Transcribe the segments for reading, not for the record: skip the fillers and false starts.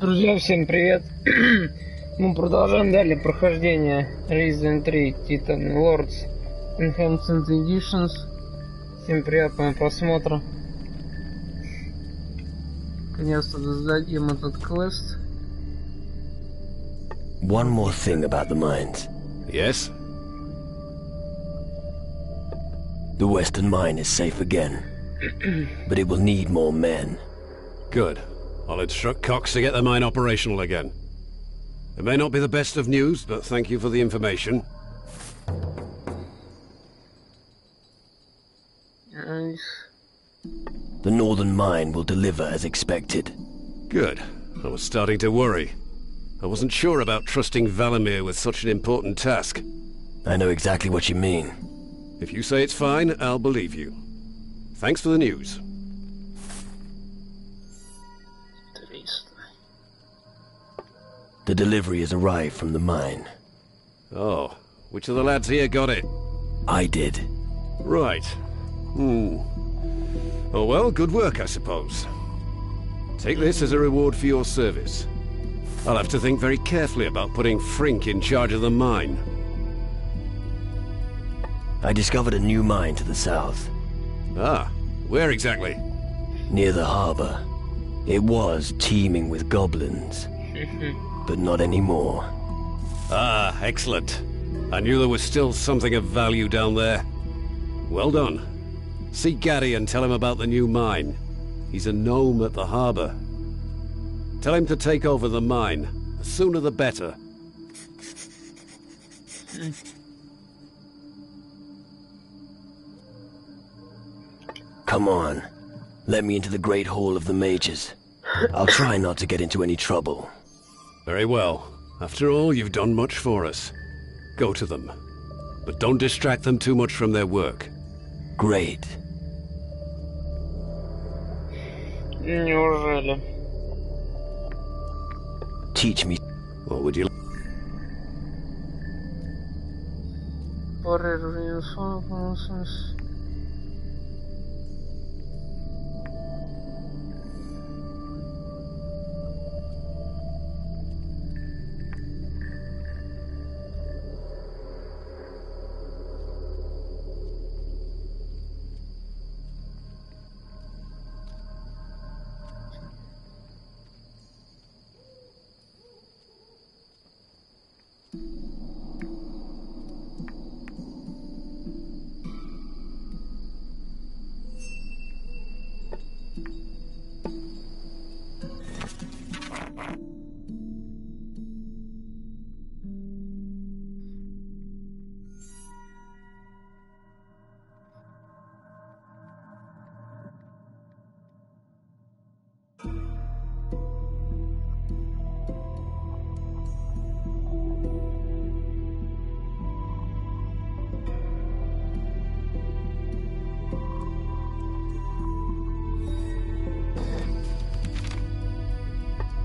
Друзья, всем привет! Мы продолжаем далее прохождение Resident 3 Titan Lords Enhanced Editions. Всем приятного просмотра. Наконец-то сдадим этот квест. One more thing about the mines. Yes? The western mine is safe again, but it will need more men. Good. I'll instruct Cox to get the mine operational again. It may not be the best of news, but thank you for the information. Nice. The northern mine will deliver as expected. Good. I was starting to worry. I wasn't sure about trusting Valimir with such an important task. I know exactly what you mean. If you say it's fine, I'll believe you. Thanks for the news. The delivery has arrived from the mine. Oh, which of the lads here got it? I did. Right. Oh well, good work, I suppose. Take this as a reward for your service. I'll have to think very carefully about putting Frink in charge of the mine. I discovered a new mine to the south. Ah, where exactly? Near the harbor. It was teeming with goblins. But not anymore. Ah, excellent. I knew there was still something of value down there. Well done. See Gaddy and tell him about the new mine. He's a gnome at the harbor. Tell him to take over the mine. The sooner the better. Come on. Let me into the Great Hall of the Mages. I'll try not to get into any trouble. Very well. After all, you've done much for us. Go to them. But don't distract them too much from their work. Great. Неужели? Teach me. What would you...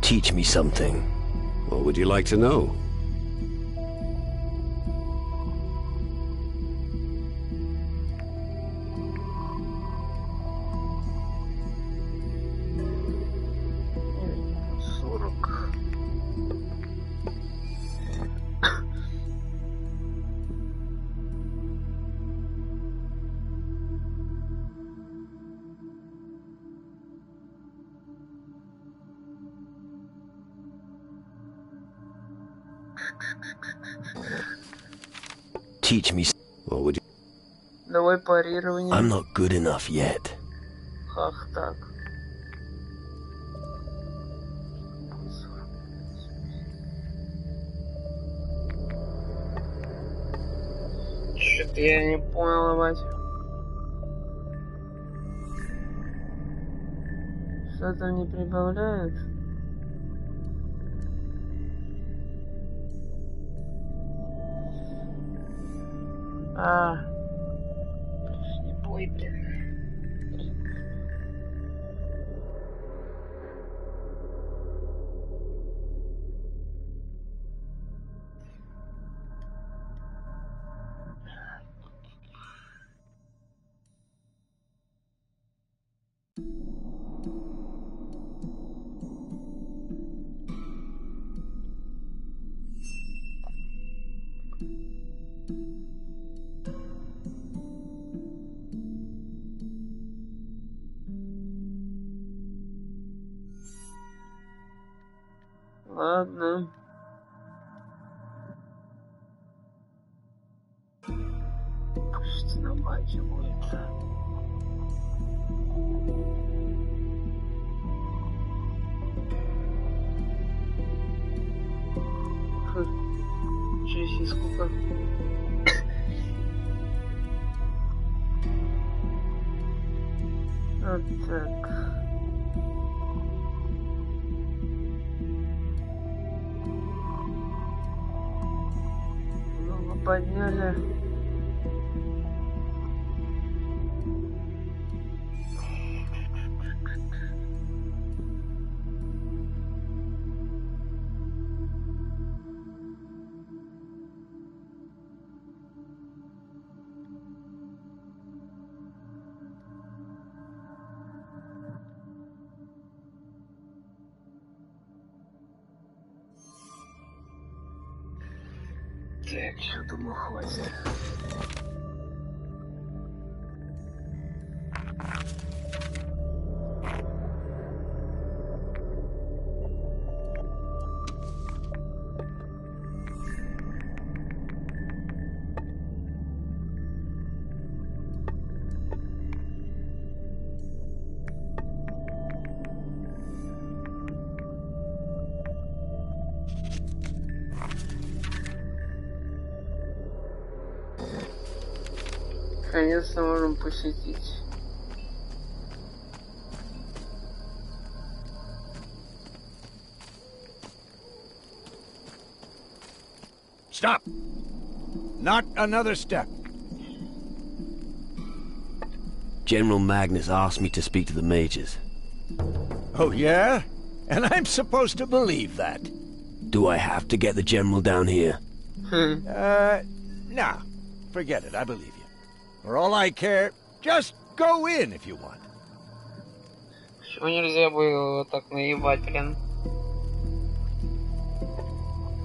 Teach me something. What would you like to know? Teach me. What would you... Давай парирование. I'm not good enough yet. Ах так. Что-то я не понял, мать. Что-то не прибавляет. Не бой, блин. Ладно. Что на матче будет? Через сколько? Вот так. Много подняли. Так, что думаю, хватит. Конечно, можем посетить. Stop! Not another step. General Magnus asked me to speak to the mages. Oh, yeah? And I'm supposed to believe that? Do I have to get the general down here? Nah. Forget it, I believe you. For all I care, just go in if you want. Почему нельзя было так наебать, блин?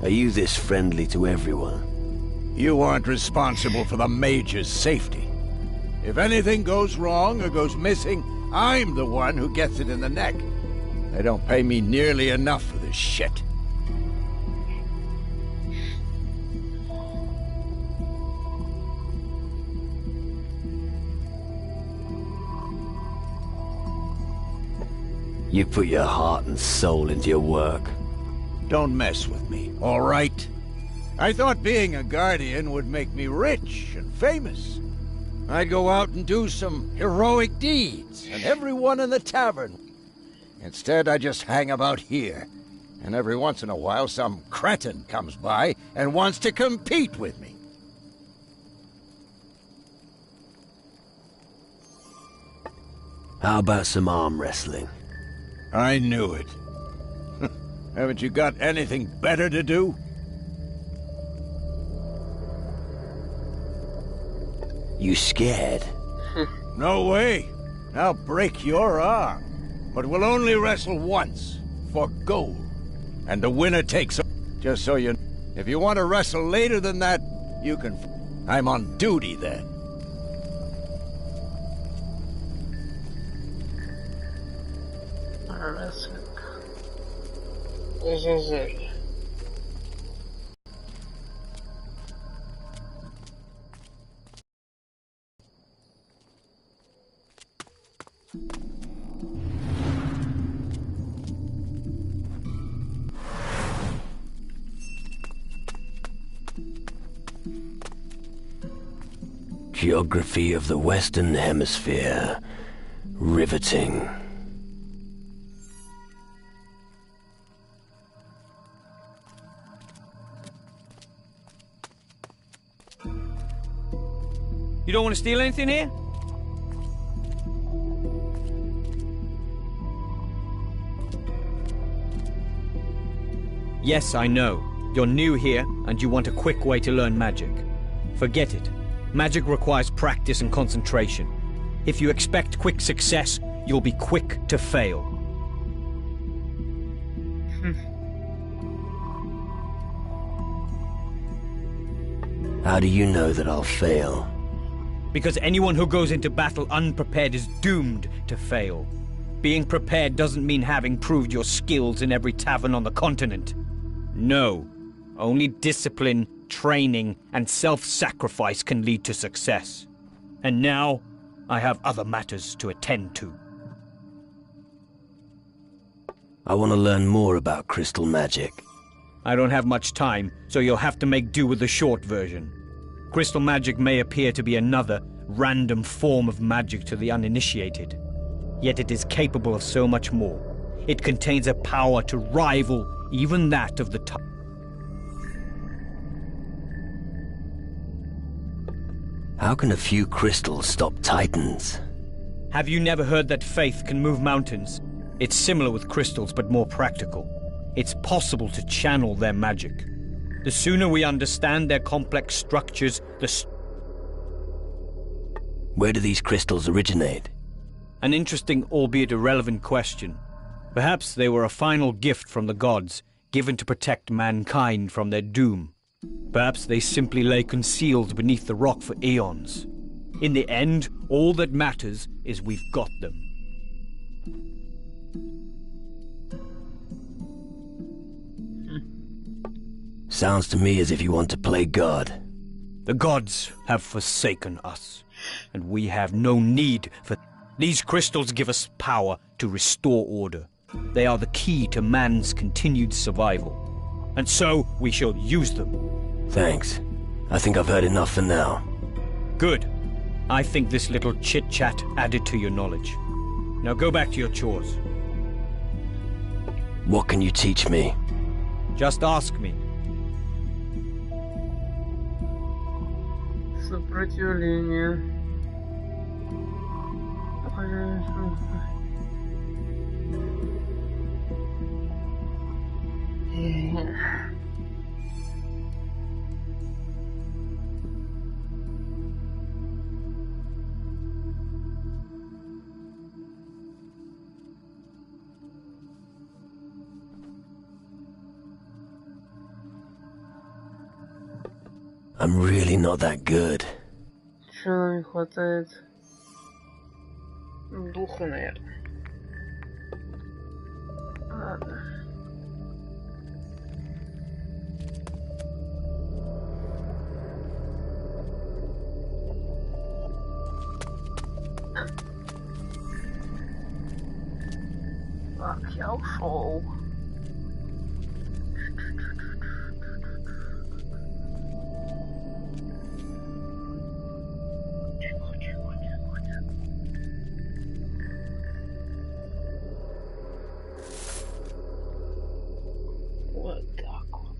Are you this friendly to everyone? You aren't responsible for the mage's safety. If anything goes wrong or goes missing, I'm the one who gets it in the neck. They don't pay me nearly enough for this shit. You put your heart and soul into your work. Don't mess with me, all right? I thought being a guardian would make me rich and famous. I'd go out and do some heroic deeds, and everyone in the tavern. Instead, I just hang about here. And every once in a while, some cretin comes by and wants to compete with me. How about some arm wrestling? I knew it. Haven't you got anything better to do? You scared? No way. I'll break your arm. But we'll only wrestle once, for gold. And the winner takes... Just so you... If you want to wrestle later than that, you can... I'm on duty then. Wrestling. Жизель. Geography of the Western Hemisphere. Riveting. You don't want to steal anything here? Yes, I know. You're new here, and you want a quick way to learn magic. Forget it. Magic requires practice and concentration. If you expect quick success, you'll be quick to fail. How do you know that I'll fail? Because anyone who goes into battle unprepared is doomed to fail. Being prepared doesn't mean having proved your skills in every tavern on the continent. No. Only discipline, training, and self-sacrifice can lead to success. And now, I have other matters to attend to. I want to learn more about crystal magic. I don't have much time, so you'll have to make do with the short version. Crystal magic may appear to be another, random form of magic to the uninitiated. Yet it is capable of so much more. It contains a power to rival even that of the How can a few crystals stop titans? Have you never heard that faith can move mountains? It's similar with crystals, but more practical. It's possible to channel their magic. The sooner we understand their complex structures, Where do these crystals originate? An interesting, albeit irrelevant question. Perhaps they were a final gift from the gods, given to protect mankind from their doom. Perhaps they simply lay concealed beneath the rock for eons. In the end, all that matters is we've got them. Sounds to me as if you want to play God. The gods have forsaken us, and we have no need for... These crystals give us power to restore order. They are the key to man's continued survival. And so, we shall use them. Thanks. I think I've heard enough for now. Good. I think this little chit-chat added to your knowledge. Now go back to your chores. What can you teach me? Just ask me. Сопротивление. I'm really not that good. Чего нам не хватает? Духа, наверное. Ладно. Так, я ушел. Вот так вот.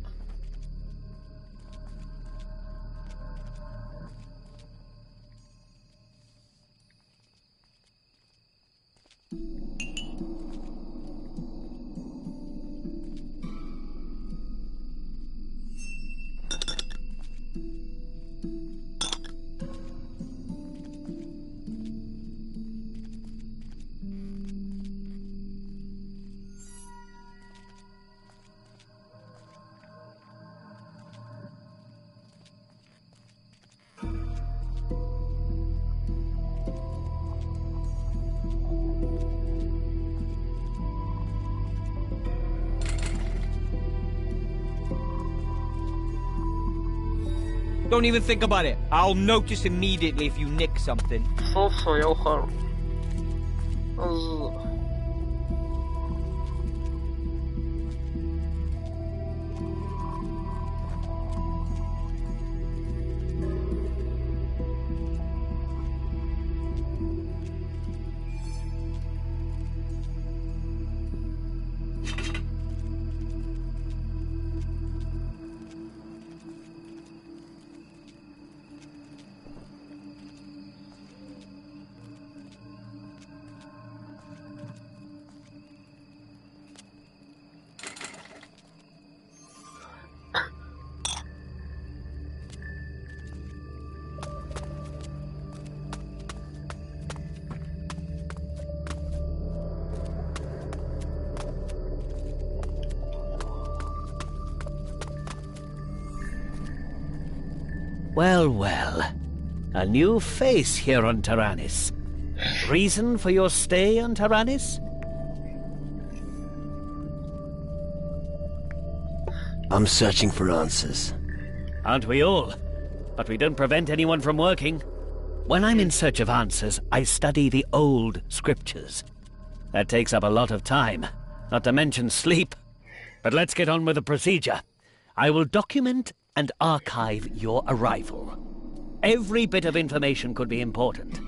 Don't even think about it. I'll notice immediately if you nick something. Все, я ухожу. Well, well. A new face here on Taranis. Reason for your stay on Taranis? I'm searching for answers. Aren't we all? But we don't prevent anyone from working. When I'm in search of answers, I study the old scriptures. That takes up a lot of time, not to mention sleep. But let's get on with the procedure. I will document and archive your arrival. Every bit of information could be important.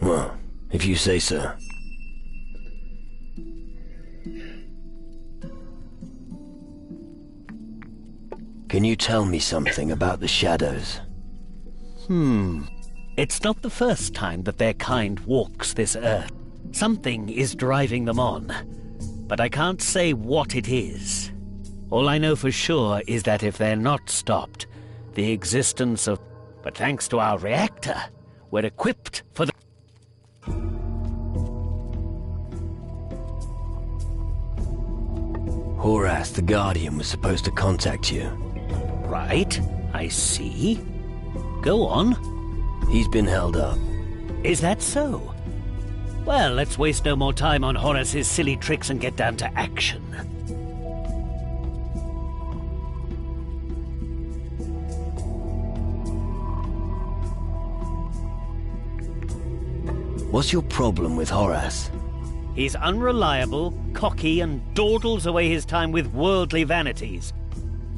Well, if you say so. Can you tell me something about the shadows? It's not the first time that their kind walks this earth. Something is driving them on, but I can't say what it is. All I know for sure is that if they're not stopped, the existence of... But thanks to our reactor, we're equipped for the... Horace, the Guardian, was supposed to contact you. Right, I see. Go on. He's been held up. Is that so? Well, let's waste no more time on Horace's silly tricks and get down to action. What's your problem with Horace? He's unreliable, cocky, and dawdles away his time with worldly vanities.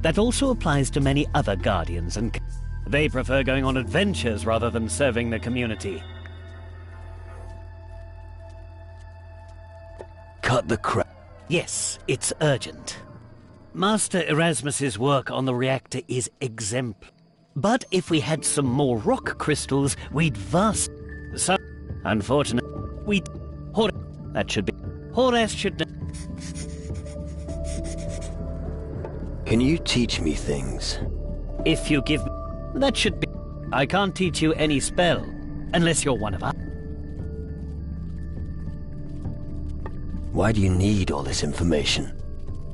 That also applies to many other Guardians, and they prefer going on adventures rather than serving the community. Cut the crap. Yes, it's urgent. Master Erasmus's work on the reactor is exemplary. But if we had some more rock crystals, we'd So, unfortunately, that should be... Horace should... Can you teach me things? If you give... That should be... I can't teach you any spell, unless you're one of us. Why do you need all this information?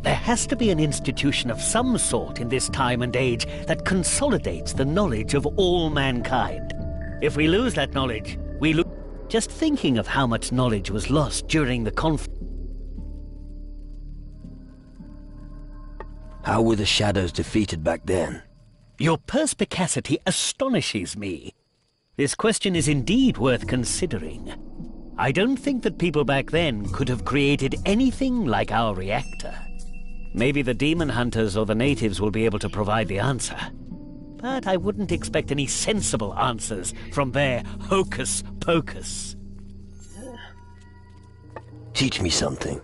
There has to be an institution of some sort in this time and age that consolidates the knowledge of all mankind. If we lose that knowledge, we lose... Just thinking of how much knowledge was lost during the conflict. How were the shadows defeated back then? Your perspicacity astonishes me. This question is indeed worth considering. I don't think that people back then could have created anything like our reactor. Maybe the demon hunters or the natives will be able to provide the answer. But I wouldn't expect any sensible answers from their hocus-pocus. Teach me something.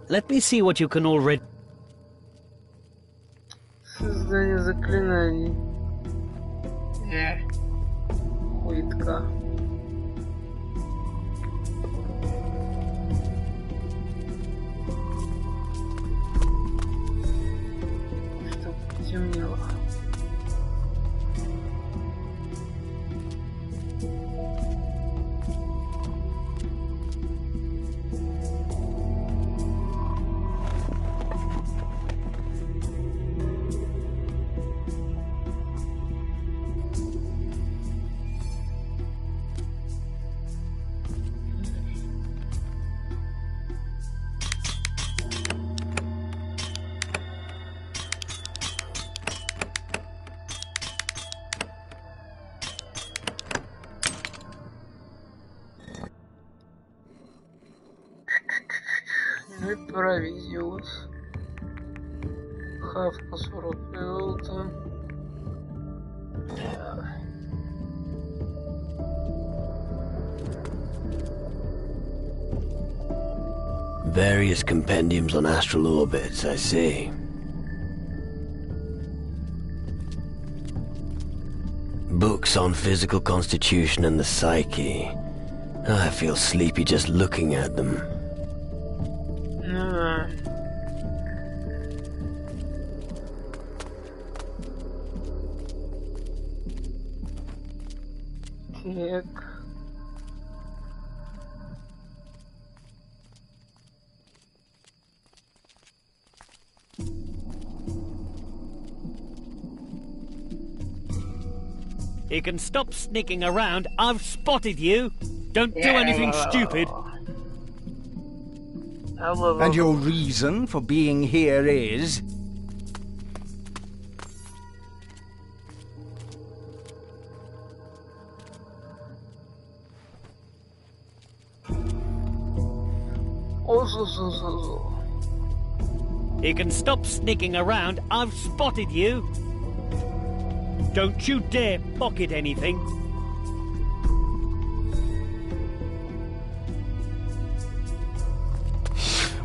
Let me see what you can already... Создание заклинаний. Пытка. Чтоб темнело. Провизиус. Хавка 40 золота. Various compendiums on astral orbits, I see. Books on physical constitution and the psyche. I feel sleepy just looking at them. Так. You can stop sneaking around. I've spotted you. Don't do anything stupid. And your reason for being here is? You can stop sneaking around. I've spotted you. Don't you dare pocket anything.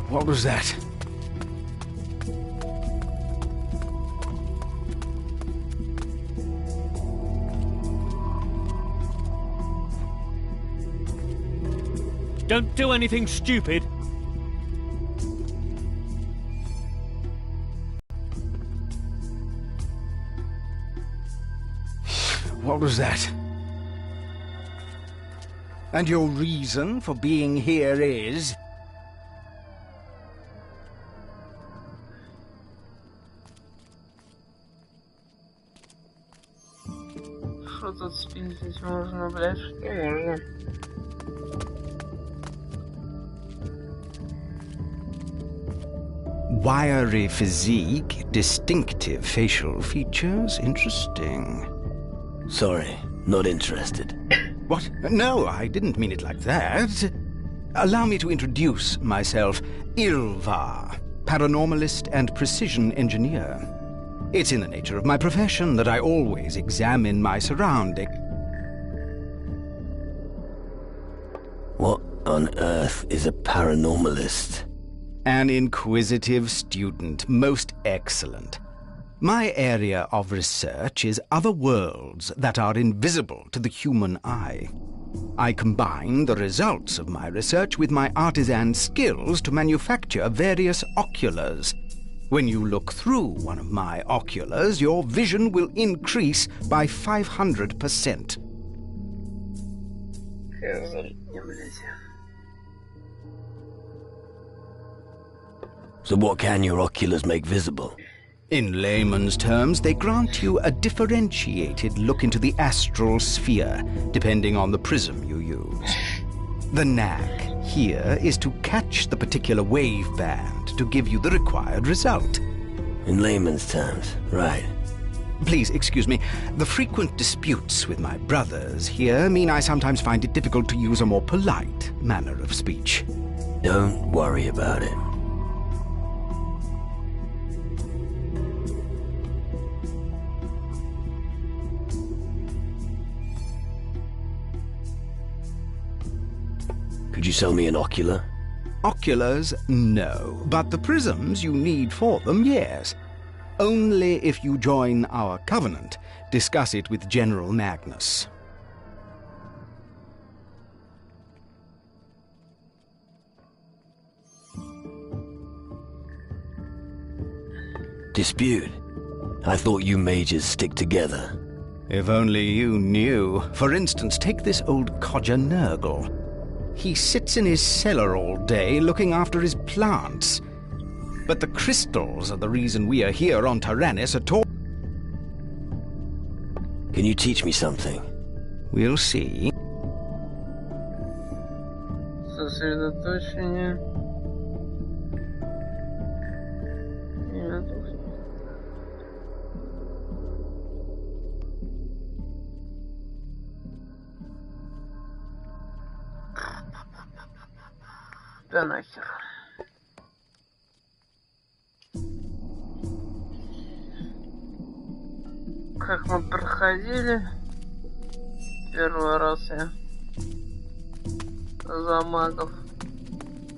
What was that? Don't do anything stupid. What was that? And your reason for being here is? Что тут спиздить можно, блядь? Что можно? Wiry physique, distinctive facial features, interesting. Sorry, not interested. What? No, I didn't mean it like that. Allow me to introduce myself. Ilvar, paranormalist and precision engineer. It's in the nature of my profession that I always examine my surroundings. What on earth is a paranormalist? An inquisitive student, most excellent. My area of research is other worlds that are invisible to the human eye. I combine the results of my research with my artisan skills to manufacture various oculars. When you look through one of my oculars, your vision will increase by 500%. So what can your oculars make visible? In layman's terms, they grant you a differentiated look into the astral sphere, depending on the prism you use. The knack here is to catch the particular wave band to give you the required result. In layman's terms, right. Please excuse me. The frequent disputes with my brothers here mean I sometimes find it difficult to use a more polite manner of speech. Don't worry about it. Could you sell me an ocular? Oculars, no. But the prisms you need for them, yes. Only if you join our covenant. Discuss it with General Magnus. Dispute? I thought you mages stick together. If only you knew. For instance, take this old codger Nurgle. He sits in his cellar all day looking after his plants. But the crystals are the reason we are here on Tyrannus at all. Can you teach me something? We'll see. Сосредоточение. Да нахер. Как мы проходили первый раз я за магов.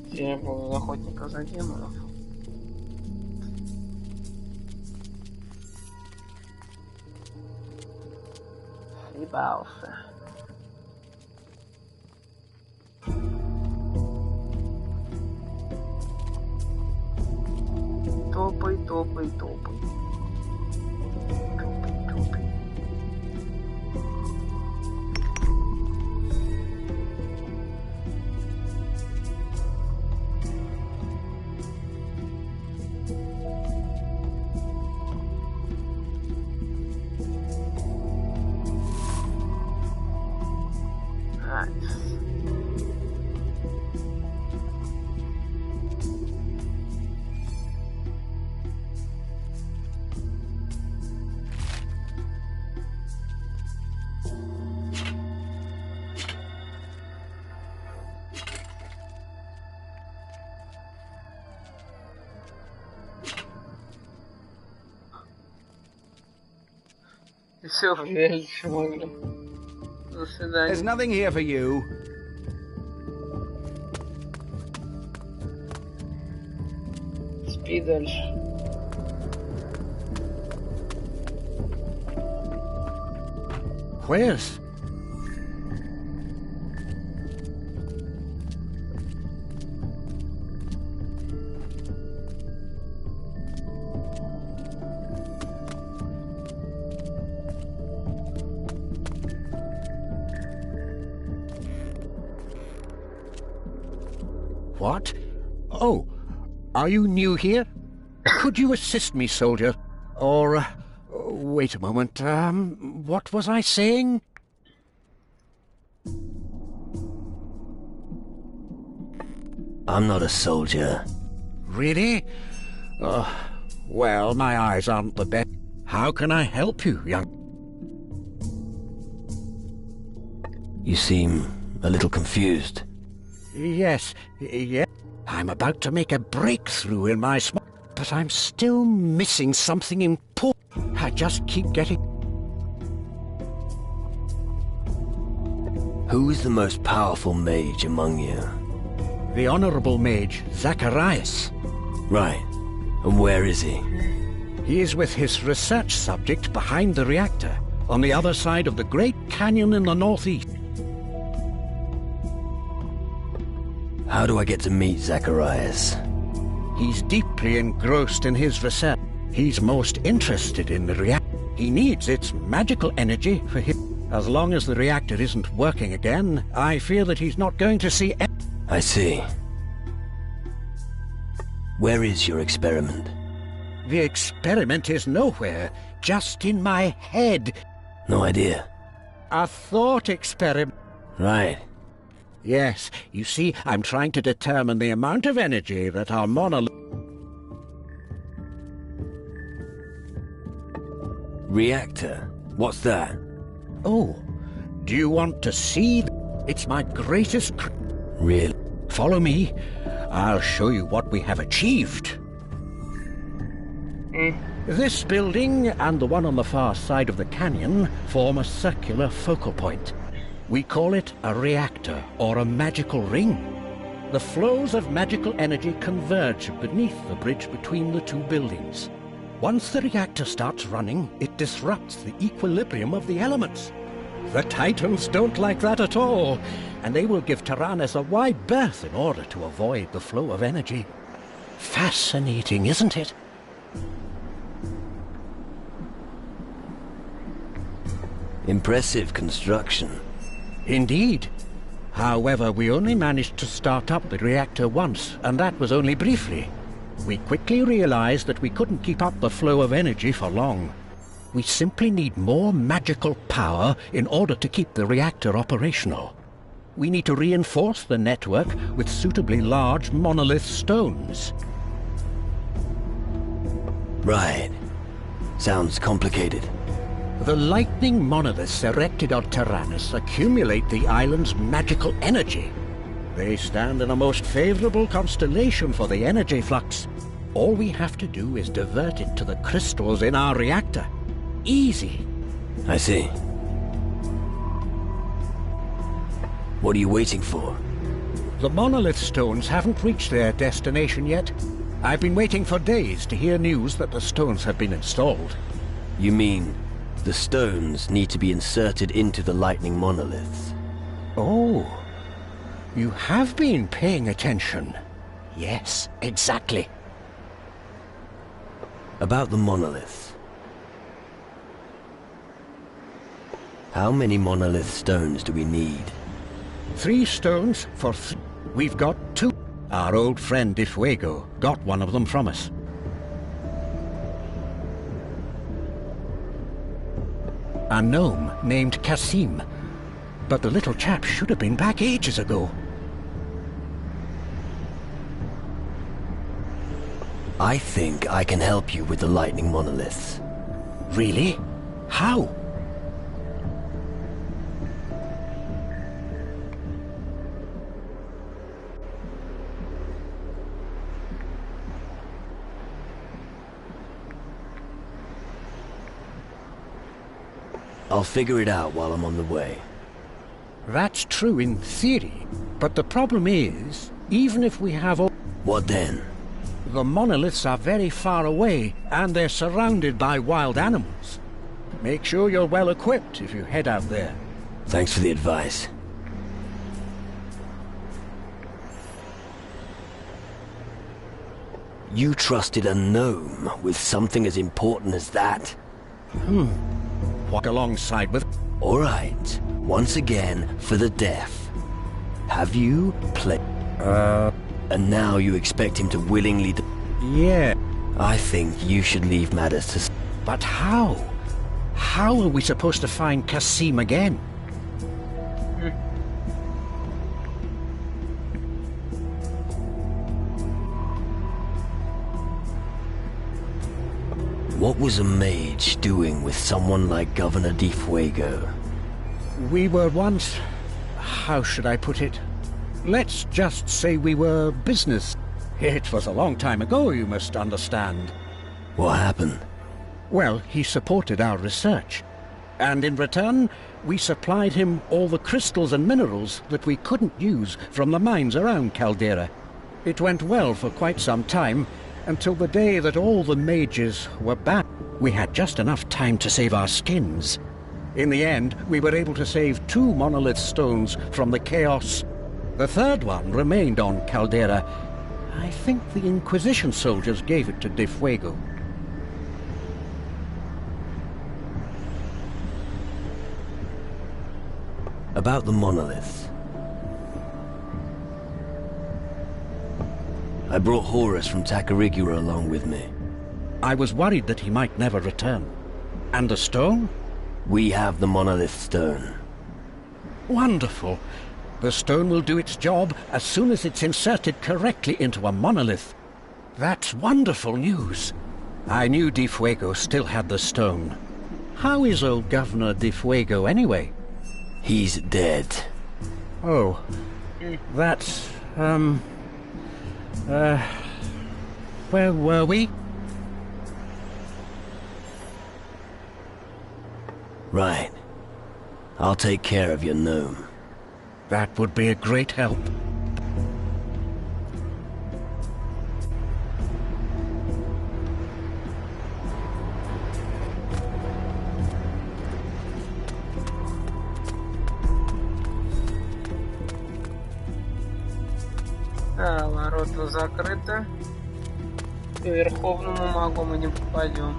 Я был охотника за демонов. Ебался. Топай, топай, топай. Топай, топай. Все, дальше можно. До There's свидания. nothing here for you. Спи дальше. Where's... What? Oh, are you new here? Could you assist me, soldier? Or, wait a moment, what was I saying? I'm not a soldier. Really? Well, my eyes aren't the best. How can I help you, young... You seem a little confused. Yes. I'm about to make a breakthrough in my but I'm still missing something important. I just keep getting... Who is the most powerful mage among you? The Honorable Mage, Zacharias. Right. And where is he? He is with his research subject behind the reactor, on the other side of the Great Canyon in the northeast. How do I get to meet Zacharias? He's deeply engrossed in his research. He's most interested in the reactor. He needs its magical energy for him. As long as the reactor isn't working again, I fear that he's not going to see... I see. Where is your experiment? The experiment is nowhere, just in my head. No idea. A thought experiment. Right. Yes, you see, I'm trying to determine the amount of energy that our monolith... Reactor? What's that? Oh, do you want to see? It's my greatest... Really? Follow me. I'll show you what we have achieved. This building and the one on the far side of the canyon form a circular focal point. We call it a reactor or a magical ring. The flows of magical energy converge beneath the bridge between the two buildings. Once the reactor starts running, it disrupts the equilibrium of the elements. The Titans don't like that at all, and they will give Tyrannus a wide berth in order to avoid the flow of energy. Fascinating, isn't it? Impressive construction. Indeed. However, we only managed to start up the reactor once, and that was only briefly. We quickly realized that we couldn't keep up the flow of energy for long. We simply need more magical power in order to keep the reactor operational. We need to reinforce the network with suitably large monolith stones. Right. Sounds complicated. The lightning monoliths erected on Tyrannus accumulate the island's magical energy. They stand in a most favorable constellation for the energy flux. All we have to do is divert it to the crystals in our reactor. Easy. I see. What are you waiting for? The monolith stones haven't reached their destination yet. I've been waiting for days to hear news that the stones have been installed. You mean the stones need to be inserted into the lightning monoliths? Oh, you have been paying attention. Yes, exactly. About the monoliths. How many monolith stones do we need? 3 stones for We've got 2. Our old friend Difuego got one of them from us. A gnome named Kasim. But the little chap should have been back ages ago. I think I can help you with the lightning monoliths. Really? How? I'll figure it out while I'm on the way. That's true in theory, but the problem is, even if we have all... What then? The monoliths are very far away, and they're surrounded by wild animals. Make sure you're well equipped if you head out there. Thanks for the advice. You trusted a gnome with something as important as that? Walk alongside with... All right. Once again, for the deaf. Have you played... And now you expect him to willingly... Yeah. I think you should leave matters to... But how? How are we supposed to find Kasim again? What was a mage doing with someone like Governor Di Fuego? We were once... How should I put it? Let's just say we were business. It was a long time ago, you must understand. What happened? Well, he supported our research. And in return, we supplied him all the crystals and minerals that we couldn't use from the mines around Caldera. It went well for quite some time, until the day that all the mages were back. We had just enough time to save our skins. In the end, we were able to save 2 monolith stones from the chaos. The third one remained on Caldera. I think the Inquisition soldiers gave it to Di Fuego. About the monoliths. I brought Horus from Tacarigua along with me. I was worried that he might never return. And the stone? We have the monolith stone. Wonderful. The stone will do its job as soon as it's inserted correctly into a monolith. That's wonderful news. I knew Di Fuego still had the stone. How is old Governor Di Fuego anyway? He's dead. Oh. That's, where were we? Right. I'll take care of your gnome. That would be a great help. Ворота закрыты. К верховному магу мы не попадем.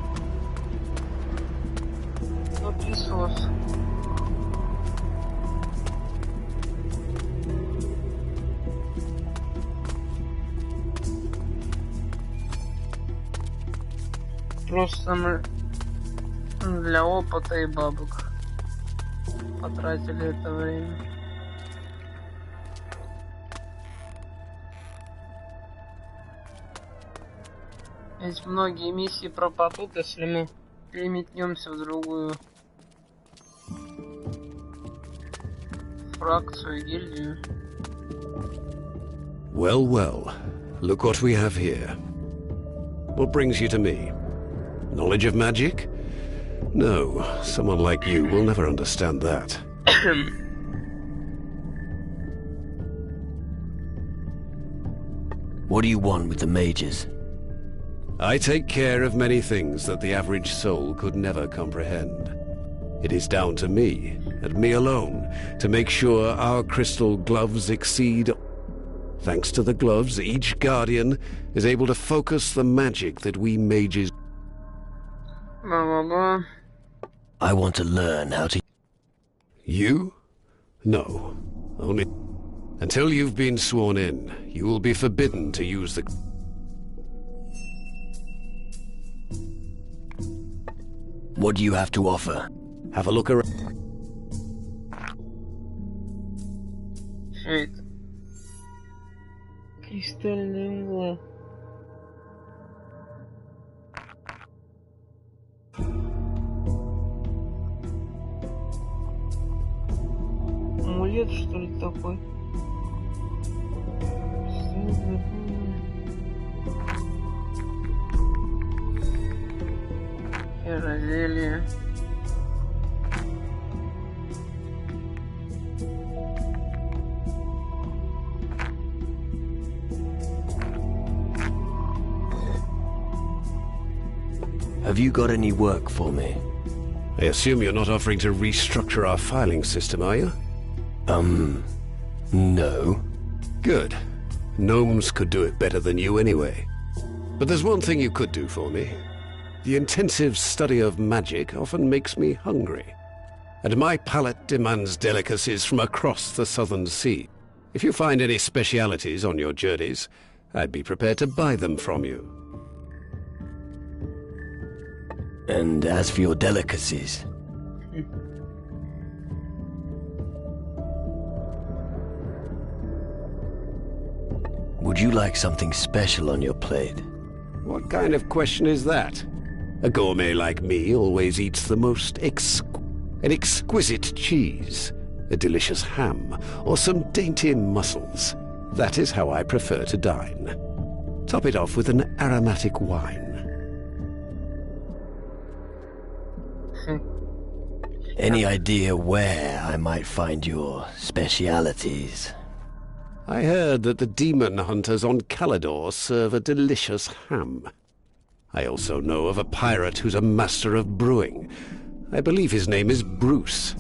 Ну, писос. Просто мы для опыта и бабок потратили это время. Ведь многие миссии пропадут, если мы переметнемся в другую фракцию, гильдию. Well, well. Look what we have here. What brings you to me? Knowledge of magic? No, someone like you will never understand that. What do you want with the mages? I take care of many things that the average soul could never comprehend. It is down to me, and me alone, to make sure our crystal gloves exceed. Thanks to the gloves, each guardian is able to focus the magic that we mages... I want to learn how to... You? No. Only... Until you've been sworn in, you will be forbidden to use the... What do you have to offer? Have a look around. Шейд. Кристальная мгла. Амулет, что ли, такой? Зелье. Have you got any work for me? I assume you're not offering to restructure our filing system, are you? No. Good. Gnomes could do it better than you anyway. But there's one thing you could do for me. The intensive study of magic often makes me hungry. And my palate demands delicacies from across the southern sea. If you find any specialities on your journeys, I'd be prepared to buy them from you. And as for your delicacies... Would you like something special on your plate? What kind of question is that? A gourmet like me always eats the most an exquisite cheese, a delicious ham, or some dainty mussels. That is how I prefer to dine. Top it off with an aromatic wine. Any idea where I might find your specialities? I heard that the demon hunters on Calidor serve a delicious ham. I also know of a pirate who's a master of brewing. I believe his name is Bruce.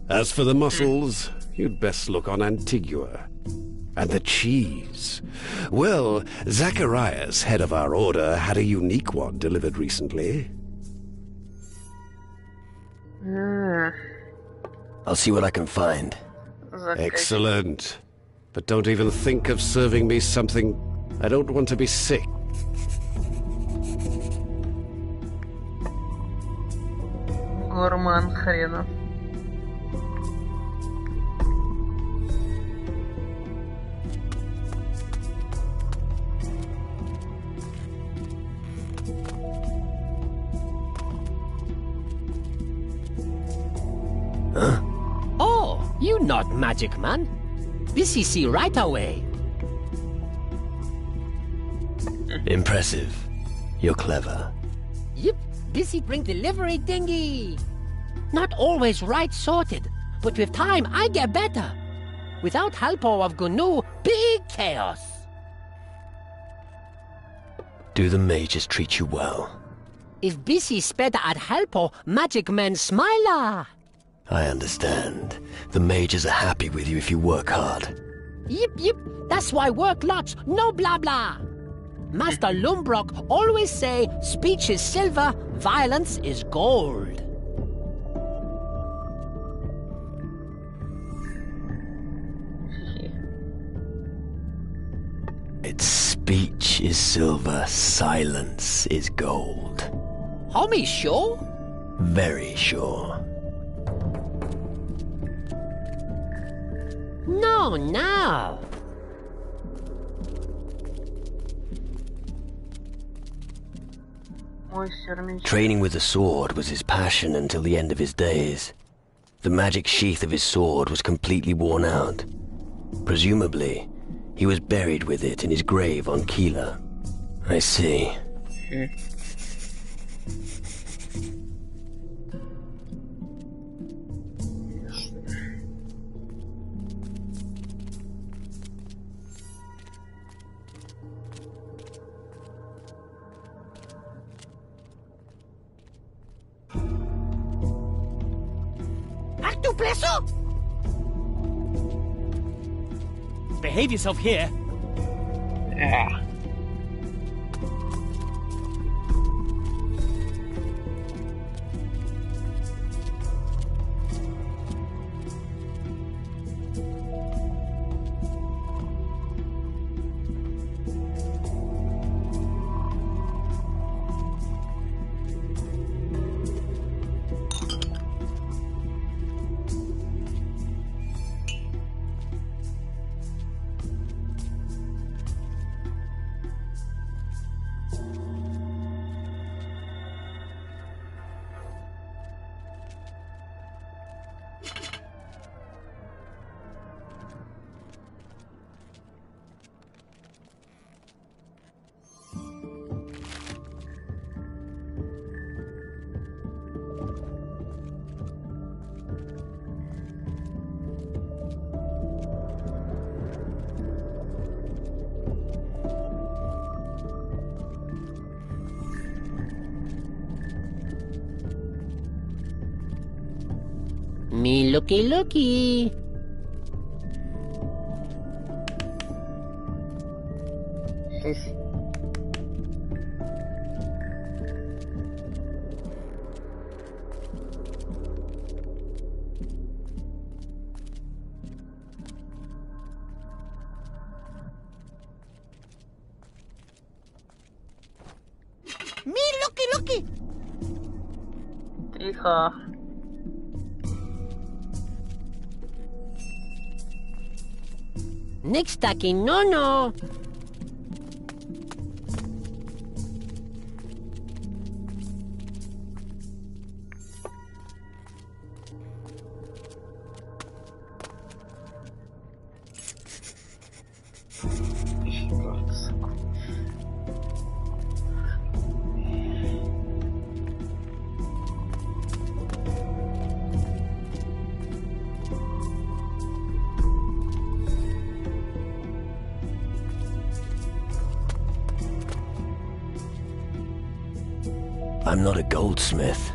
As for the mussels, you'd best look on Antigua. And the cheese. Well, Zacharias, head of our order, had a unique one delivered recently. I'll see what I can find. Excellent. But don't even think of serving me something. I don't want to be sick. Гурман хрена. Huh? Oh, you not magic man. Busy see right away. Impressive. You're clever. Yep, busy bring delivery dinghy. Not always right sorted, but with time I get better. Without help of Gnu, big chaos. Do the mages treat you well? If Busy better at help, magic man smiler. I understand. The mages are happy with you if you work hard. Yep, that's why work lots, no blah blah. Master Lumbrock always say, speech is silver, violence is gold. Its speech is silver, silence is gold. Homie, sure? Very sure. No. Training with the sword was his passion until the end of his days. The magic sheath of his sword was completely worn out. Presumably, he was buried with it in his grave on Keeler. I see. Behave yourself here. Yeah. Me looky. Me looky. Тихо. Next taki no. I'm not a goldsmith.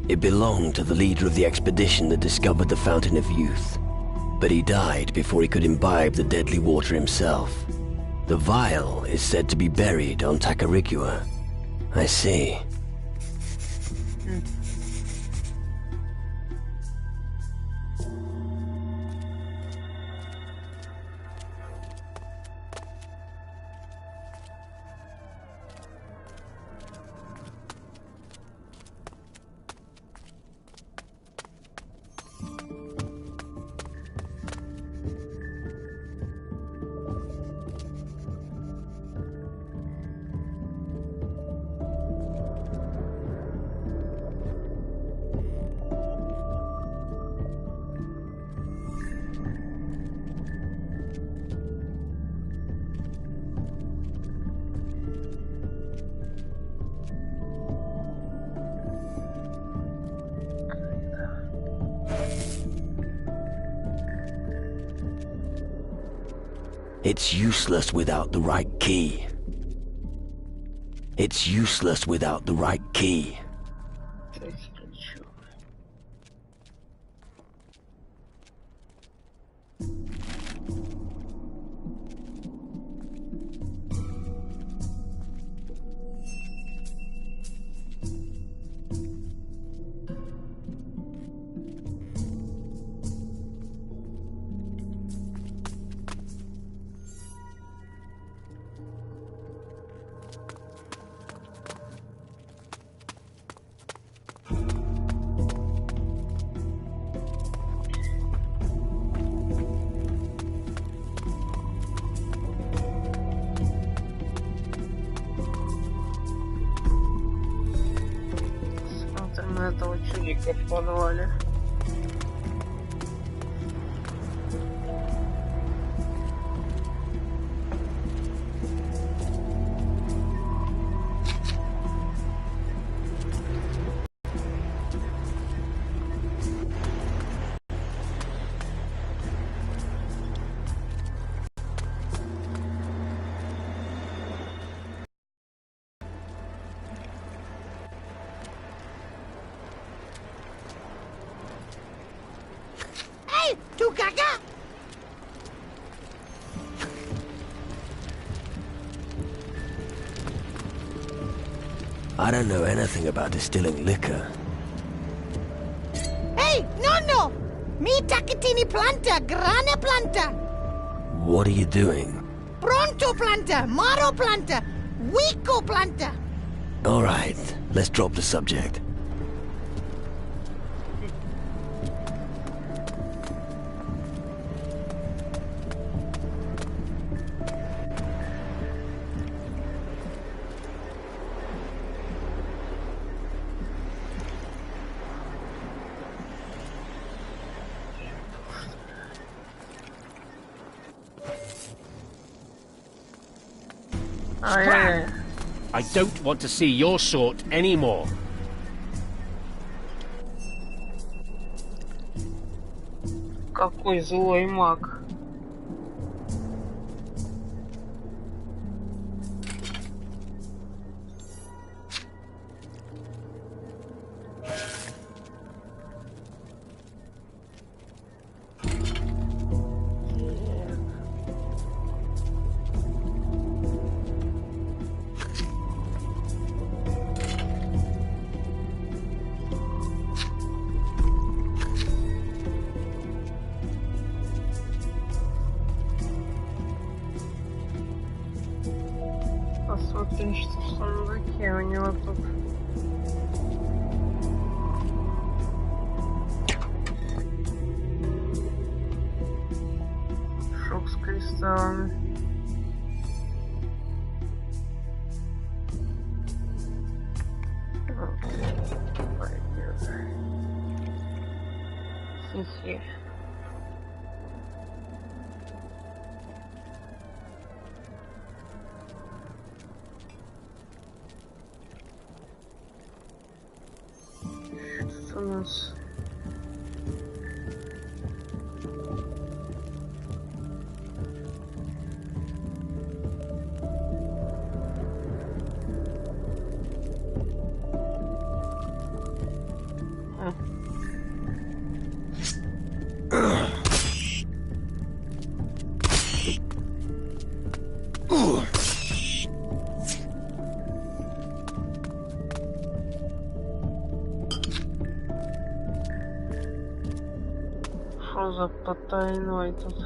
It belonged to the leader of the expedition that discovered the Fountain of Youth. But he died before he could imbibe the deadly water himself. The vial is said to be buried on Takarigua. I see. It's useless without the right key. It's useless without the right key. Смотрим на этого чудика в подвале. Tu caca! I don't know anything about distilling liquor. Hey, no! Mi takitini planta, grana planta, What are you doing? pronto planta, maro planta, wico planta. All right, let's drop the subject. Ай-яй-яй. I don't want to see your sort anymore. Какой злой маг. Посмотрим, что в сундуке у него тут. Шок с кристаллами. Пойдет. Хихи. Что у нас? Что за потайной тут?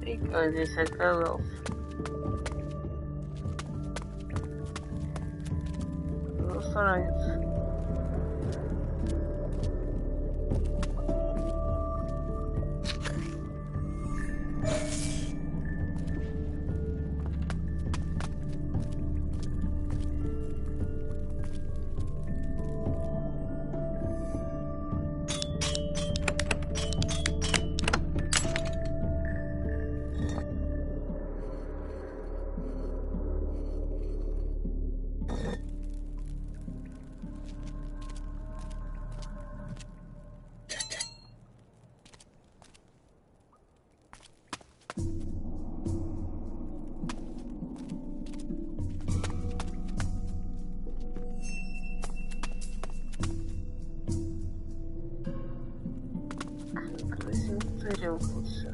Прикольно здесь оказался. Засранец. Все.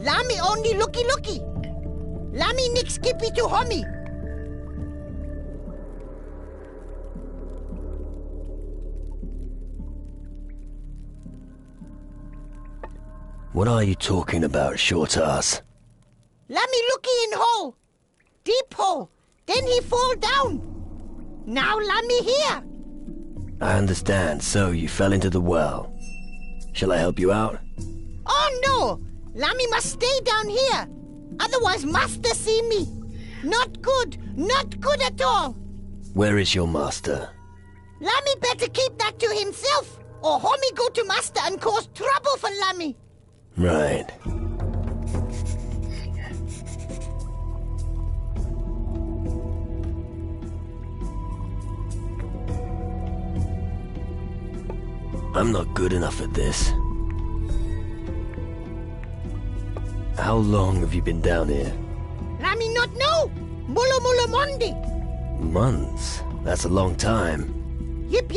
Lami only looky. Lami nick skippy to homie. What are you talking about, short ass? Lami looky in hole. Deep hole. Then he fall down. Now Lami here. I understand, so you fell into the well. Shall I help you out? Oh no! Lami must stay down here. Otherwise master see me. Not good at all. Where is your master? Lami better keep that to himself, or homie go to master and cause trouble for Lami. Right. I'm not good enough at this. How long have you been down here? Lami not know. Mulo mondi. Months? That's a long time. Yip.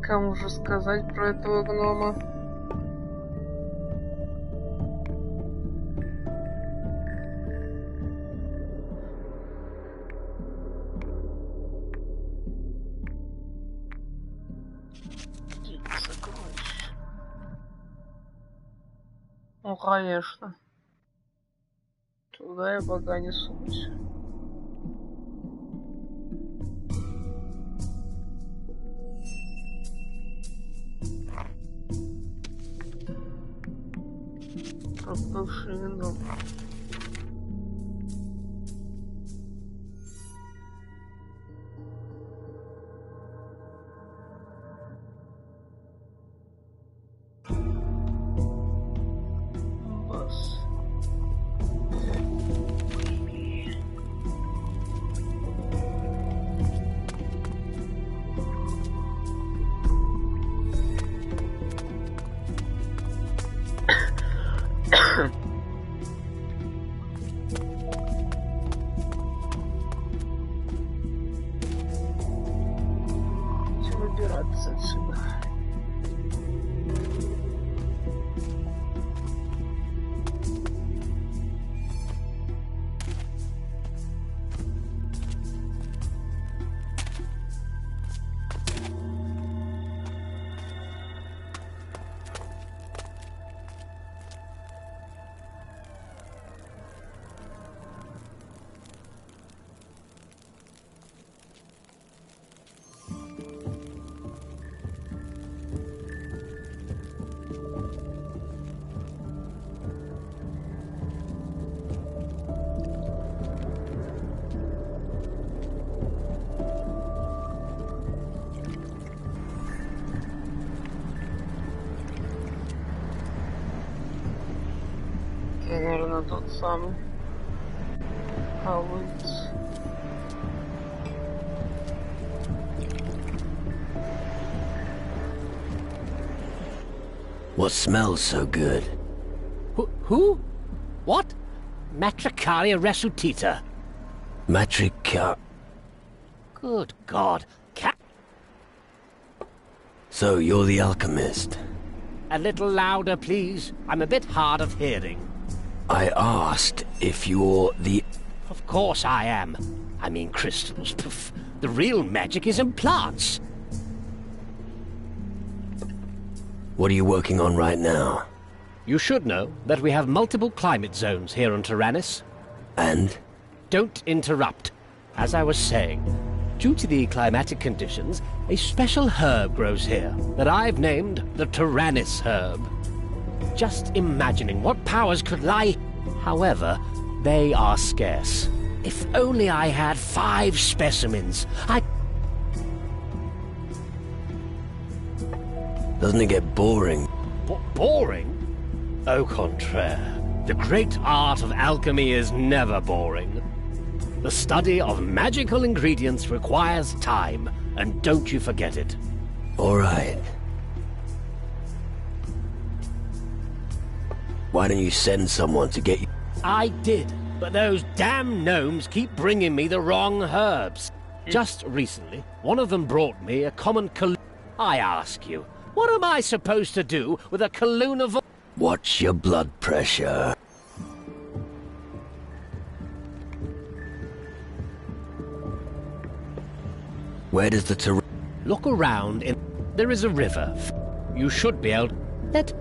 Кому же сказать про этого гнома? Ну, конечно. Туда я пока не сунусь. Пропавший вино. Бас. Выбираться отсюда. Наверное, тот самый. Колодец. What smells so good? Who? What? Matricaria resuscita. Good God. So you're the alchemist? A little louder, please. I'm a bit hard of hearing. I asked if you're the... Of course I am. I mean crystals. Poof. The real magic is in plants. What are you working on right now? You should know that we have multiple climate zones here on Tyrannus. And? Don't interrupt. As I was saying, due to the climatic conditions, a special herb grows here that I've named the Tyrannus herb. Just imagining what powers could lie. However, they are scarce. If only I had 5 specimens, Doesn't it get boring? Boring? Au contraire. The great art of alchemy is never boring. The study of magical ingredients requires time, and don't you forget it. All right. Why don't you send someone to get you? I did, but those damn gnomes keep bringing me the wrong herbs. Just recently, one of them brought me a common I ask you, what am I supposed to do with a coloon of... Watch your blood pressure. Where does the Look around in... There is a river. You should be able... Let...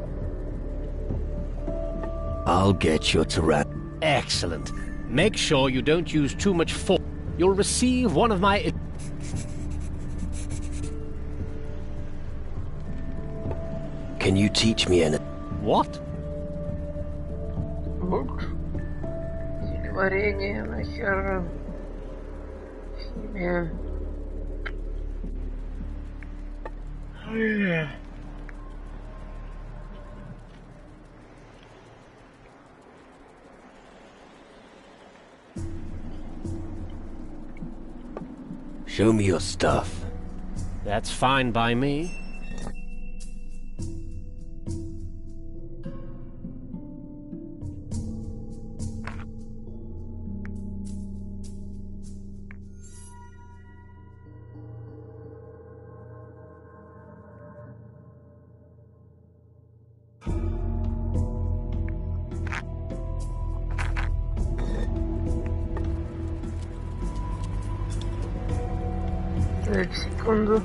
I'll get your Tyrann. Excellent. Make sure you don't use too much force. You'll receive one of my... Can you teach me anything? What? Вот. Стихотворение нахер себе. Show me your stuff. That's fine by me. Так, секунду.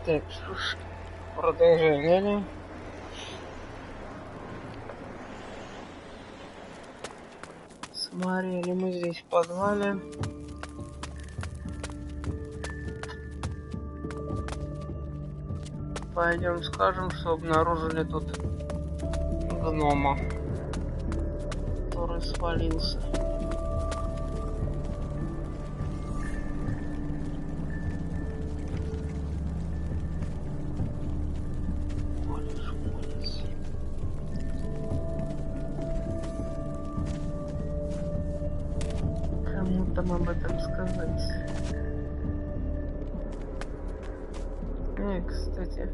Так, что ж, продолжаем, далее. Смотрели мы здесь в подвале. Пойдем скажем, что обнаружили тут гнома, который свалился. Кому там об этом сказать? Кстати.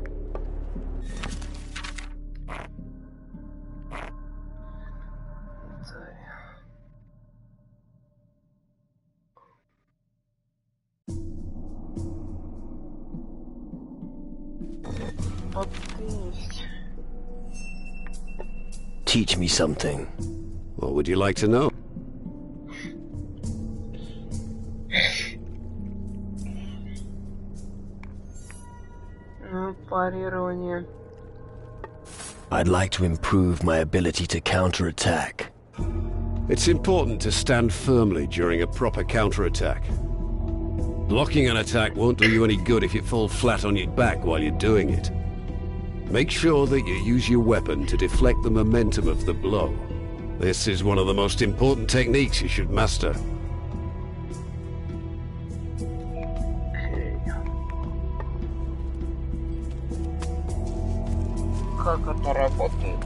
Teach me something. What would you like to know? Парирование. I'd like to improve my ability to counterattack. It's important to stand firmly during a proper counterattack. Blocking an attack won't do you any good if you fall flat on your back while you're doing it. Make sure that you use your weapon to deflect the momentum of the blow. This is one of the most important techniques you should master. Как это работает?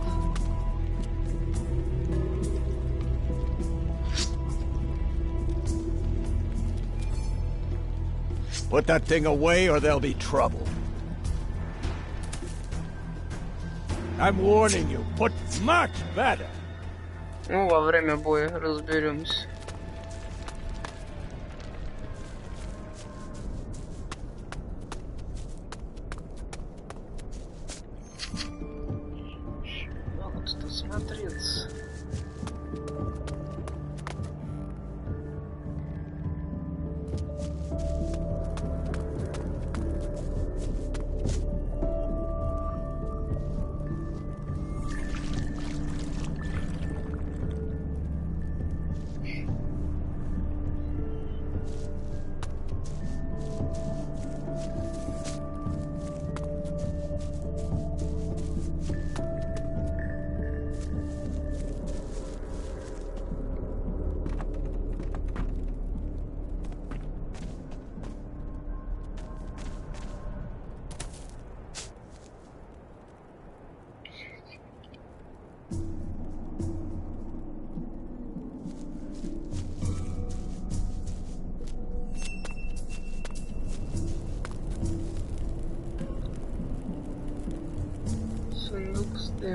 Put that thing away or there'll be trouble. I'm warning you, put much better. Ну, во время боя разберемся. Надо тут осмотреться.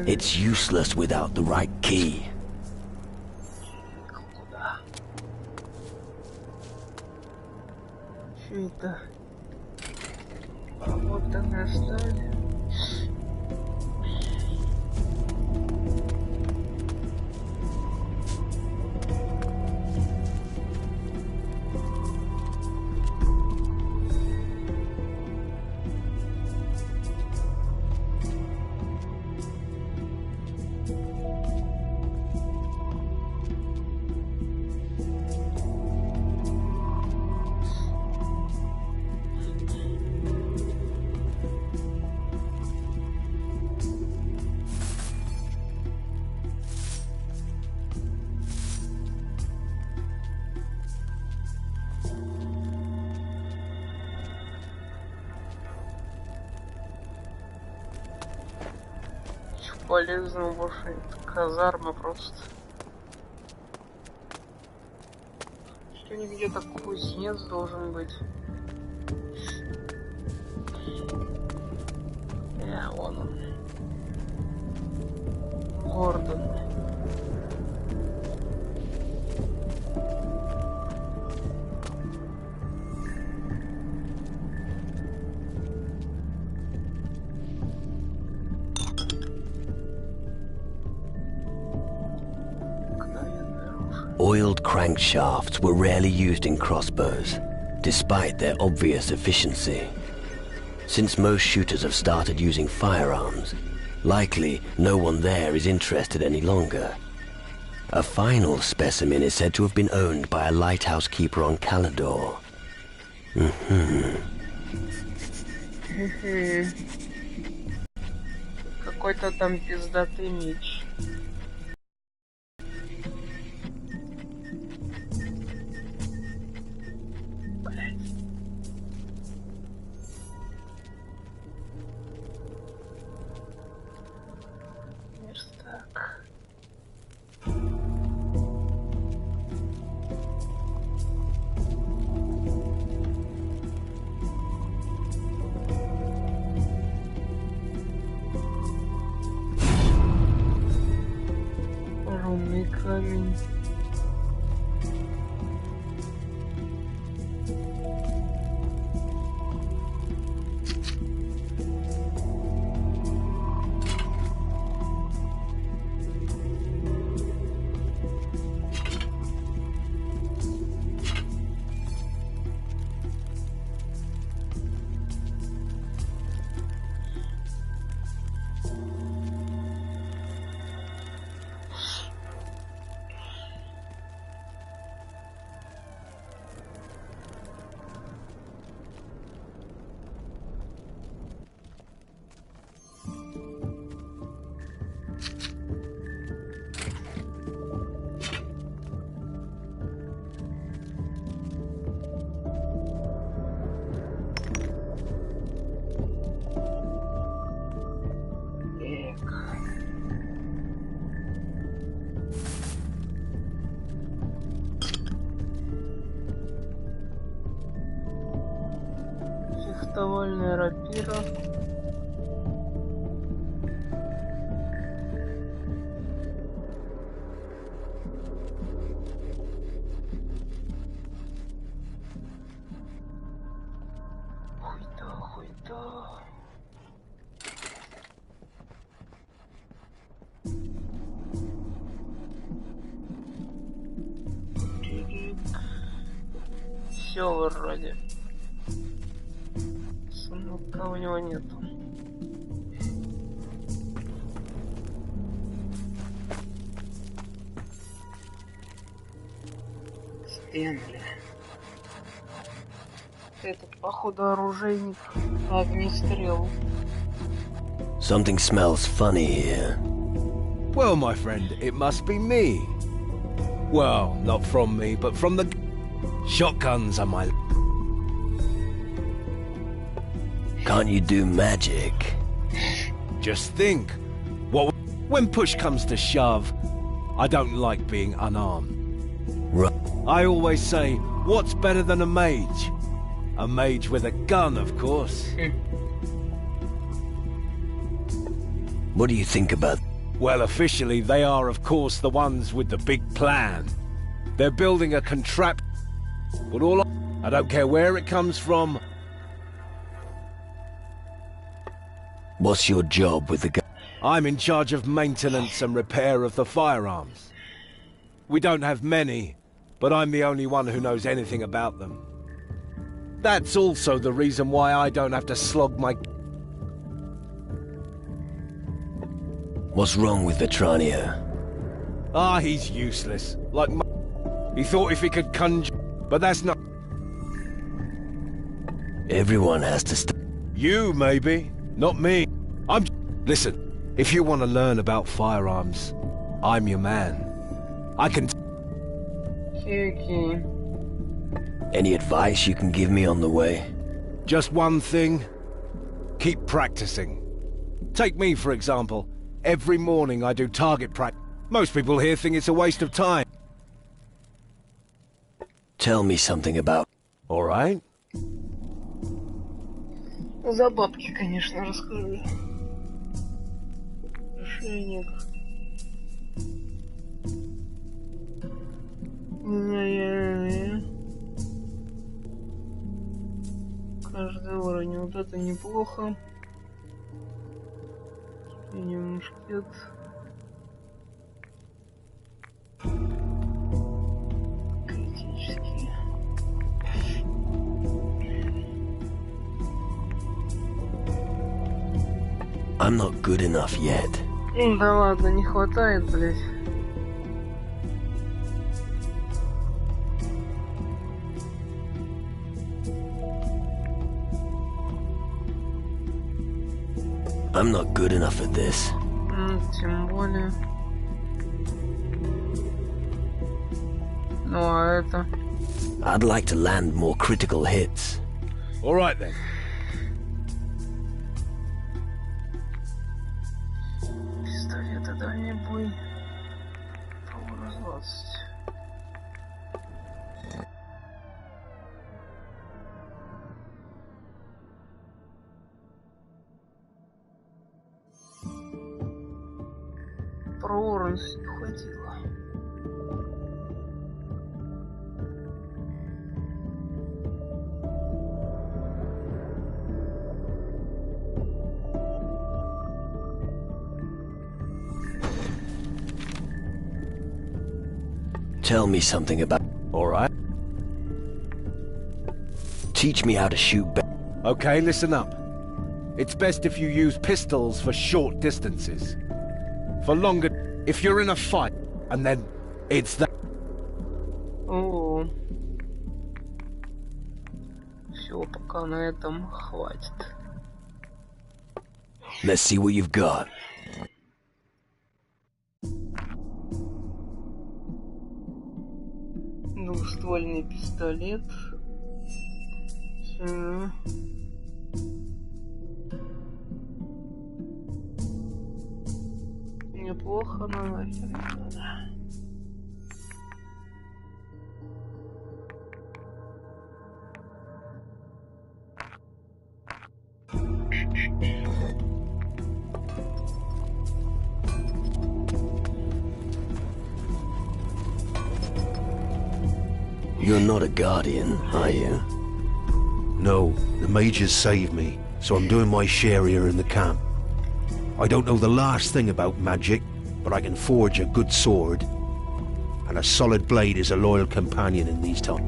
It's useless without the right key. Это работанная сталь. Полезно больше, это казарма просто. Что-нибудь где-то кузнец должен быть. Вон он. Гордон. Oiled crankshafts were rarely used in crossbows, despite their obvious efficiency. Since most shooters have started using firearms, likely no one there is interested any longer. A final specimen is said to have been owned by a lighthouse keeper on Calador. Какой-то там пиздатый меч. Рунный камень. Фехтовальная рапира. Хуйта. Все вроде. Сундука у него нету. Стенли. Этот, походу, оружейник. Огнестрел. Something smells funny here. Well, my friend, it must be me. Well, not from me, but from the shotguns are my... Can't you do magic? Just think. When push comes to shove, I don't like being unarmed. Right. I always say, what's better than a mage? A mage with a gun, of course. What do you think about... Well, officially, they are, of course, the ones with the big plan. They're building a contrapt... But all I don't care where it comes from. What's your job with the gun? I'm in charge of maintenance and repair of the firearms. We don't have many, but I'm the only one who knows anything about them. That's also the reason why I don't have to slog my... What's wrong with Vetrania? Ah, he's useless. Like he thought if he could conjure... But that's not... Everyone has to You, maybe. Not me. Listen, if you want to learn about firearms, I'm your man. I can... Okay. Any advice you can give me on the way? Just one thing. Keep practicing. Take me, for example. Every morning I do target practice. Most people here think it's a waste of time. Tell me something about... All right? За бабки, конечно, расскажи. Ошейник. Каждый уровень. Вот это неплохо. Мушкет. Критический. I'm not good enough yet. Да ладно, не хватает, блядь. I'm not good enough at this. Тем более. Ну а это? I'd like to land more critical hits. All right then. Пистолеты, дальний бой. Раз 20. Про уровень не хватило. Tell me something about... All right. Teach me how to shoot Okay, listen up. It's best if you use pistols for short distances. For longer, if you're in a fight, and then it's that... О, все, пока на этом хватит. Let's see what you've got. Двуствольный пистолет. Неплохо, но нахер не надо. You're not a guardian, are you? No, the mages saved me, so I'm doing my share here in the camp. I don't know the last thing about magic, but I can forge a good sword, and a solid blade is a loyal companion in these times.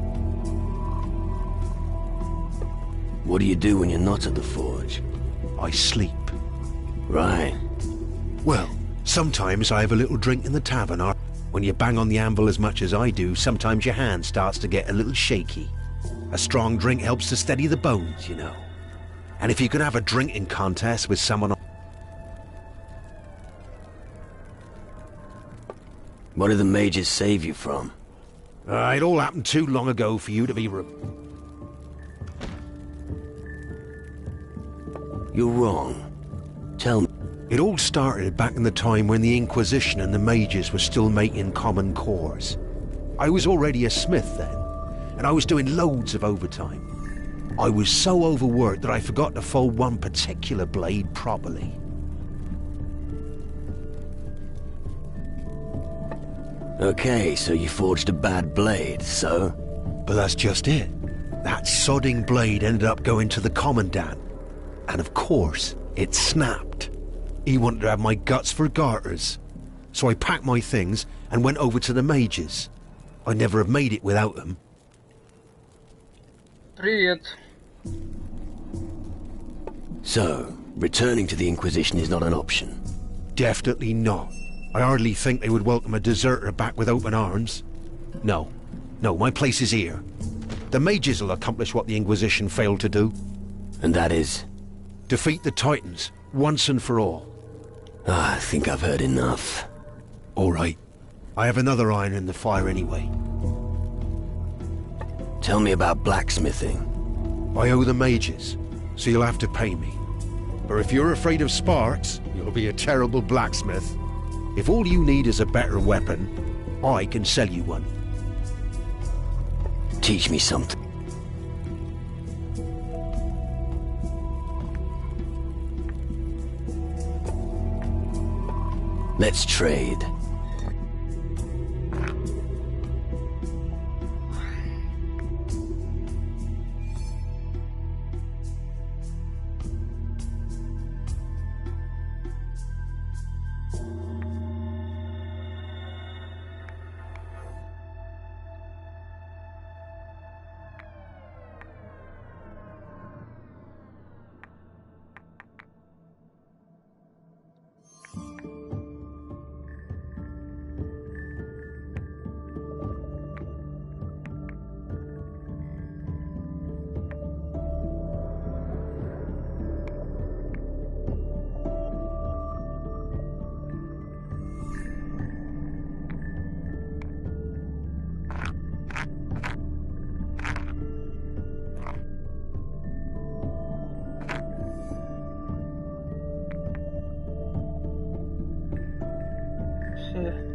What do you do when you're not at the forge? I sleep. Right. Well, sometimes I have a little drink in the tavern. When you bang on the anvil as much as I do, sometimes your hand starts to get a little shaky. A strong drink helps to steady the bones, you know. And if you can have a drinking contest with someone... What did the mages save you from? It all happened too long ago for you to be... You're wrong. Tell me. It all started back in the time when the Inquisition and the mages were still making common cores. I was already a smith then, and I was doing loads of overtime. I was so overworked that I forgot to fold one particular blade properly. Okay, so you forged a bad blade, so? But that's just it. That sodding blade ended up going to the commandant. And of course, it snapped. He wanted to have my guts for garters. So I packed my things and went over to the mages. I'd never have made it without them. Привет. So, returning to the Inquisition is not an option? Definitely not. I hardly think they would welcome a deserter back with open arms. No, my place is here. The mages will accomplish what the Inquisition failed to do. And that is? Defeat the Titans, once and for all. I think I've heard enough. All right. I have another iron in the fire anyway. Tell me about blacksmithing. I owe the mages, so you'll have to pay me. Or if you're afraid of sparks, you'll be a terrible blacksmith. If all you need is a better weapon, I can sell you one. Teach me something. Let's trade. сюда.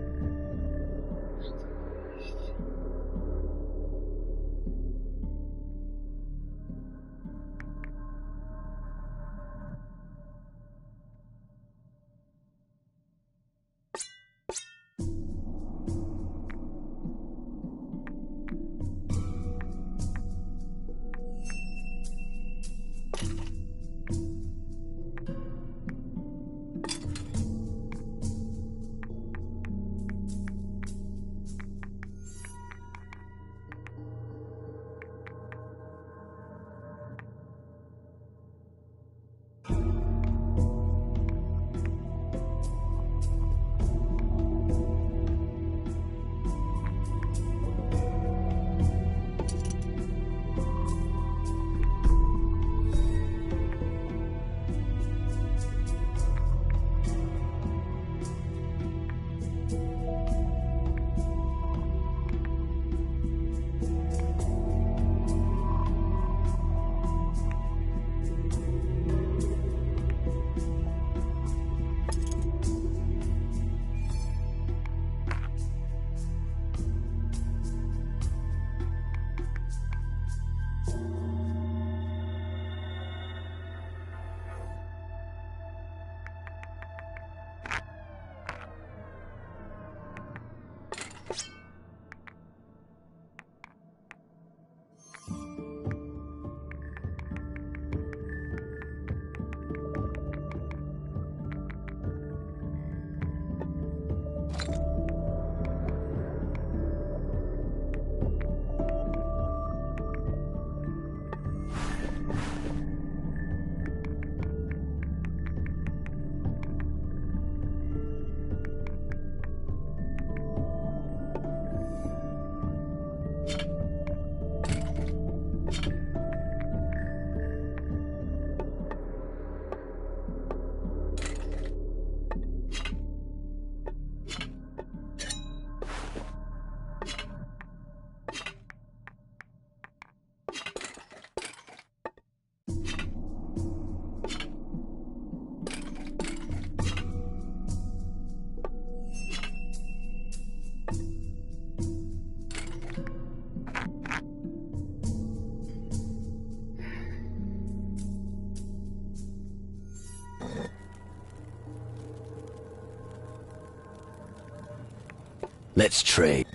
Let's trade.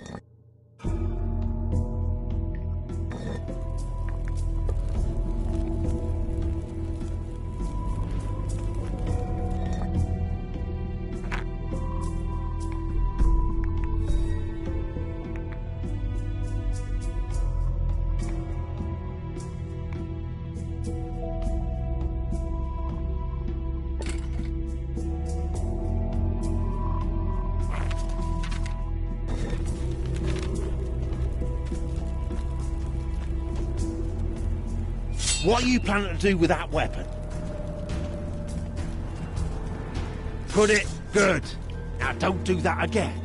What are you planning to do with that weapon? Put it good. Now don't do that again.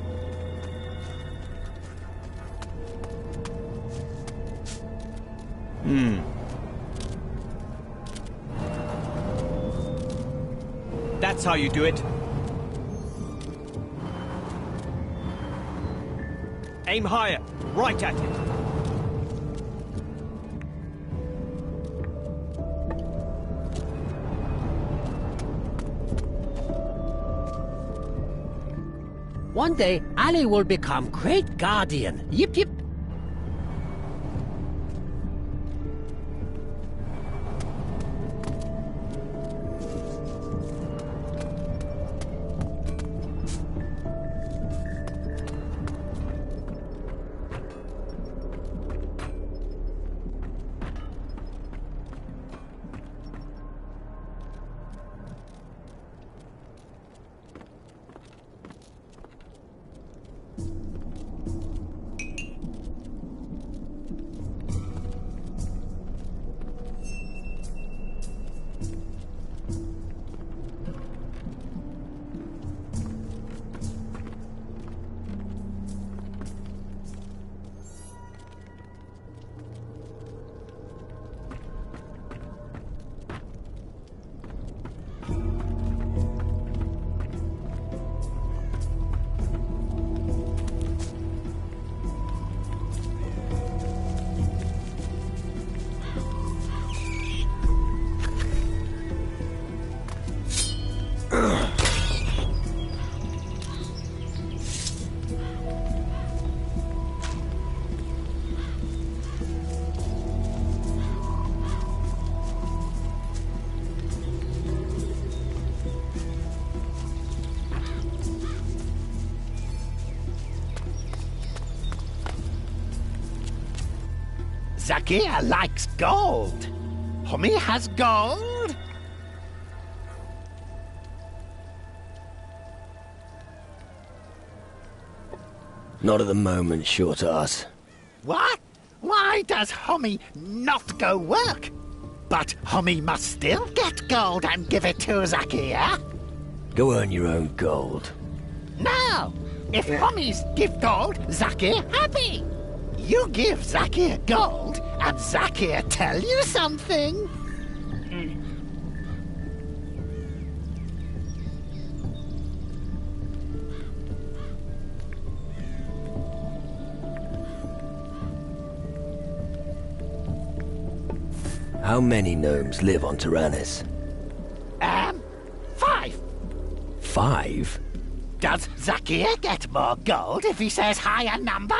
That's how you do it. Aim higher, right at it. One day, Ali will become great guardian. Yip yip. Zakia likes gold. Homie has gold? Not at the moment, short ass. What? Why does Homie not go work? But Homie must still get gold and give it to Zakia. Go earn your own gold. No! If Homies give gold, Zakia happy. You give Zakia gold, and Zakia tell you something. How many gnomes live on Tyrannus? 5. 5? Does Zakia get more gold if he says higher number?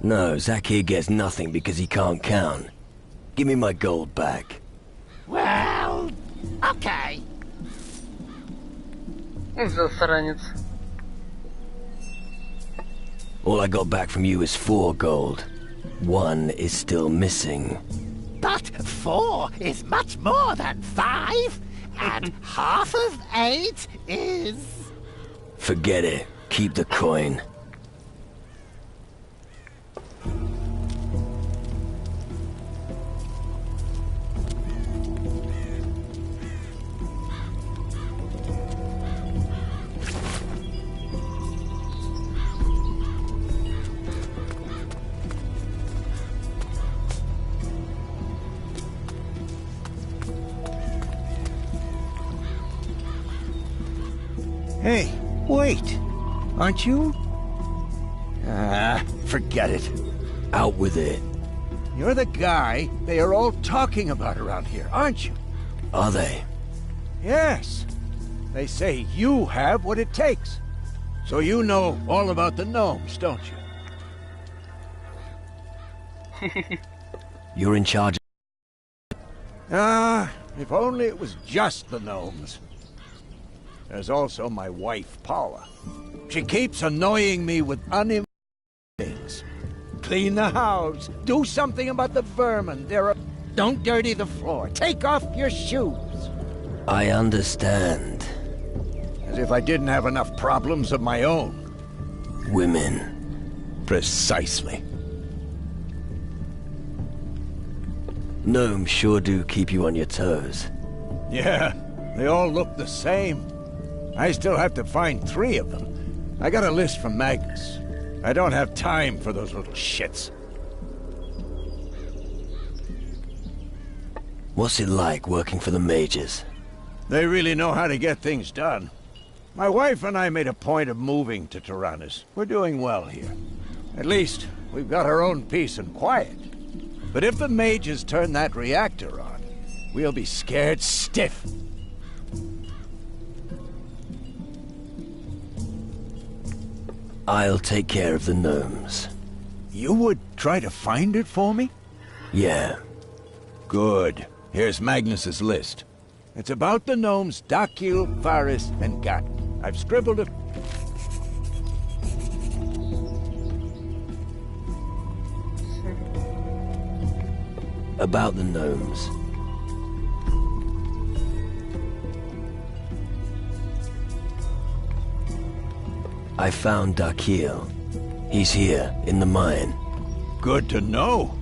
No, Zakir gets nothing because he can't count. Give me my gold back. Well, okay. Засранец. All I got back from you is 4 gold. 1 is still missing. But 4 is much more than 5, and half of 8 is... Forget it. Keep the coin. Hey, wait. Aren't you? Forget it. Out with it. You're the guy they are all talking about around here, aren't you? Are they? Yes. They say you have what it takes. So you know all about the gnomes, don't you? You're in charge. If only it was just the gnomes. There's also my wife, Paula. She keeps annoying me with unimportant things. Clean the house. Do something about the vermin. Don't dirty the floor. Take off your shoes. I understand. As if I didn't have enough problems of my own. Women. Precisely. Gnomes sure do keep you on your toes. Yeah, they all look the same. I still have to find 3 of them. I got a list from Magnus. I don't have time for those little shits. What's it like working for the mages? They really know how to get things done. My wife and I made a point of moving to Tyrannus. We're doing well here. At least, we've got our own peace and quiet. But if the mages turn that reactor on, we'll be scared stiff. I'll take care of the gnomes. You would try to find it for me? Yeah. Good. Here's Magnus's list. It's about the gnomes Dakil, Faris, and Gat. I've scribbled it. About the gnomes. I found Dakil. He's here, in the mine. Good to know.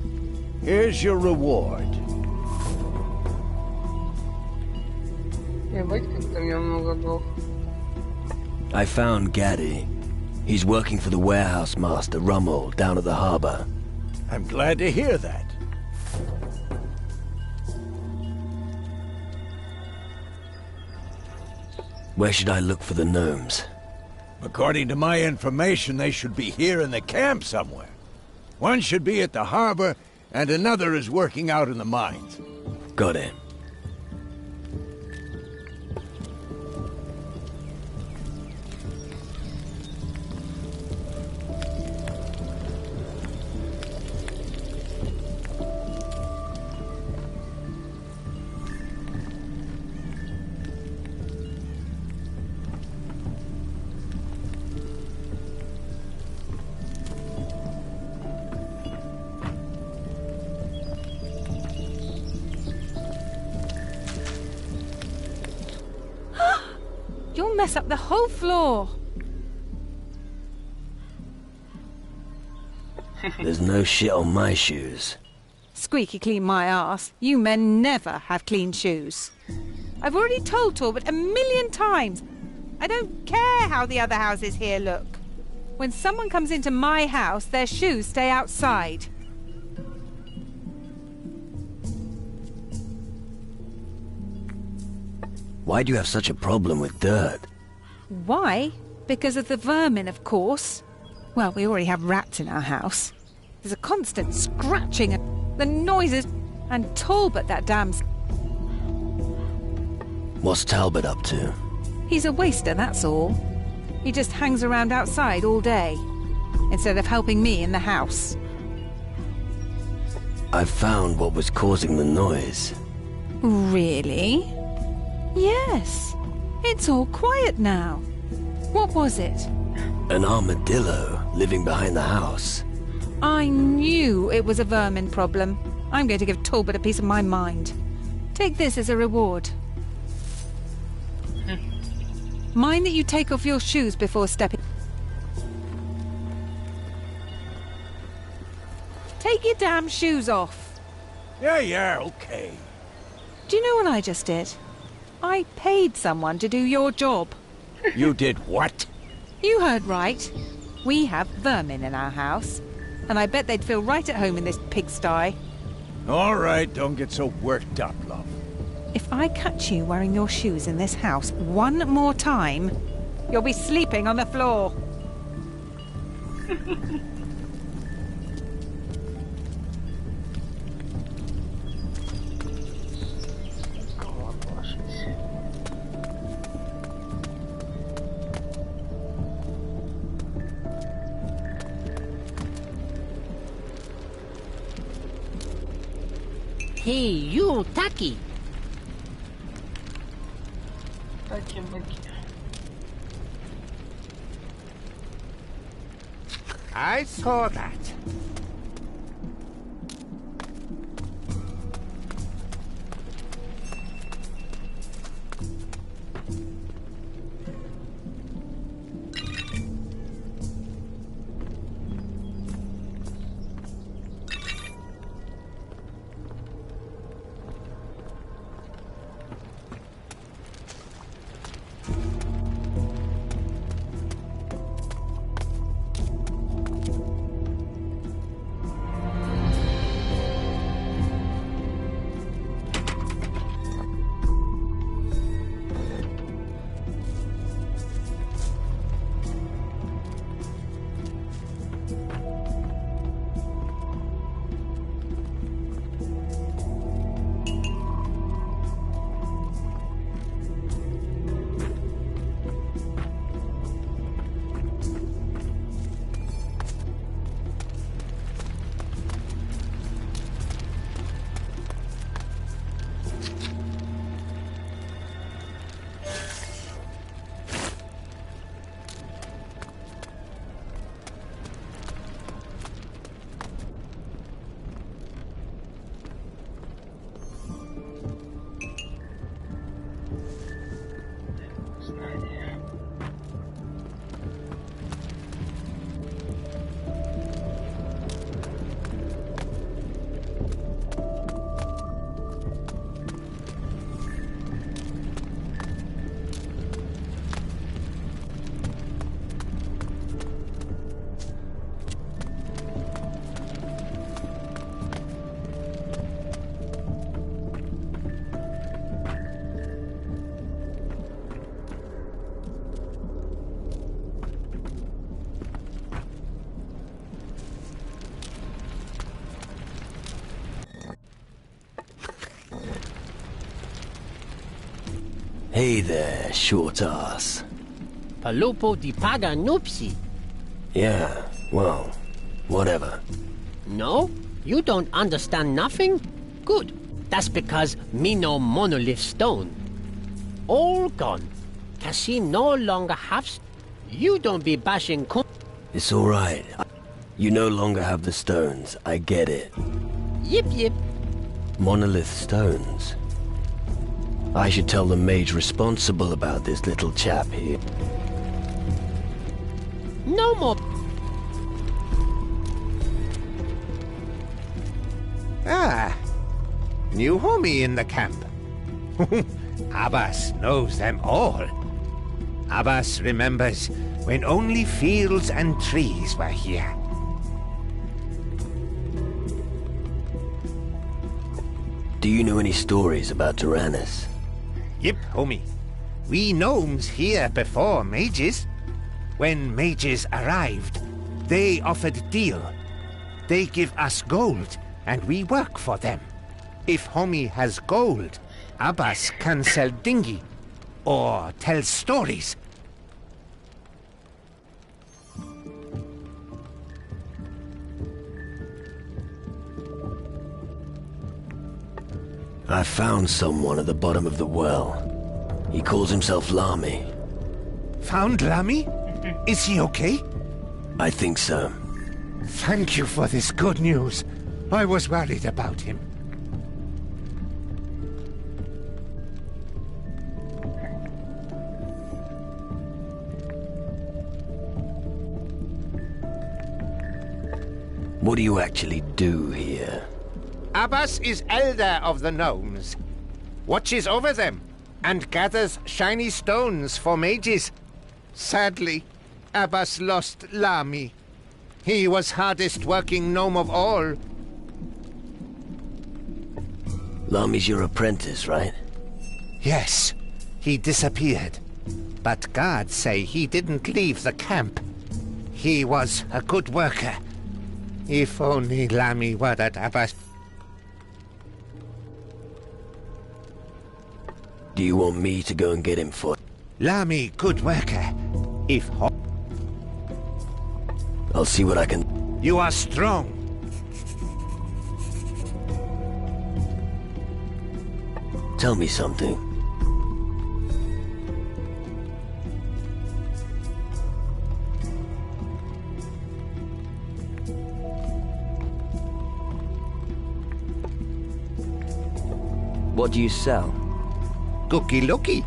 Here's your reward. Ебать, как там я много дал. I found Gaddy. He's working for the warehouse master, Rummel, down at the harbor. I'm glad to hear that. Where should I look for the gnomes? According to my information, they should be here in the camp somewhere. One should be at the harbor, and another is working out in the mines. Got it. You'll mess up the whole floor. There's no shit on my shoes. Squeaky clean my arse. You men never have clean shoes. I've already told Talbot 1,000,000 times. I don't care how the other houses here look. When someone comes into my house, their shoes stay outside. Why do you have such a problem with dirt? Why? Because of the vermin, of course. Well, we already have rats in our house. There's a constant scratching and the noises, and Talbot, that damn... What's Talbot up to? He's a waster, that's all. He just hangs around outside all day, instead of helping me in the house. I've found what was causing the noise. Really? Yes. It's all quiet now. What was it? An armadillo living behind the house. I knew it was a vermin problem. I'm going to give Talbot a piece of my mind. Take this as a reward. Mind that you take off your shoes before stepping. Take your damn shoes off. Yeah, okay. Do you know what I just did? I paid someone to do your job. You did what? You heard right. We have vermin in our house, and I bet they'd feel right at home in this pigsty. All right, don't get so worked up, love. If I catch you wearing your shoes in this house one more time, you'll be sleeping on the floor. Hey, you, Taki. I saw that. Hey there, short ass. Palupo di paga nupsi. Yeah, well, whatever. No? You don't understand nothing? Good. That's because me no monolith stone. All gone. Cassie no longer have... You don't be bashing... It's alright. You no longer have the stones. I get it. Yip yip. Monolith stones. I should tell the mage responsible about this little chap here. No more. Ah, new homie in the camp. Abbas knows them all. Abbas remembers when only fields and trees were here. Do you know any stories about Tyrannus? Yep, homie. We gnomes here before mages. When mages arrived, they offered deal. They give us gold, and we work for them. If homie has gold, Abbas can sell dinghy, or tell stories. I found someone at the bottom of the well. He calls himself Lami. Found Lami? Is he okay? I think so. Thank you for this good news. I was worried about him. What do you actually do here? Abbas is elder of the gnomes, watches over them, and gathers shiny stones for mages. Sadly, Abbas lost Lami. He was hardest working gnome of all. Lami's your apprentice, right? Yes, he disappeared. But guards say he didn't leave the camp. He was a good worker. If only Lami were at Abbas. Do you want me to go and get him for... Lami, good worker. If I'll see what I can... You are strong. Tell me something. What do you sell? Cookie looky.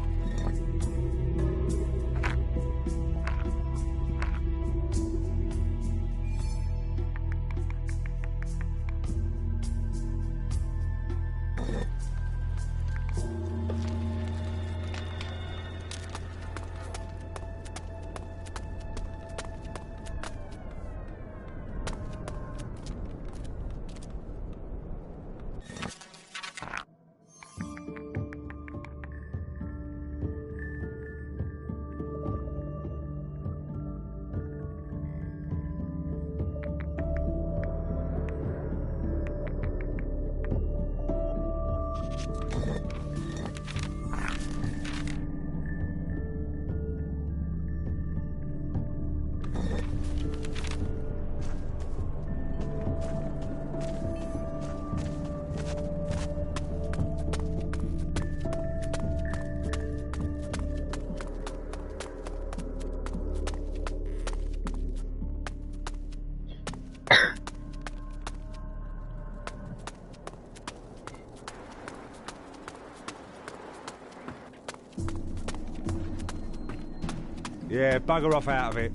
Yeah, bugger off out of it.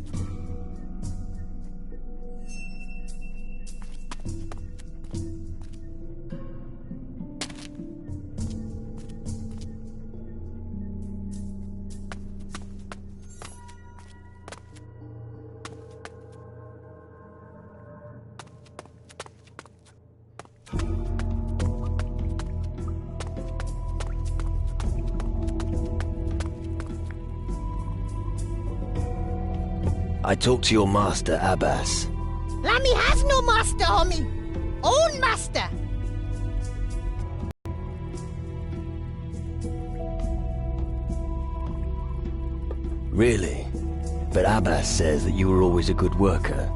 I talked to your master, Abbas. Lami has no master, homie. Own master. Really? But Abbas says that you were always a good worker.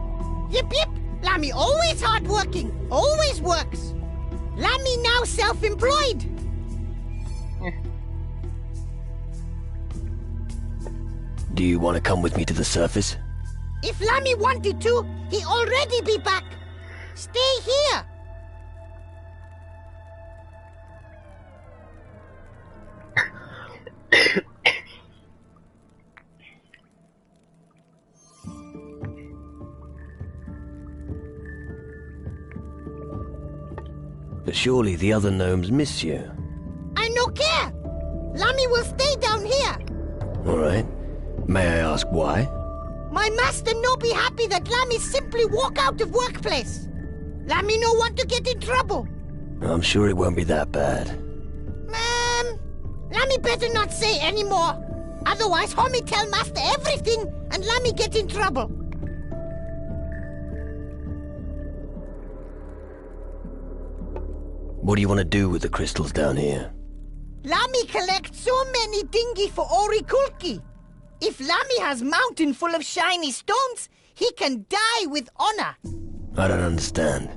Yep, yep. Lami always hardworking. Always works. Lami now self-employed. Do you want to come with me to the surface? If Lami wanted to, he'd already be back. Stay here. But surely the other gnomes miss you. I no care. Lammy will stay down here. All right. May I ask why? My master no be happy that Lammy simply walk out of workplace. Lammy no want to get in trouble. I'm sure it won't be that bad. Lammy better not say any more. Otherwise, homie tell master everything and Lammy get in trouble. What do you want to do with the crystals down here? Lammy collect so many dingy for Orikulki. If Lammy has mountain full of shiny stones, he can die with honor. I don't understand.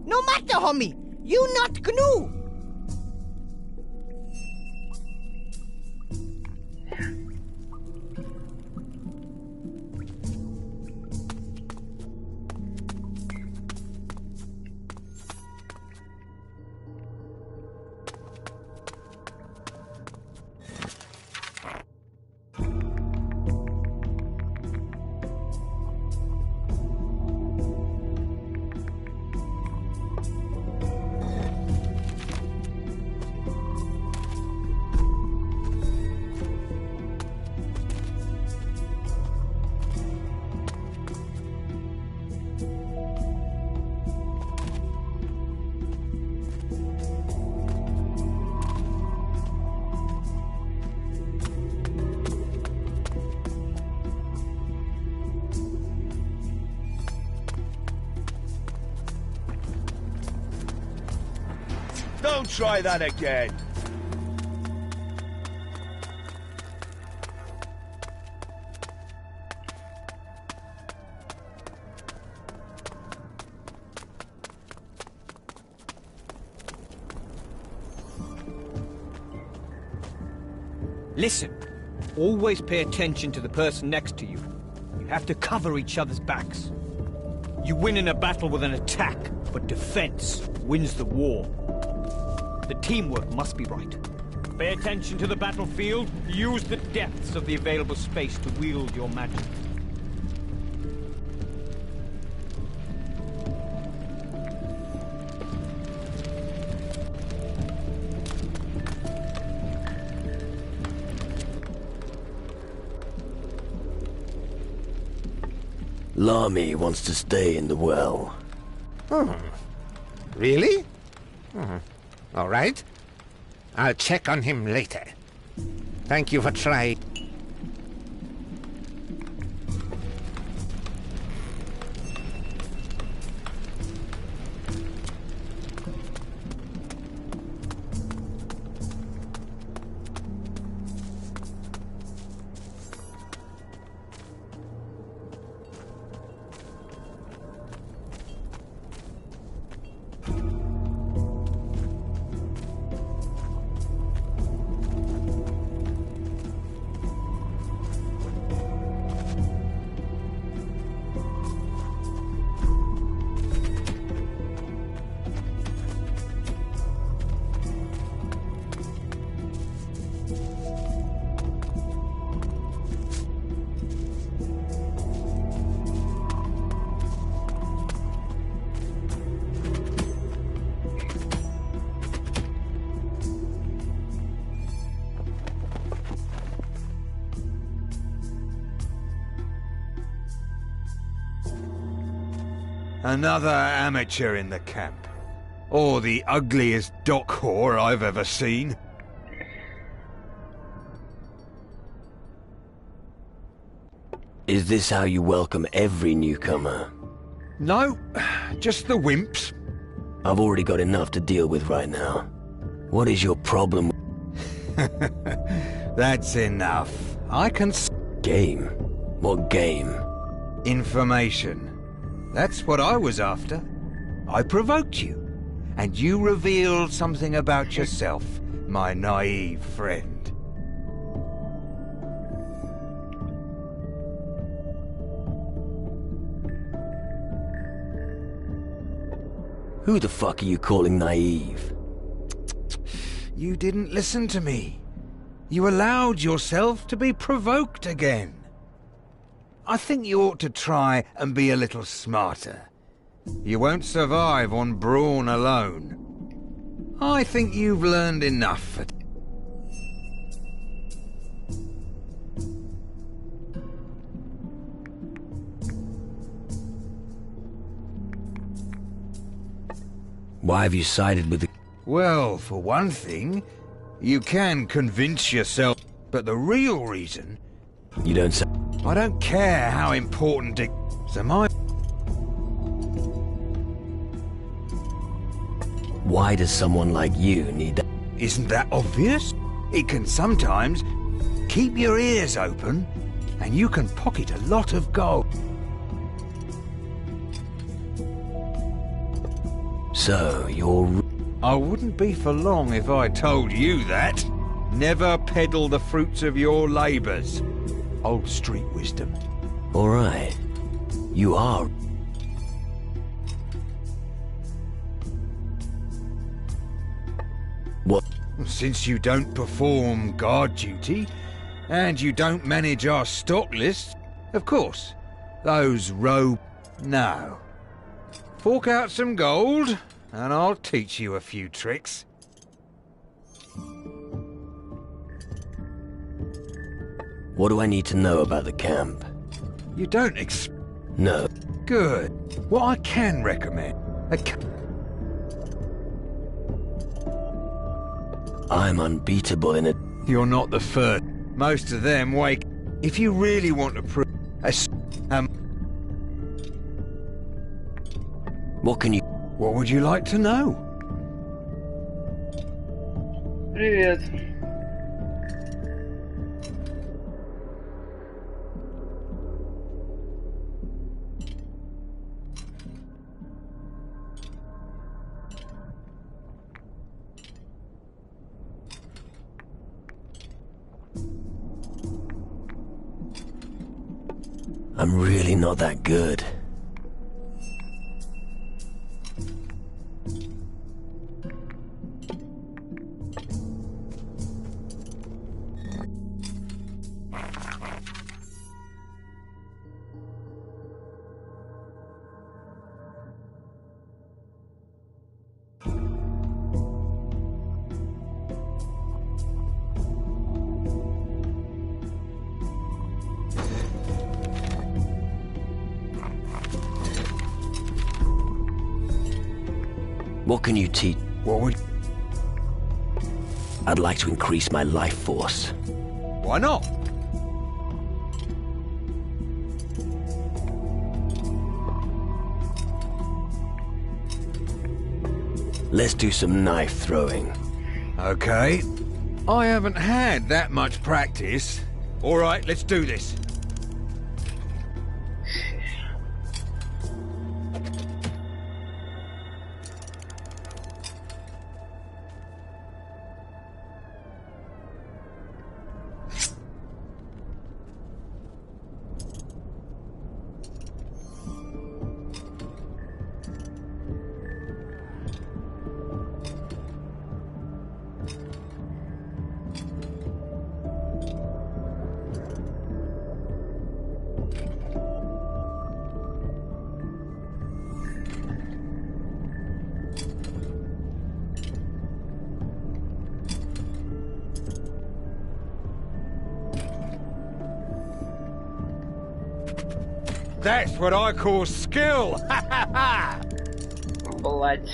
No matter, homie. You not gnu. Don't try that again. Listen, always pay attention to the person next to you. You have to cover each other's backs. You win in a battle with an attack, but defense wins the war. The teamwork must be right. Pay attention to the battlefield. Use the depths of the available space to wield your magic. Lamy wants to stay in the well. Really? All right. I'll check on him later. Thank you for trying. Another amateur in the camp. Or the ugliest dock whore I've ever seen. Is this how you welcome every newcomer? No, just the wimps. I've already got enough to deal with right now. What is your problem? That's enough. I can... Game? What game? Information. That's what I was after. I provoked you, and you revealed something about yourself, my naive friend. Who the fuck are you calling naive? You didn't listen to me. You allowed yourself to be provoked again. I think you ought to try and be a little smarter. You won't survive on brawn alone. I think you've learned enough. Why have you sided with the... Well, for one thing, you can convince yourself, but the real reason... You don't say... I don't care how important it... So Why does someone like you need that? Isn't that obvious? It can sometimes keep your ears open, and you can pocket a lot of gold. So, you're... I wouldn't be for long if I told you that. Never peddle the fruits of your labours. Old street wisdom. All right. You are... What? Since you don't perform guard duty, and you don't manage our stock list, of course, those No. Fork out some gold, and I'll teach you a few tricks. What do I need to know about the camp? You don't No. Good. What I can recommend... I'm unbeatable in it. You're not the first. Most of them wake... If you really want to prove... What can you... What would you like to know? Привет. I'm really not that good. What can you teach? What would... I'd like to increase my life force. Why not? Let's do some knife throwing. Okay. I haven't had that much practice. All right, let's do this. That's what I call skill! Ha ha ha! Блять.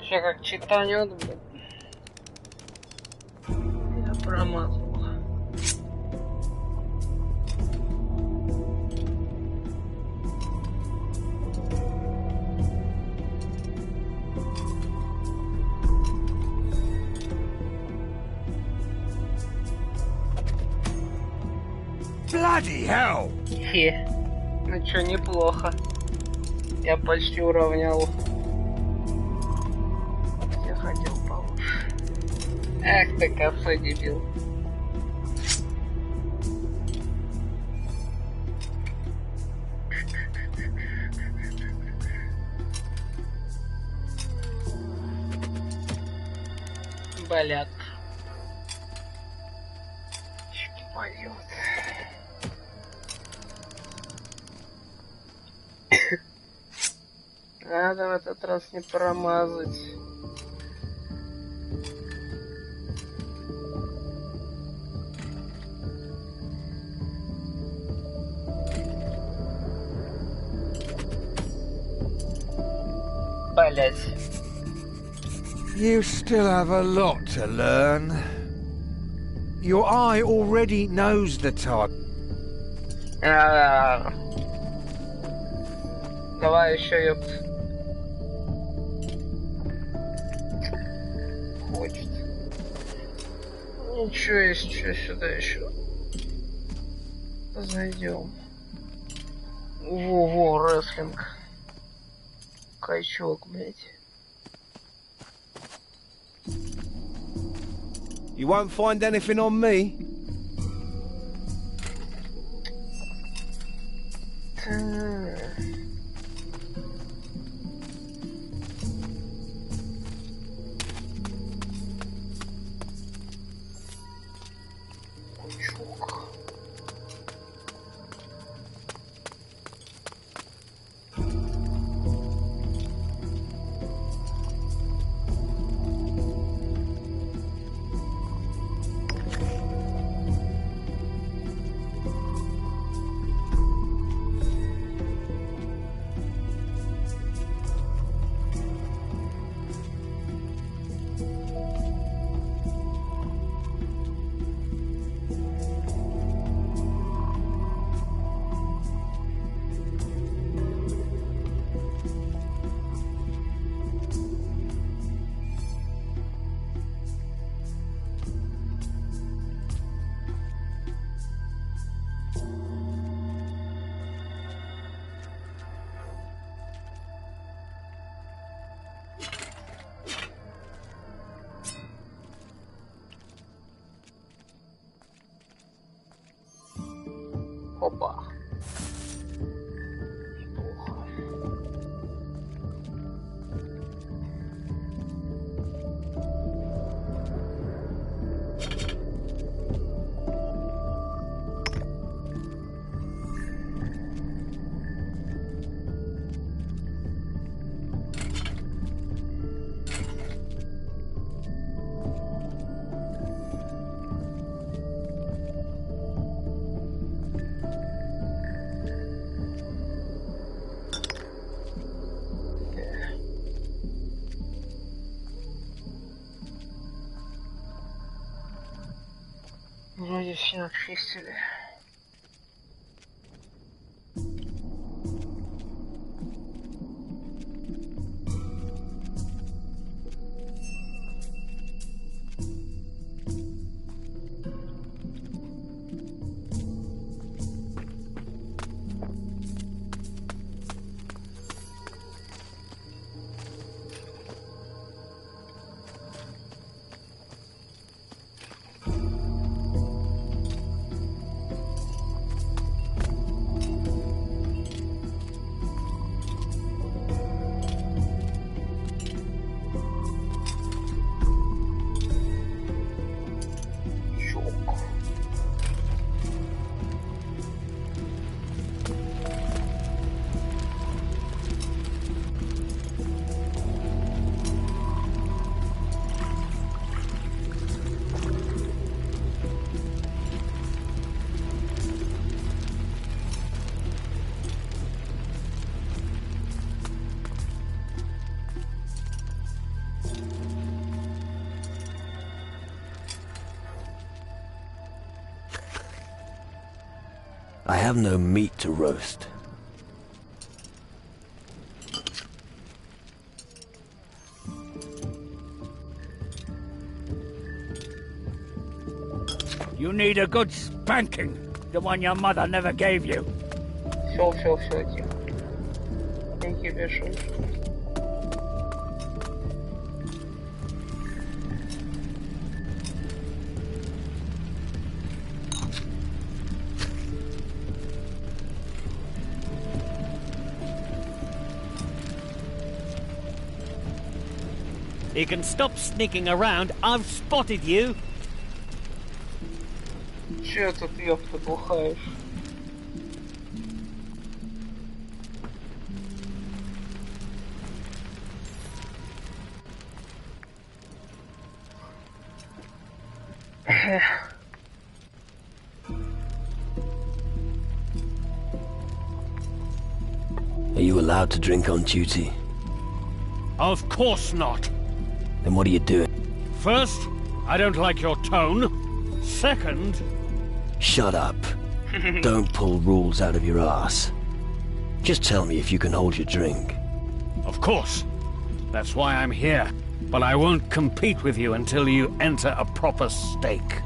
Сейчас как читанет, блин. Я промазал. Bloody hell! Хе. Ну чё, неплохо. Я почти уравнял. Я хотел получше. Эх ты, косой дебил. Болят. Пойдет. Надо в этот раз не промазать. Блять. You still have a lot to learn. Your eye already knows the target. Давай еще, ёпт. Хочет. Ничего, есть что сюда еще. Зайдем. Во, рестлинг. Качок, блять. You won't find anything on me. Опа. Вроде все очистили. I have no meat to roast. You need a good spanking, the one your mother never gave you. Все, тихо. кипишуешь. You can stop sneaking around. I've spotted you. Че тут, ёпта, бухаешь? Are you allowed to drink on duty? Of course not. Then what are you doing? First, I don't like your tone. Second... Shut up. Don't pull rules out of your ass. Just tell me if you can hold your drink. Of course. That's why I'm here. But I won't compete with you until you enter a proper stake.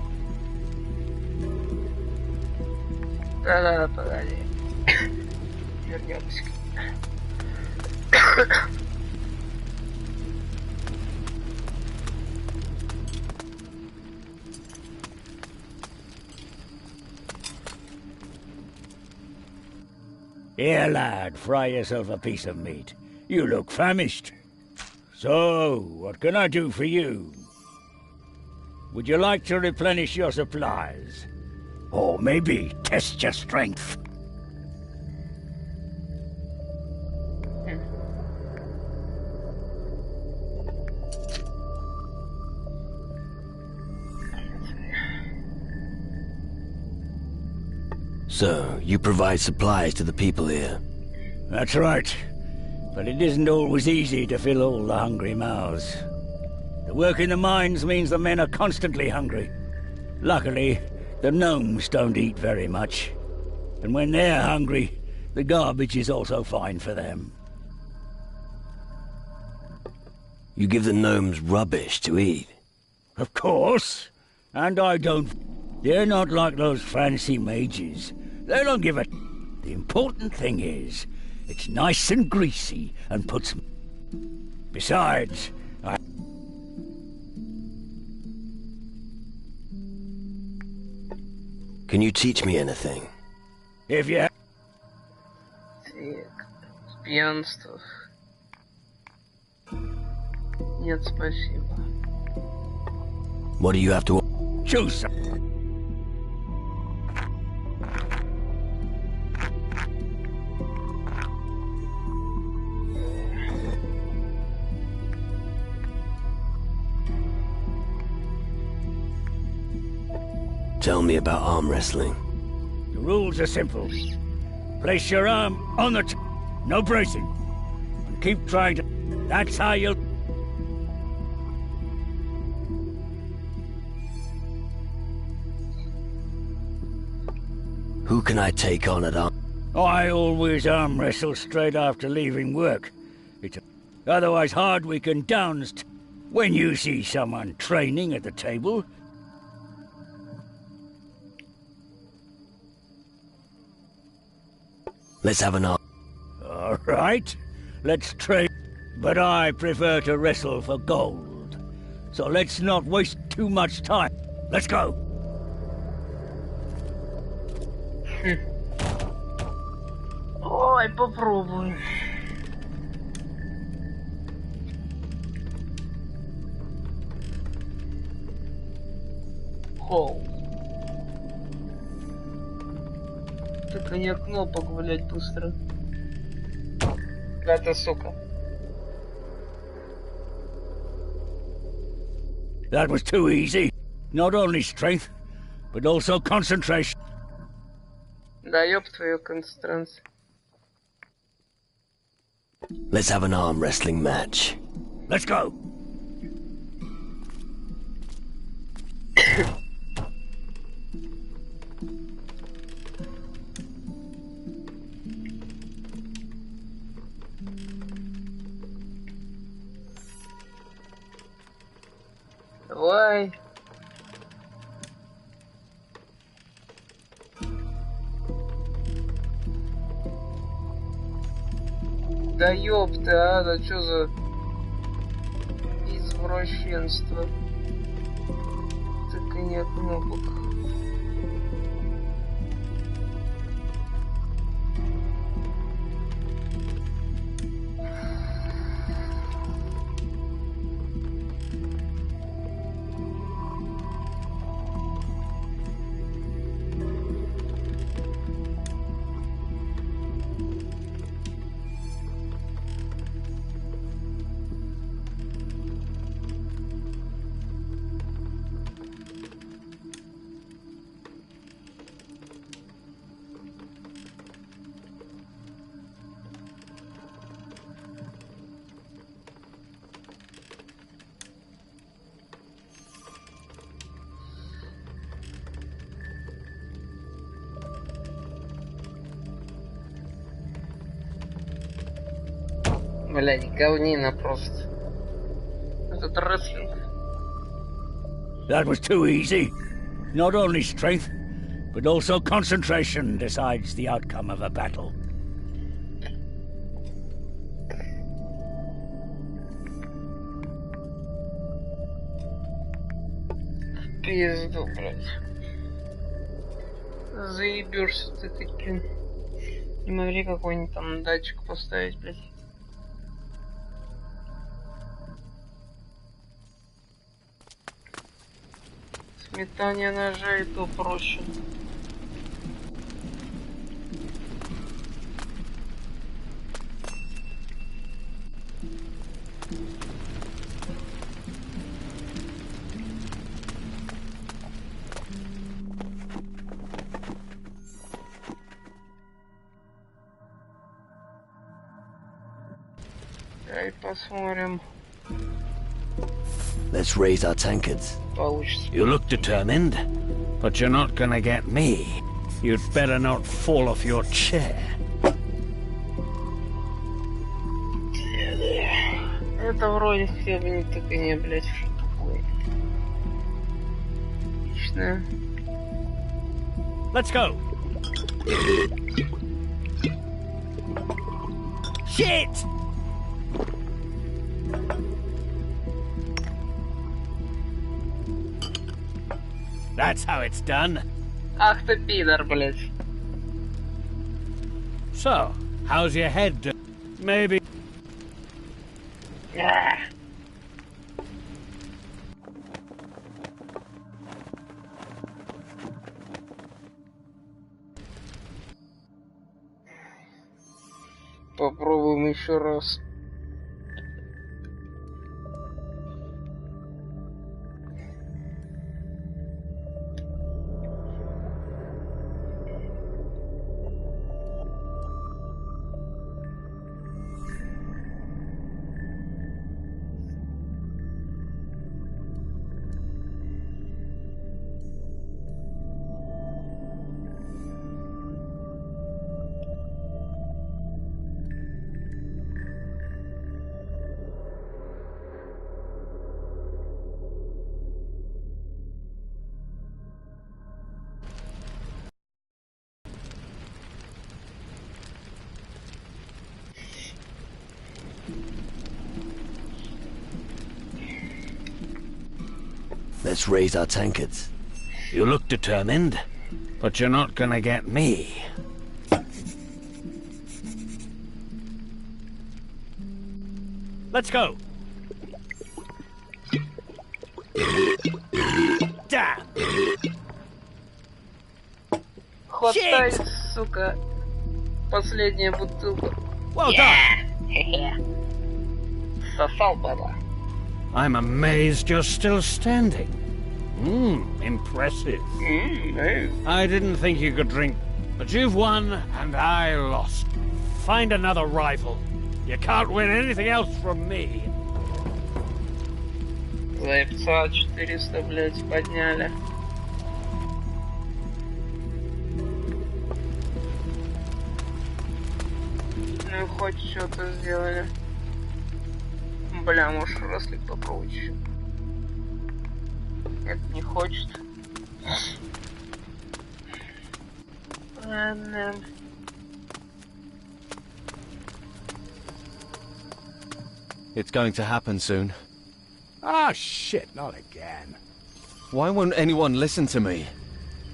Да-да, погоди. Вернемся. Here, lad, fry yourself a piece of meat. You look famished. So, what can I do for you? Would you like to replenish your supplies? Or maybe test your strength? So, you provide supplies to the people here? That's right. But it isn't always easy to fill all the hungry mouths. The work in the mines means the men are constantly hungry. Luckily, the gnomes don't eat very much. And when they're hungry, the garbage is also fine for them. You give the gnomes rubbish to eat? Of course. And I don't... They're not like those fancy mages. They don't give a... The important thing is, it's nice and greasy and puts... Besides, Can you teach me anything? If you... Так, пьянство. Нет, спасибо. What do you have to... Choose. Tell me about arm wrestling. The rules are simple. Place your arm on the... No bracing. And keep trying to... That's how you'll... Who can I take on at arm? I always arm wrestle straight after leaving work. It's otherwise Hardwick and Downs... When you see someone training at the table... Let's have an arm. All right, let's trade. But I prefer to wrestle for gold. So let's not waste too much time. Let's go. Ой, попробуй. Холл. Только нет кнопок, блять, быстро. Это сука. That was too easy. Not only strength, but also concentration. Да ёб твою концентрацию. Let's have an arm wrestling match. Let's go. Давай. Да ёпта, а, да чё за извращенство? Тыканье кнопок. Блядь, говнина просто. Этот рестлинг. That was too easy. Not only strength, but also concentration decides the outcome of a battle. Пизду, блядь. Заебешься ты таким. Не могли какой-нибудь там датчик поставить, блядь. Метание ножей то проще. Давай посмотрим. Let's raise our tankards. You look determined, but you're not gonna get me. You'd better not fall off your chair. Это вроде хотя бы не тыканье, блядь, что такое. Отлично. Let's go. Shit! That's how it's done. Ах ты пидор, блядь. So, how's your head? Maybe. Попробуем еще раз. Let's raise our tankards. You look determined, but you're not gonna get me. Let's go. Damn. Хватай, сука. Последняя бутылка. Well done. Сосал, баба. I'm amazed you're still standing. Impressive. I didn't think you could drink, but you've won and I lost. Find another rival. You can't win anything else from me. Заебца 400, блядь, подняли. Ну хоть что-то сделали. Бля, может рослик попробовать еще. Нет, не хочет. Ладно. It's going to happen soon. Ah, shit, not again. Why won't anyone listen to me?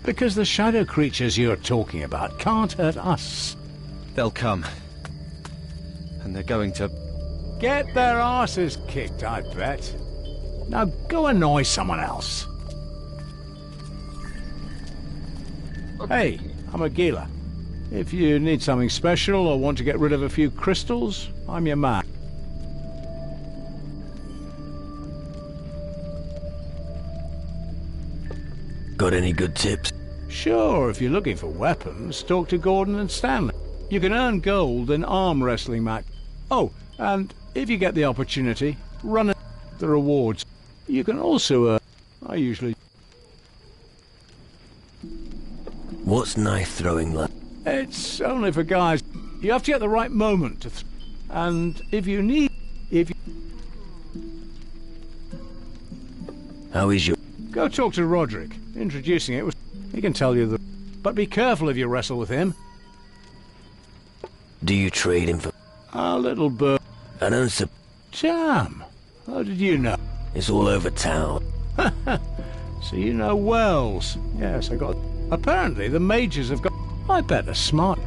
Because the shadow creatures you're talking about can't hurt us. They'll come. And they're going to... Get their asses kicked, I bet. Now go annoy someone else. Hey, I'm a Gila. If you need something special or want to get rid of a few crystals, I'm your man. Got any good tips? Sure, if you're looking for weapons, talk to Gordon and Stanley. You can earn gold in arm wrestling match. Oh, and if you get the opportunity, run the rewards. You can also, I usually... What's knife throwing like? It's only for guys. You have to get the right moment to and if you need... How is your... Go talk to Roderick. Introducing it was... He can tell you the... But be careful if you wrestle with him. Do you trade him for... A little bird. I don't sup... Jam. How did you know? It's all over town. So you know Wells. Yes, I got... Apparently the mages have got... I bet they're smart.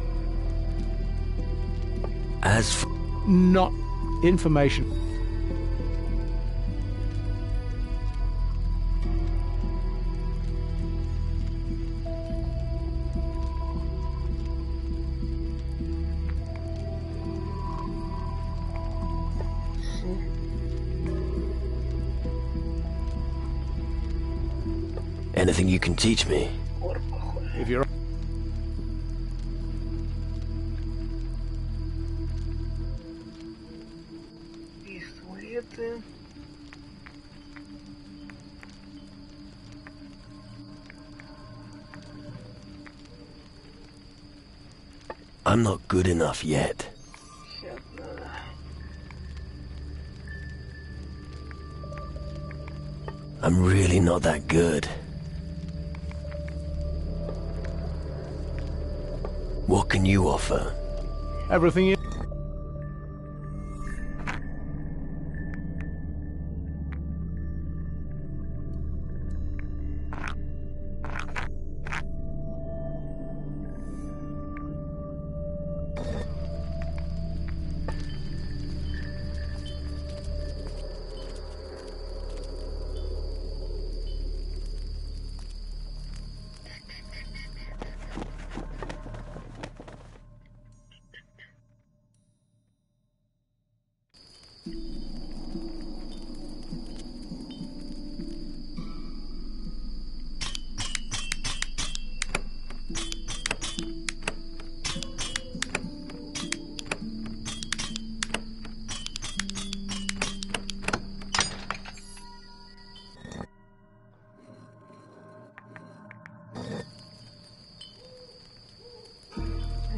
As for... Not information. Anything you can teach me? If you're... I'm not good enough yet. I'm really not that good. What can you offer? Everything you...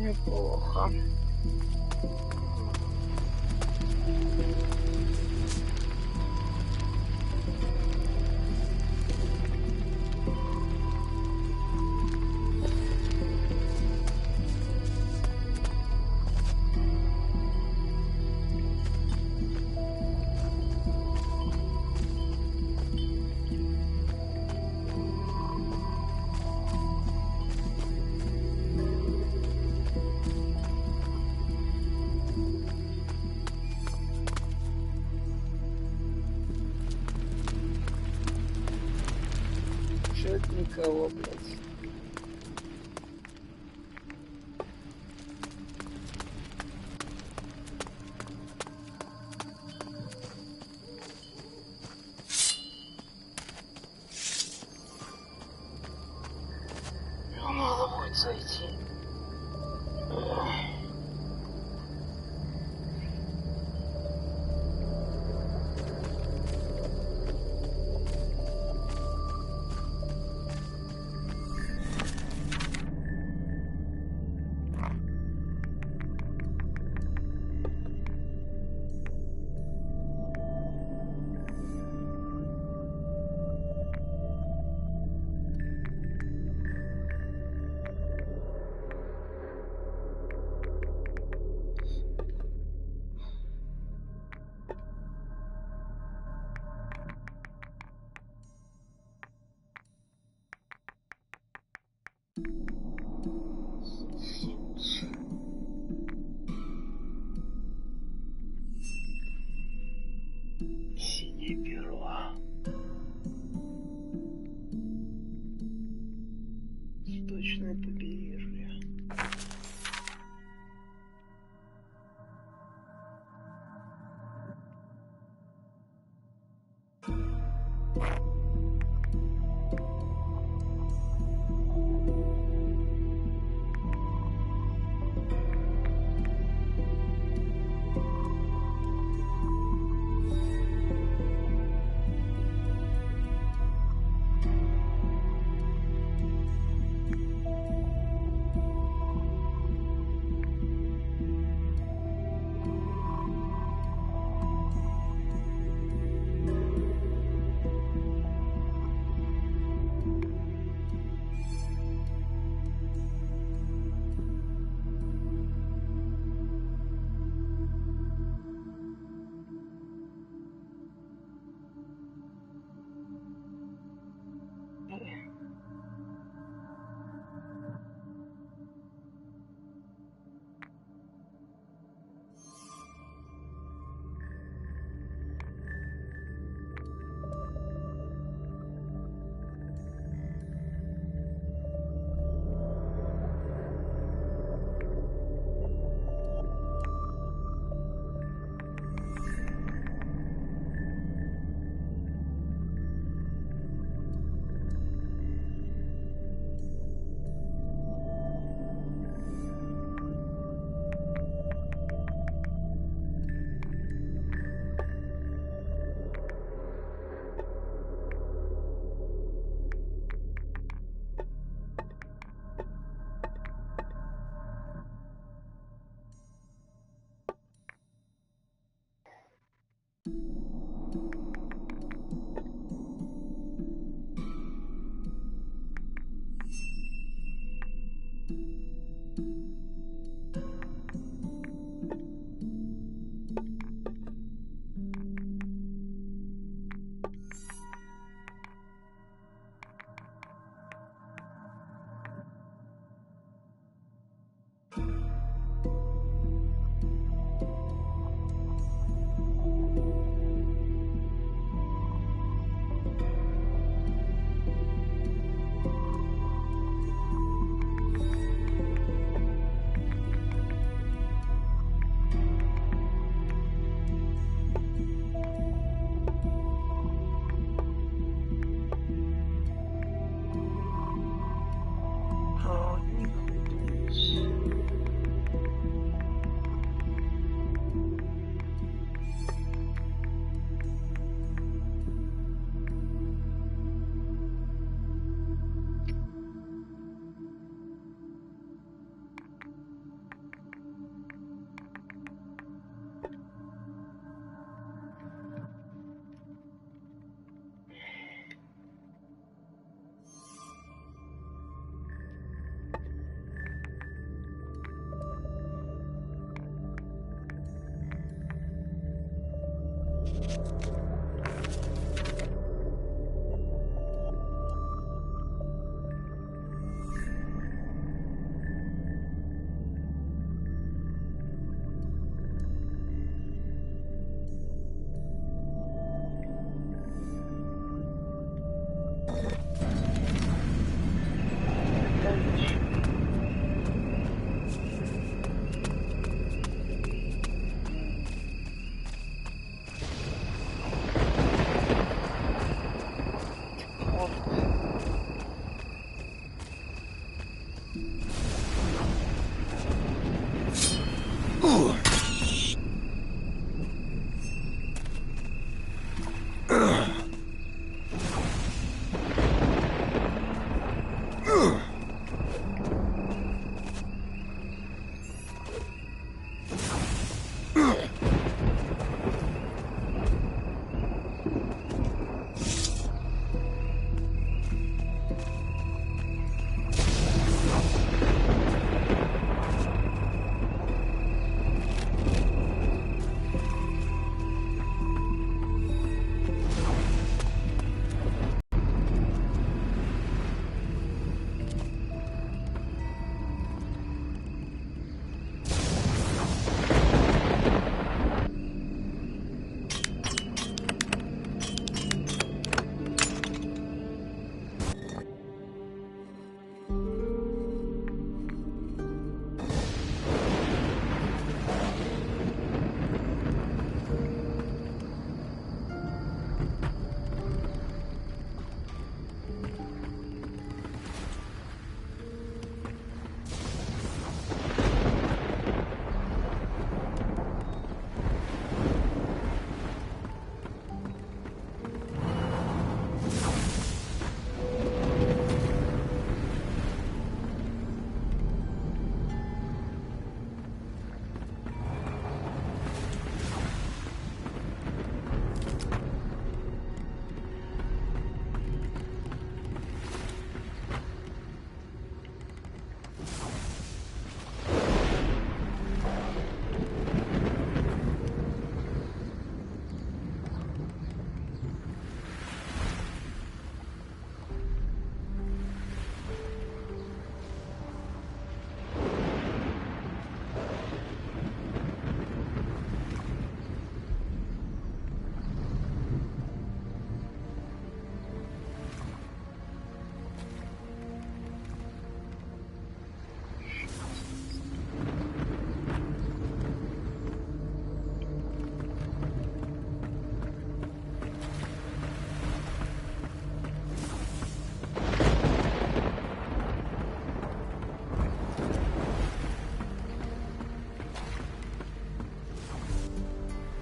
Неплохо. Чё-то никого, блядь. Надо будет зайти. Восточное побережье.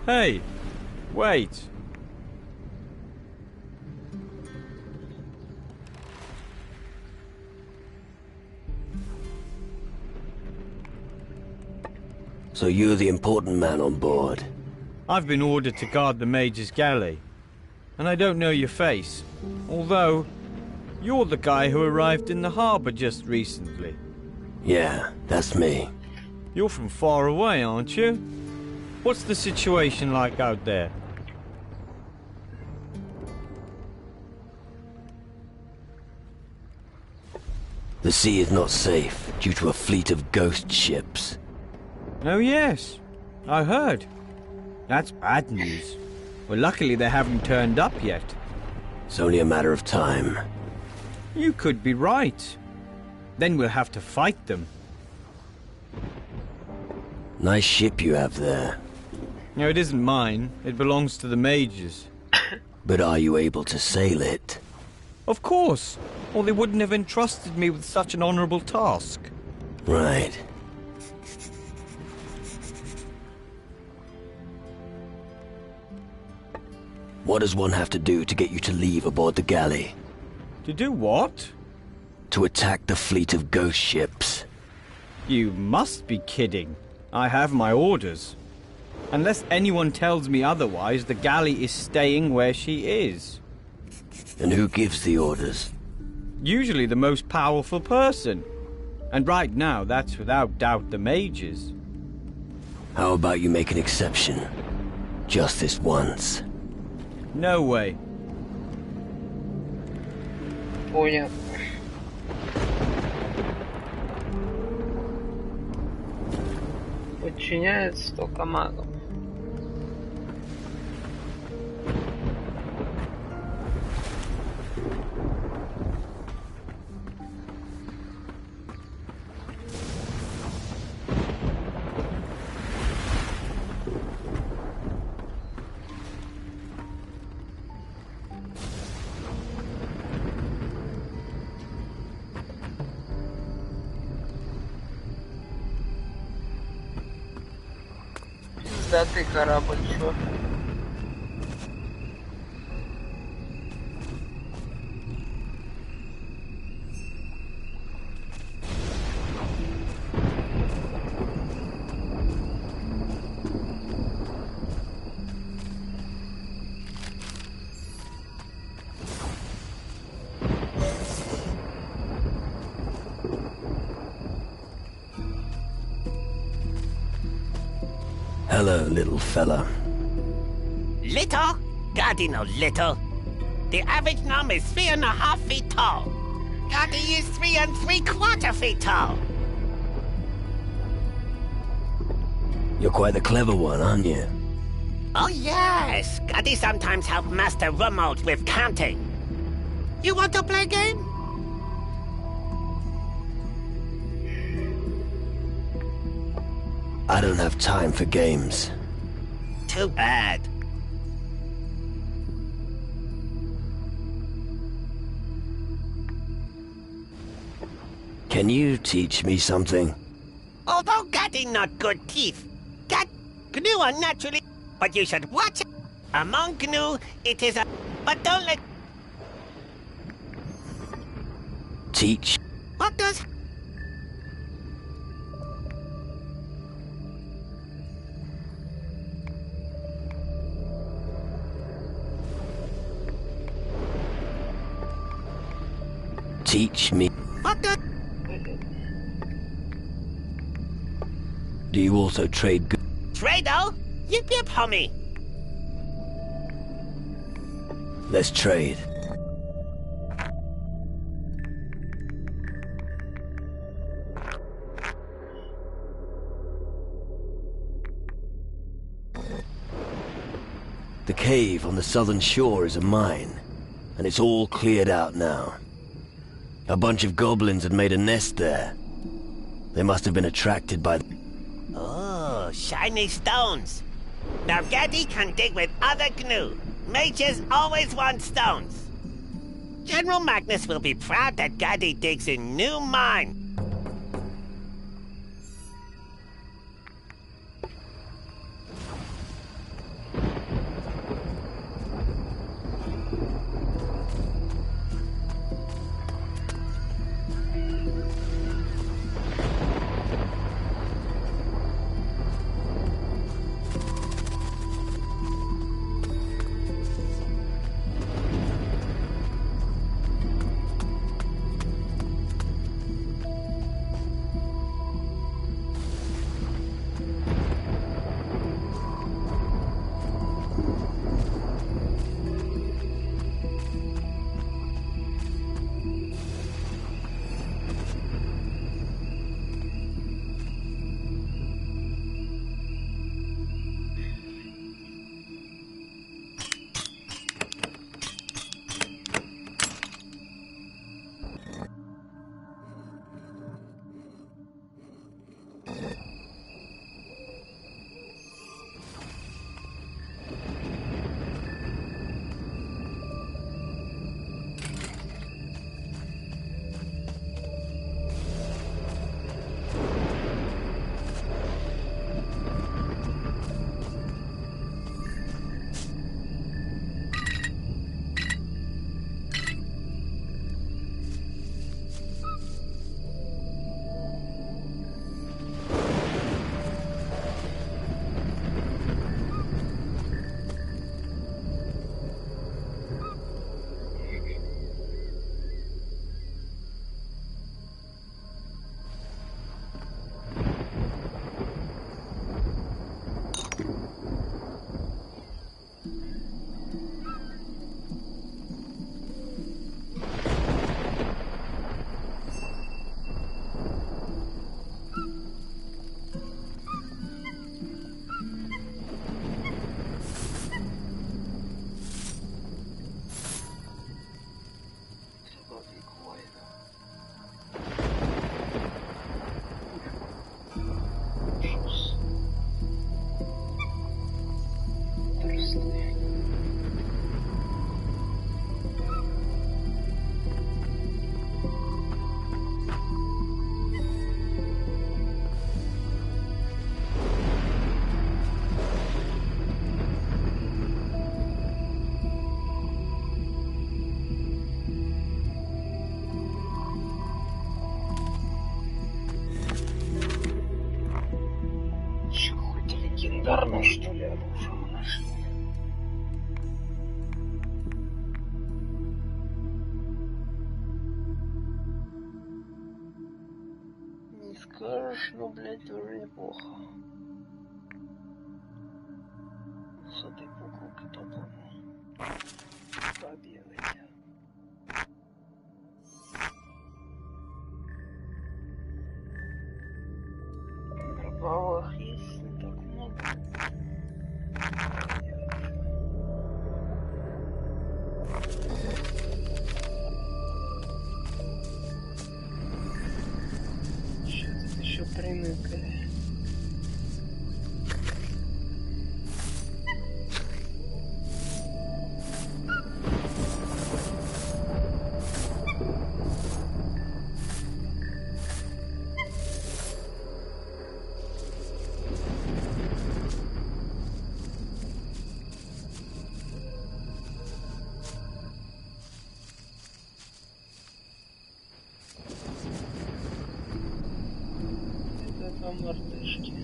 Hey, wait. So you're the important man on board. I've been ordered to guard the Major's galley. And I don't know your face. Although, you're the guy who arrived in the harbour just recently. Yeah, that's me. You're from far away, aren't you? What's the situation like out there? The sea is not safe due to a fleet of ghost ships. Oh yes, I heard. That's bad news. Well, luckily they haven't turned up yet. It's only a matter of time. You could be right. Then we'll have to fight them. Nice ship you have there. No, it isn't mine. It belongs to the Major's. But are you able to sail it? Of course, or they wouldn't have entrusted me with such an honorable task. Right. What does one have to do to get you to leave aboard the galley? To do what? To attack the fleet of ghost ships. You must be kidding. I have my orders. Unless anyone tells me otherwise, the galley is staying where she is. And who gives the orders? Usually the most powerful person. And right now, that's without doubt the Major's. How about you make an exception? Just this once. No way. Понятно. Подчиняется только магам. Пиздатый корабль, чё? Hello, little fella. Little? Gaddy no little. The average gnome is 3.5 feet tall. Gaddy is 3 3/4 feet tall. You're quite the clever one, aren't you? Oh yes, Gaddy sometimes help Master Rummold with counting. You want to play a game? I don't have time for games. Too bad. Can you teach me something? Although Gaddy not good teeth, Gnu are naturally, but you should watch it. Among Gnu, it is a, but don't let. Teach? What does? Teach me. What does? Do you also trade goods? Trado? Yip yip, homie. Let's trade. The cave on the southern shore is a mine, and it's all cleared out now. A bunch of goblins had made a nest there. They must have been attracted by... Oh, shiny stones. Now Gaddy can dig with other Gnu. Mages always want stones. General Magnus will be proud that Gaddy digs a new mine. Неблагодарно, что ли, оружие нашли? Не скажешь, но, блядь, тоже неплохо. С этой куколкой попробуем побегать. Пропавах есть не так много. Что тут еще приныкали? Мартышки.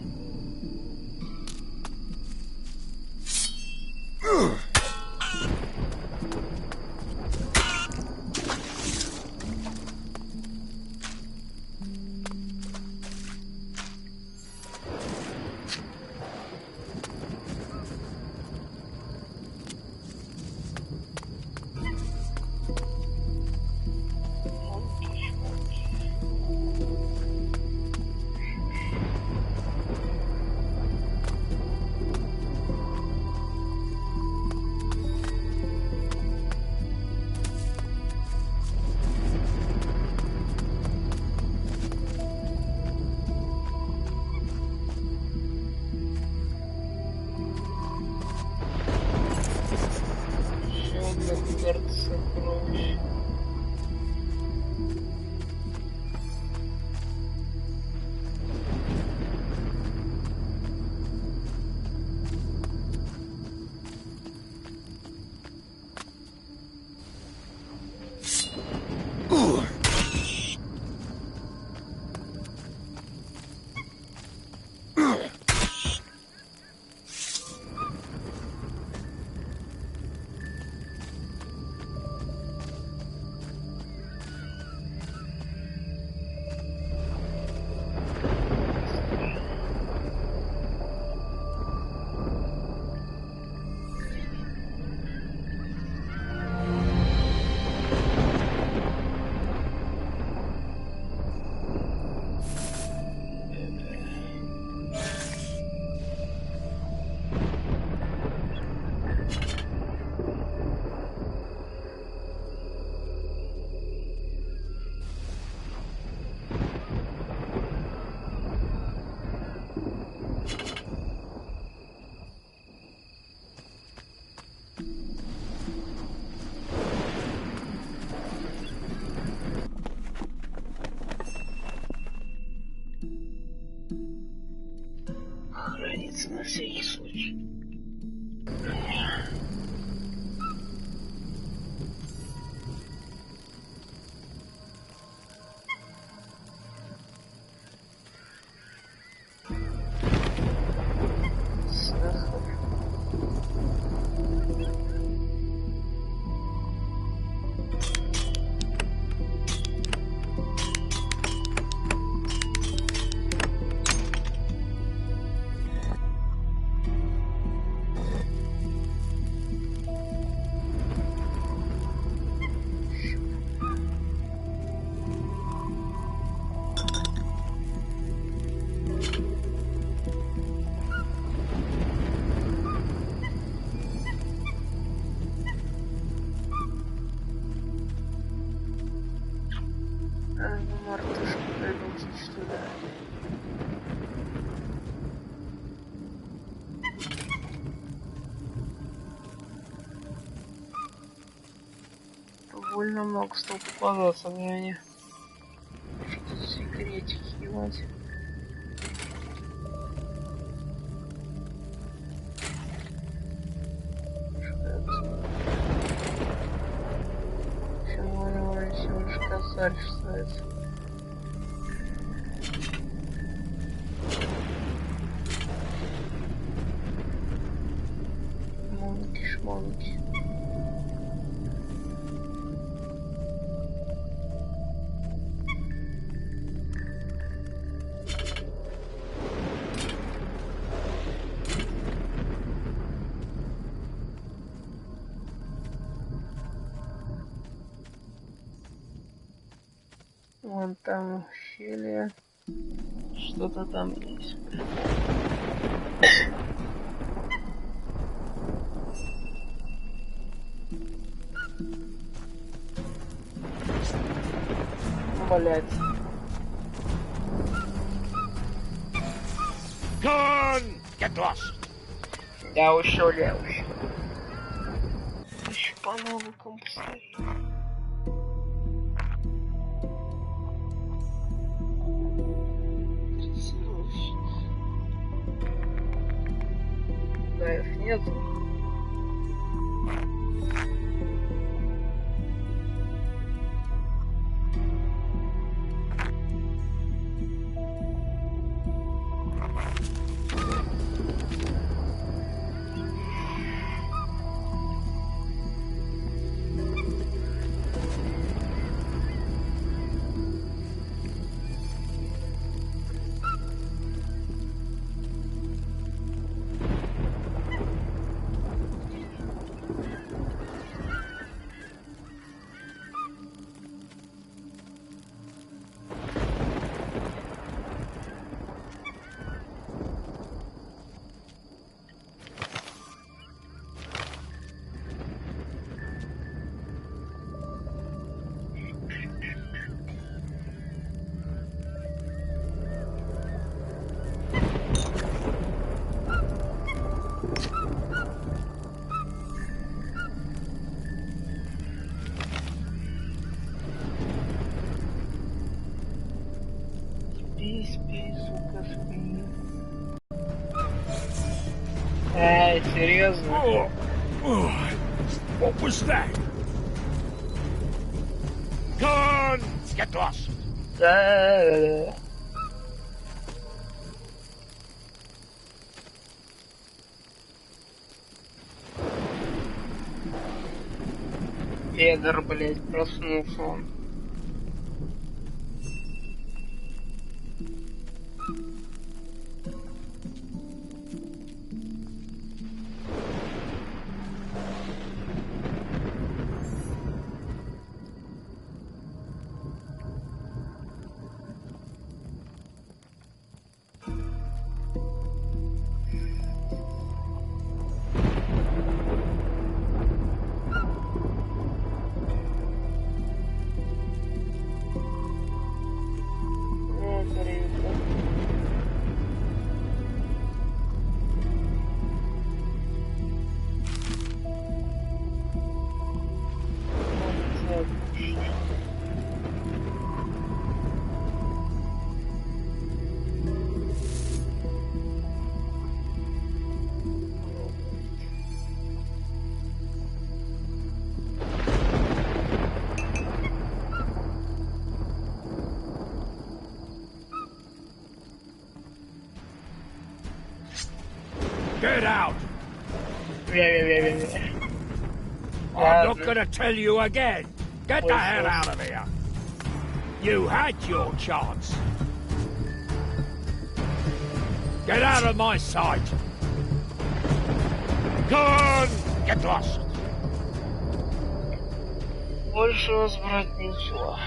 Хранится на всякий случай. Мартышку пойдем чуть туда. Довольно много стал попадаться мне они. Что-то секретики ебать. Всего лишь косарь ставится. Monkey. Вон там ущелье. Что-то там есть. Блять. Gone! Get lost! Я ушел. Еще по навыкам посмотрю. Да, их нету. Спи, сука, спи. Серьезно? What was that? Gone! Get lost! Да. Педор, блять, проснулся он. Get out! Yeah. I'm not gonna tell you again. Get the hell out of here. You had your chance. Get out of my sight. Gone! Get lost. Больше разбрать нечего.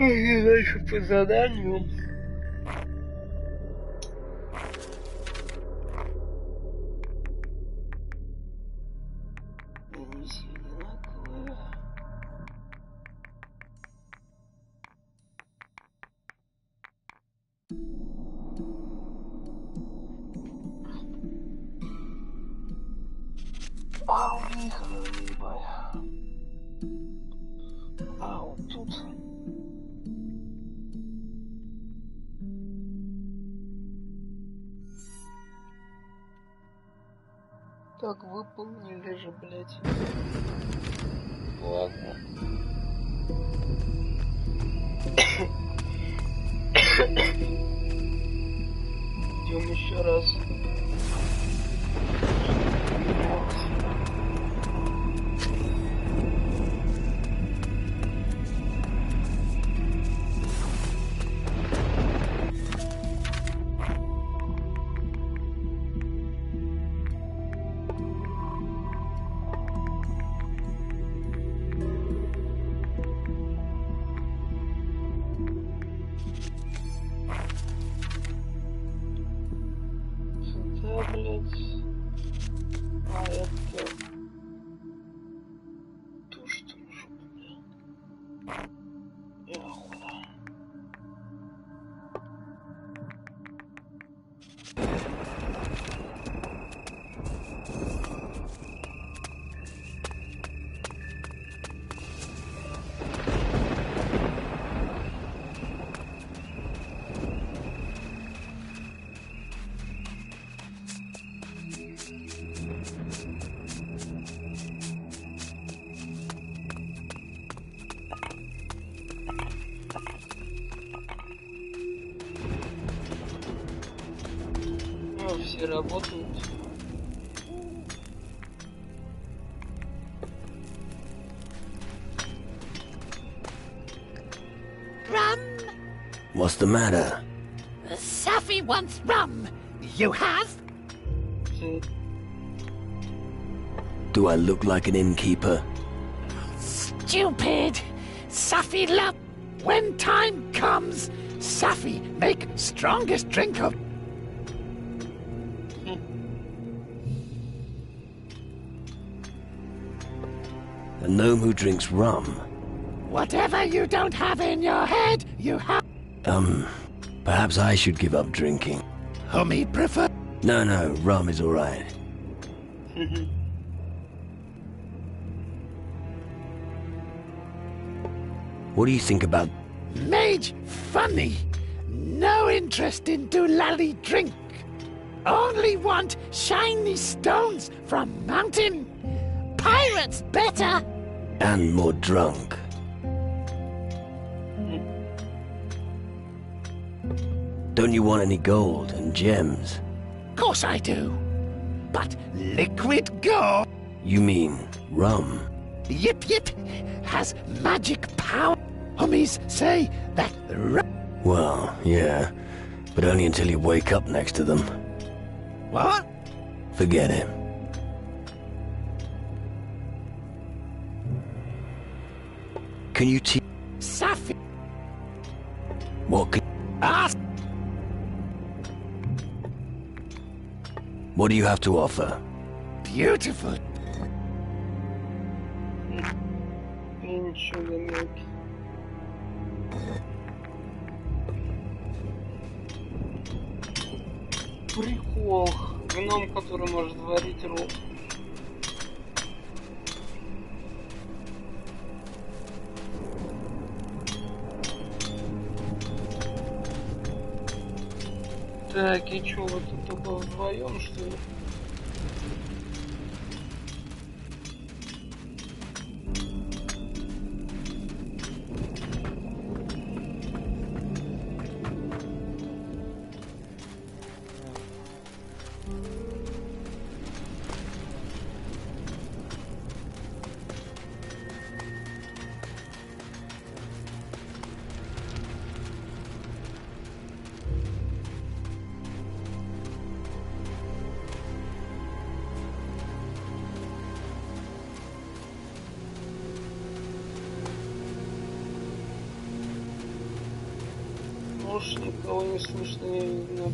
И дальше по заданию. Вот тут. Так, выполнили же, блядь. Ладно. Идем еще раз. Все работают. Rum? What's the matter? Safi wants rum. You have? Do I look like an innkeeper? Stupid. Safi love. When time comes, Safi make strongest drink of. A gnome who drinks rum? Whatever you don't have in your head, you have. Perhaps I should give up drinking. Homie prefer. No, rum is alright. What do you think about... Mage funny. No interest in doolally drink. Only want shiny stones from mountain. Pirates better. And more drunk. Don't you want any gold and gems? Course I do. But liquid gold. You mean rum? Yip has magic power. Homies say that rum. Well, yeah, but only until you wake up next to them. What? Forget it. Can you teach... Safi. What can... Ask. What do you have to offer? Beautiful. Прикол. Гном, который может варить ром. Так, и чё, вы тут только вдвоем, что ли? Никого не слышно, не видно.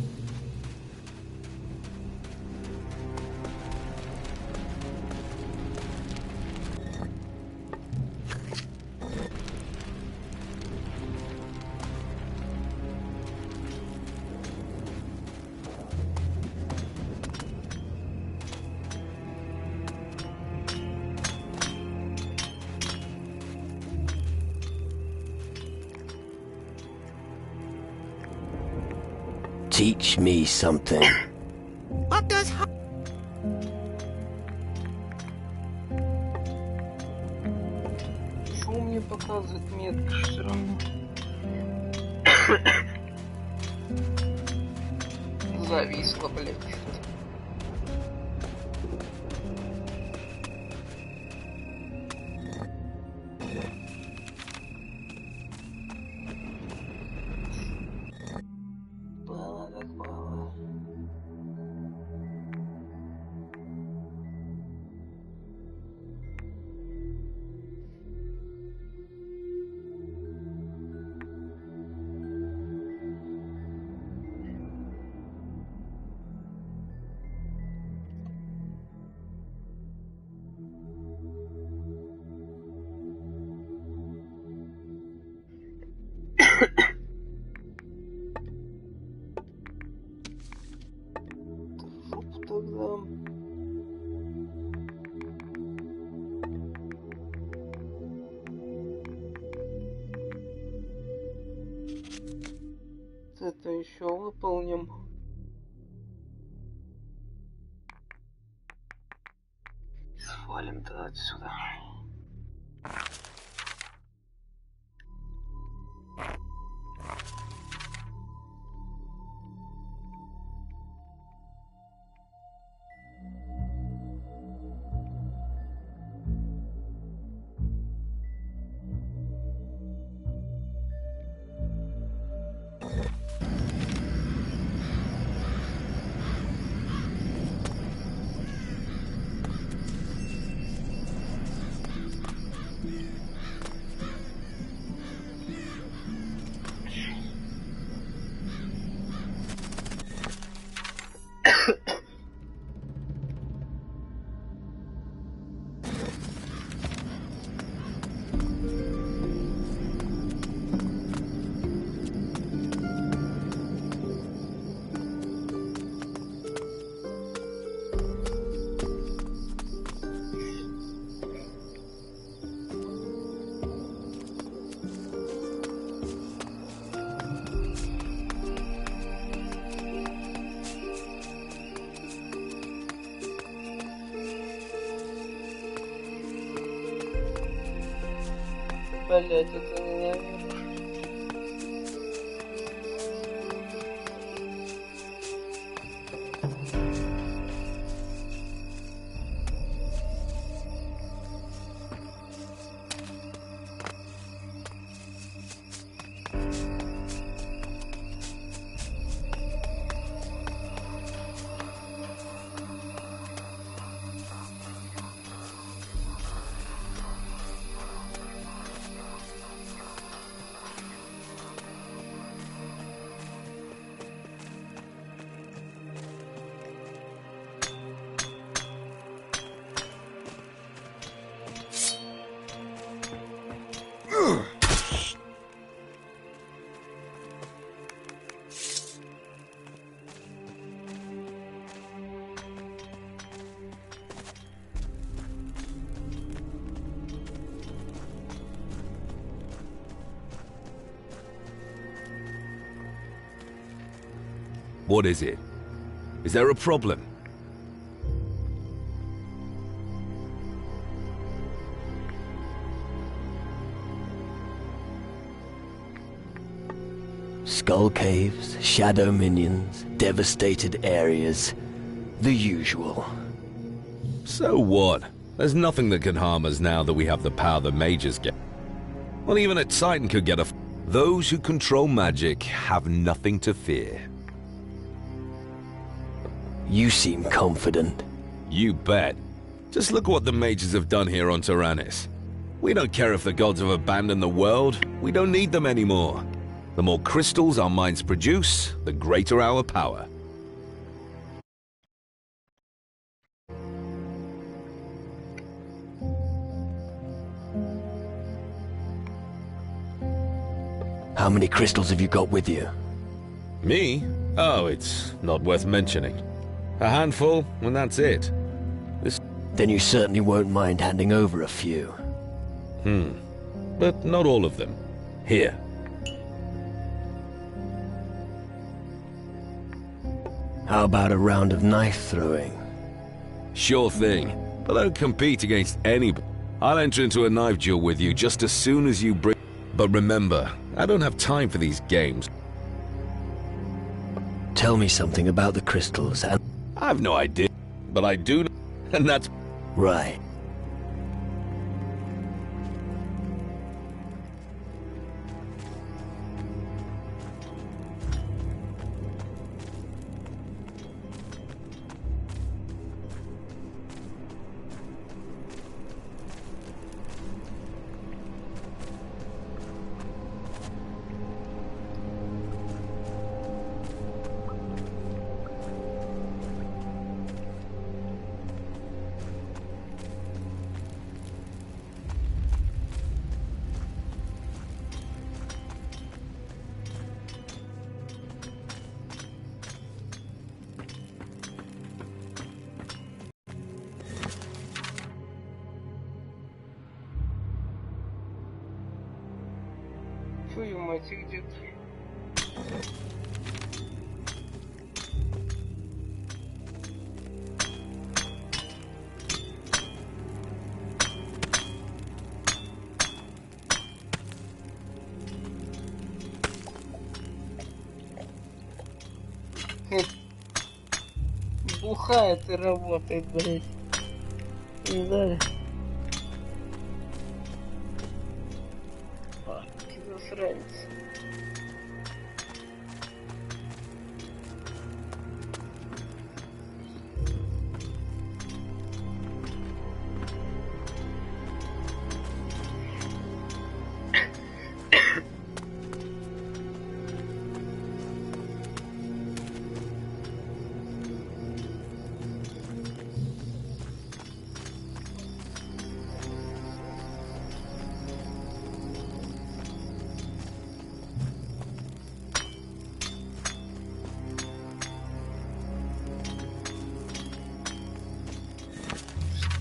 Teach me something. What does... показывает метки все равно. Зависло, блядь. Было как было. Тогда это еще выполним. Свалим тогда отсюда. Блять, это ненавижу. What is it? Is there a problem? Skull caves, shadow minions, devastated areas. The usual. So what? There's nothing that can harm us now that we have the power the mages get. Well, even a Titan could get a... Those who control magic have nothing to fear. You seem confident. You bet. Just look what the mages have done here on Tyrannus. We don't care if the gods have abandoned the world. We don't need them anymore. The more crystals our minds produce, the greater our power. How many crystals have you got with you? Me? Oh, it's not worth mentioning. A handful, and that's it. Then you certainly won't mind handing over a few. But not all of them. Here. How about a round of knife throwing? Sure thing. But I don't compete against anybody. I'll enter into a knife duel with you just as soon as you bring... But remember, I don't have time for these games. Tell me something about the crystals and... I've no idea, but I do know, and that's... Right. Твою мать, где ты? Бухает и работает, блядь. Не дали. Засранец.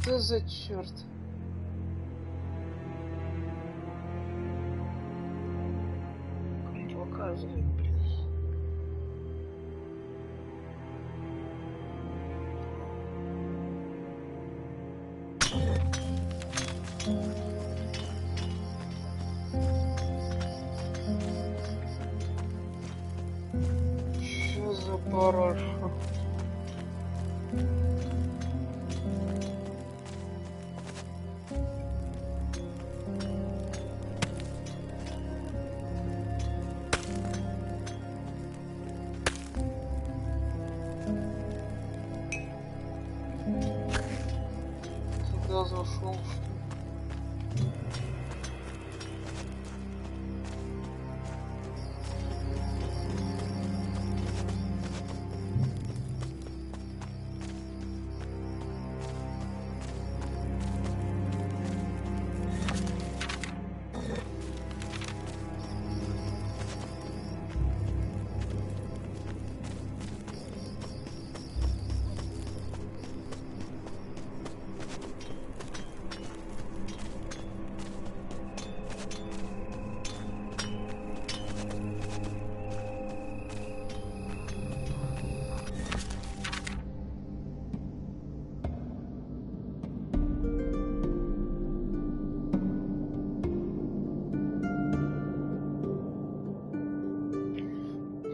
Что за черт? Он показывает, блин. Что за параша? Зашел,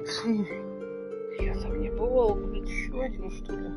что ли? Я там не бывал, блядь, еще один, что ли?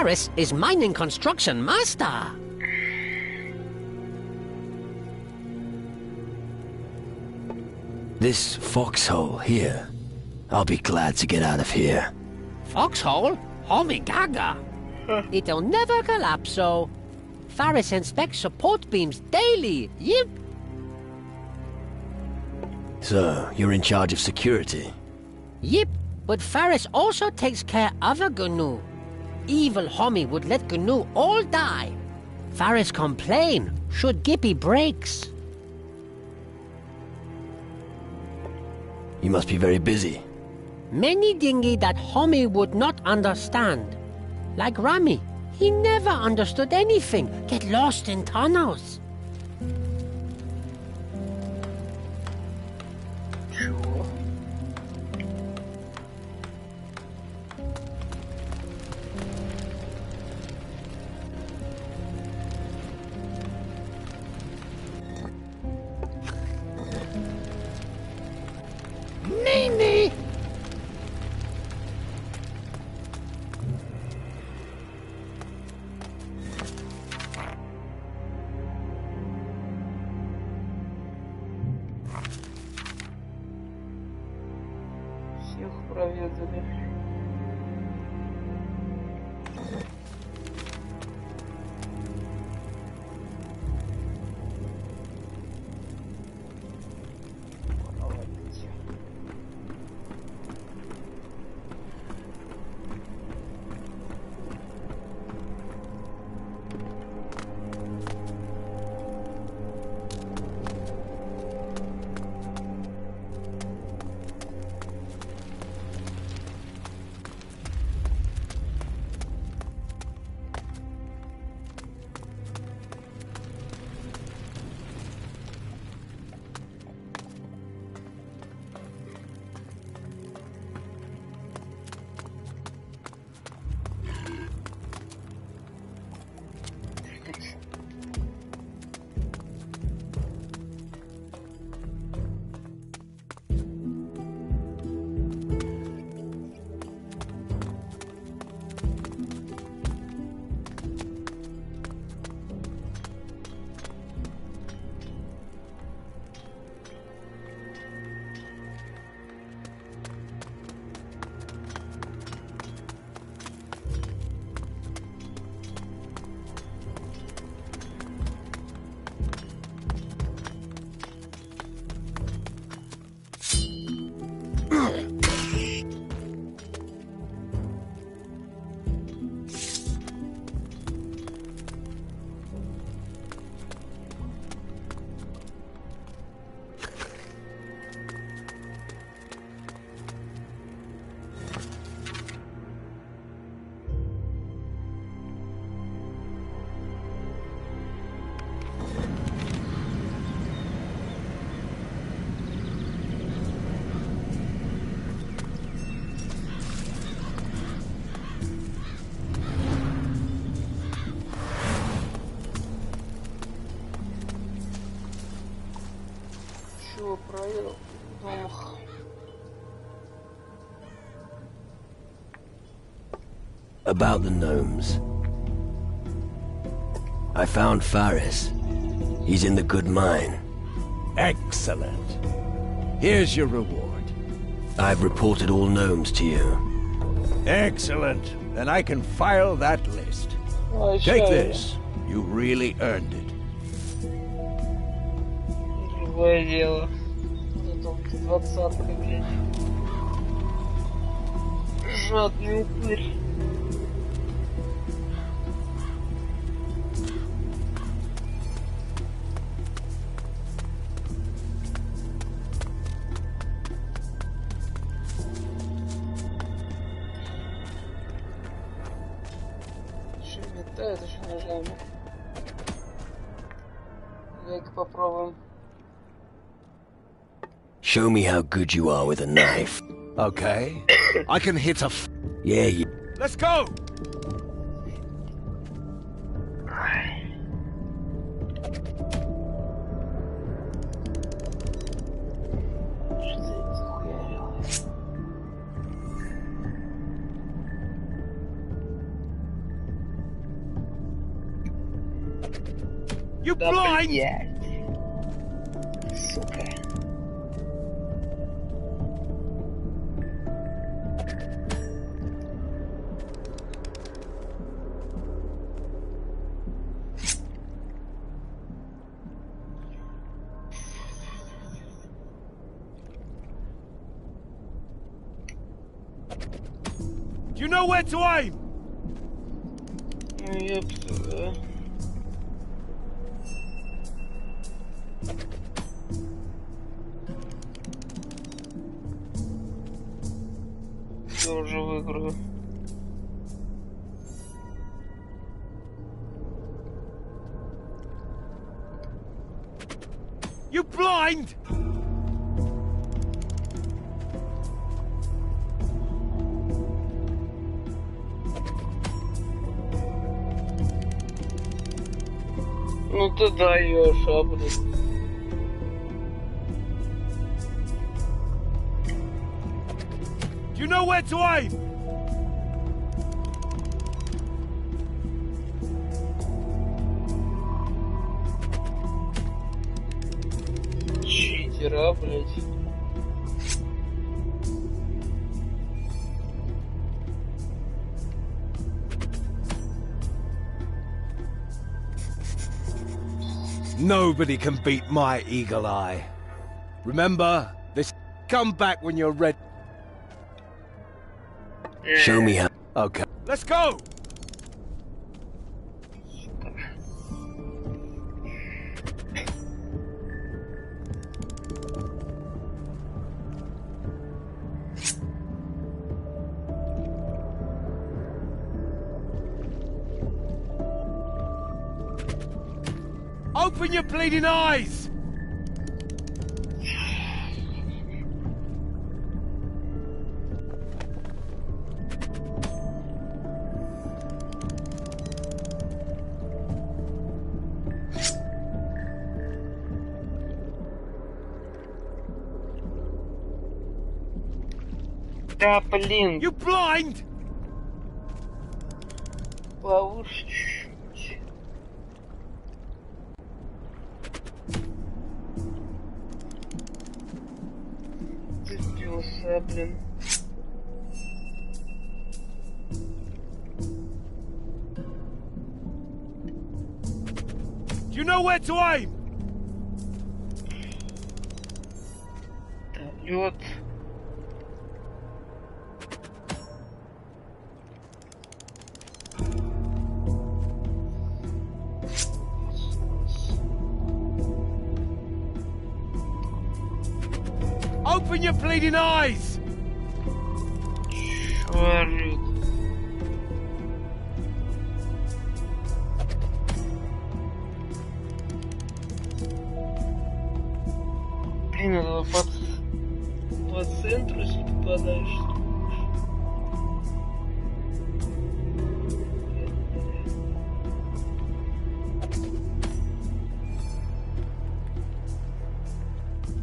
Faris is mining construction master. This foxhole here. I'll be glad to get out of here. Foxhole? Homie gaga. It'll never collapse, so... Faris inspects support beams daily, yep. So, you're in charge of security? Yep, but Faris also takes care of a GNU. Evil homie would let GNU all die. Faris complain should Gippy breaks. You must be very busy. Many dingy that homie would not understand. Like Rami, he never understood anything. Get lost in tunnels. Nee. Всех проведали. Проверил. Ох. About the gnomes. I found Faris. He's in the good mine. Excellent. Here's your reward. I've reported all gnomes to you. Excellent. Then I can file that list. Take this. You really earned it. Другое дело. Зато 20-ка, блядь. Жадный упырь. Еще метает, еще нажимаем. Давай-ка попробуем. Show me how good you are with a knife. Okay. I can hit a Yeah, you... Let's go! You Да, blind! блядь. Сука. Do you know where to aim? Ну, ёпта, да. Я уже выиграю. You blind! Ну ты даешь, а, блин. Do you know where to aim? Читера, блядь. Nobody can beat my eagle eye. Remember, this. Come back when you're ready. Show me how. Okay. Let's go! Open your bleeding eyes! Да, блин. You blind! Повыше чуть-чуть. Ты сбился, блин. Do you know where to aim? Да, лед. Open your bleeding eyes! Шарит. Блин, это по центру, если попадаешь.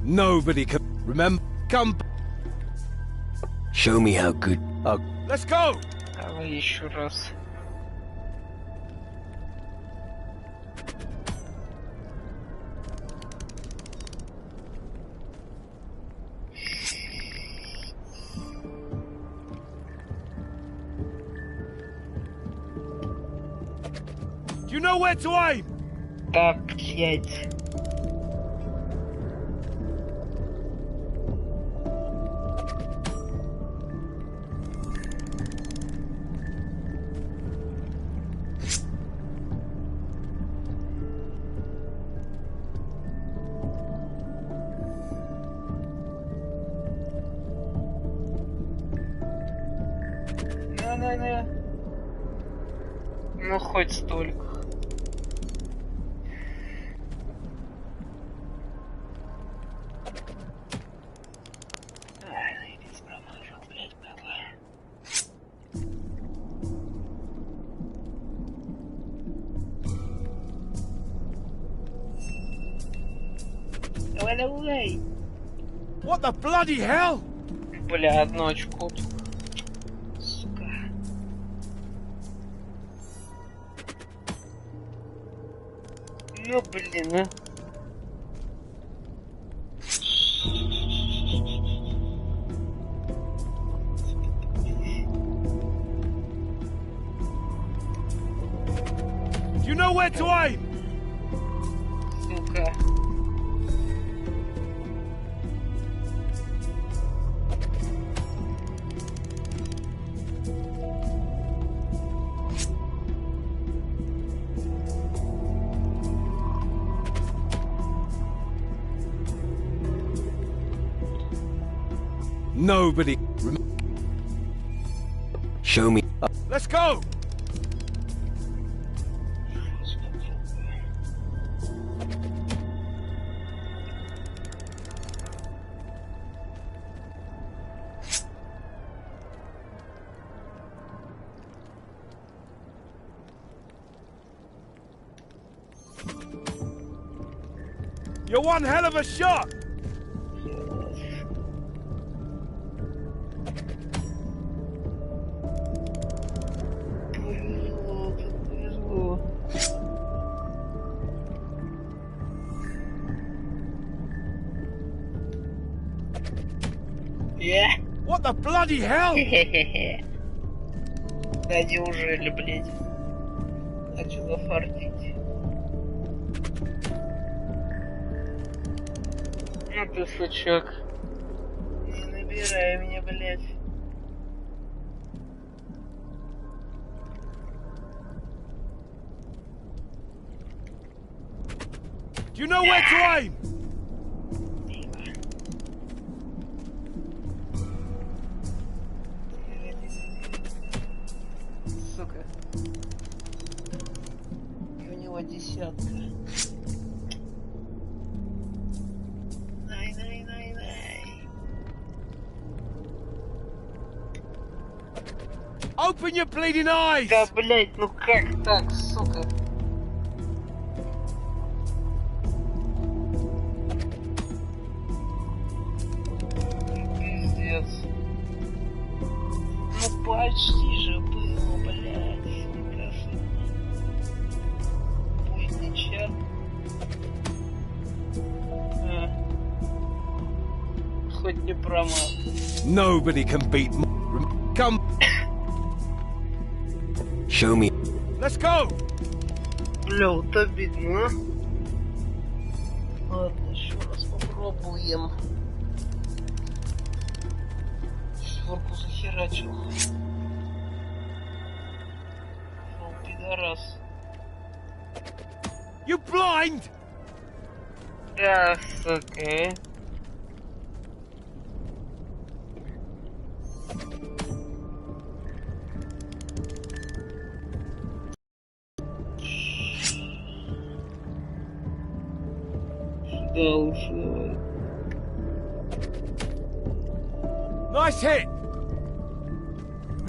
Nobody can. Remember, come. Show me how good. Let's go! Давай еще раз. Do you know where to aim? Да, блять. Не-не-не. Ну, хоть столько. Давай. What the bloody hell? Бля, одно очко. Сука. Ну блин, а. You know where to aim? Сука. Nobody. Show me. Let's go! You're one hell of a shot! What the bloody hell? Да неужели, блядь? Хочу зафартить. Ну ты сучок. Не набирай меня, блядь. Do you know where to aim? Сука. И у него десятка. Open your bleeding eyes! Да, блять, ну как так, сука? Пиздец. Ну почти же было, блять, сука. Будет чат. Хоть не промах. Nobody can beat. Come. Show me. Let's go! Бля, вот обидно. Ладно, еще раз попробуем. Четверку захерачил. Фу, пидорас. You blind? Да, сука. Да, лучше давай. Nice hit!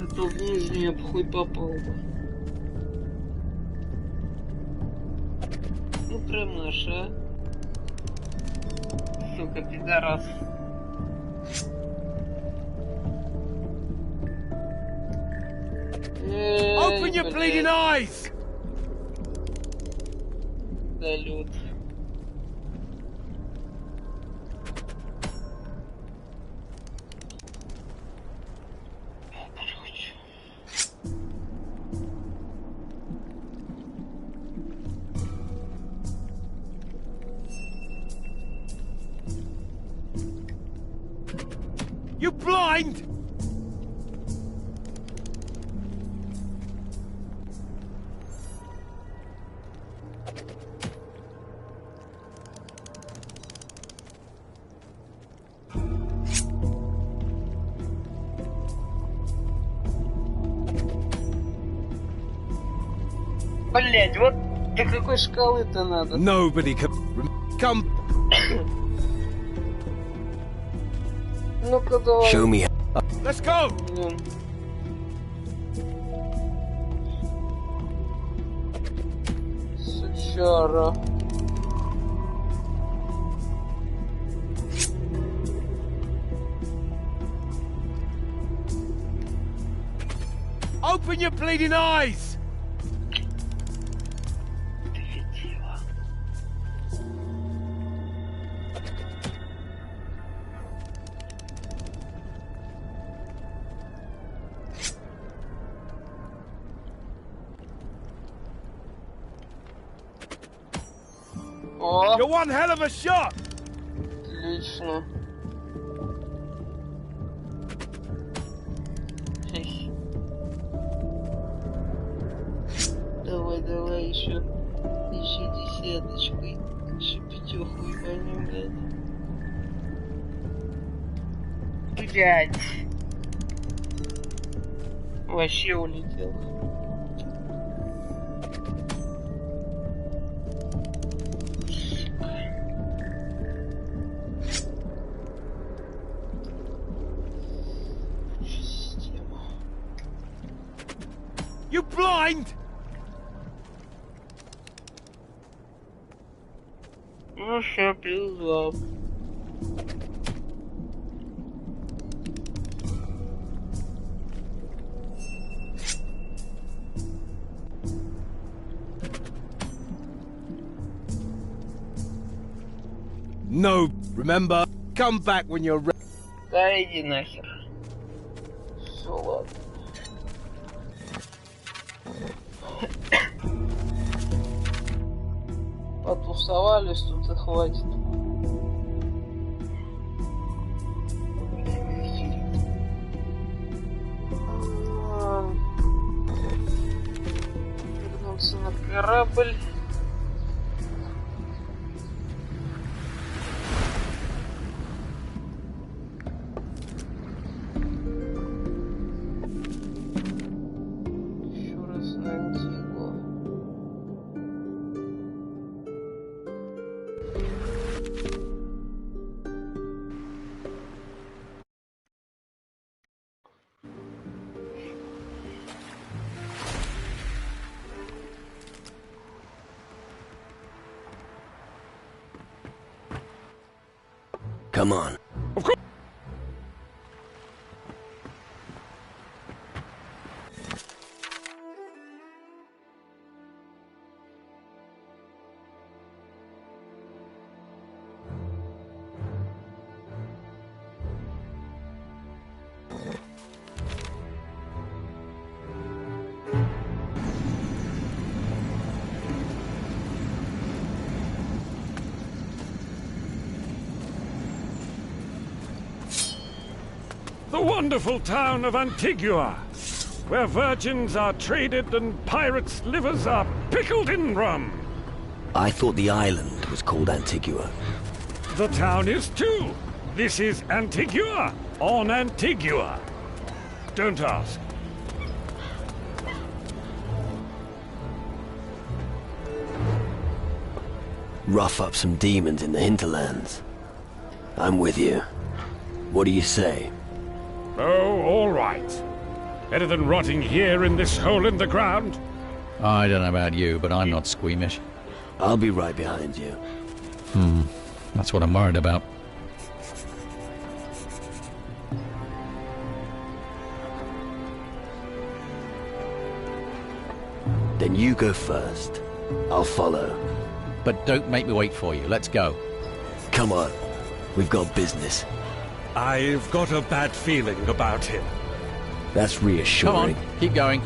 А то в нижний я похуй попал бы. Ну промаш, а? Сука, пидорас. Open your bleeding eyes! Салют. You blind? Блять, вот до какой шкалы-то надо? Nobody can come. Ну-ка давай. Show me. Let's go. Сучара. Open your bleeding eyes. О! You're one hell of a shot! Отлично. Давай, еще десяточкой. Еще пятеху ебанем, блядь. Блядь. Вообще улетел. You blind? Ну все, пиздал. No, remember, come back when you're ready. Да иди нахер. Все, ладно. Потусовались тут и хватит. Вернуться на корабль. Come on. Of course. The wonderful town of Antigua, where virgins are traded and pirates' livers are pickled in rum. I thought the island was called Antigua. The town is too. This is Antigua, on Antigua. Don't ask. Rough up some demons in the hinterlands. I'm with you. What do you say? Oh, all right. Better than rotting here in this hole in the ground. I don't know about you, but I'm not squeamish. I'll be right behind you. That's what I'm worried about. Then you go first. I'll follow. But don't make me wait for you. Let's go. Come on. We've got business. I've got a bad feeling about him. That's reassuring. Come on, keep going.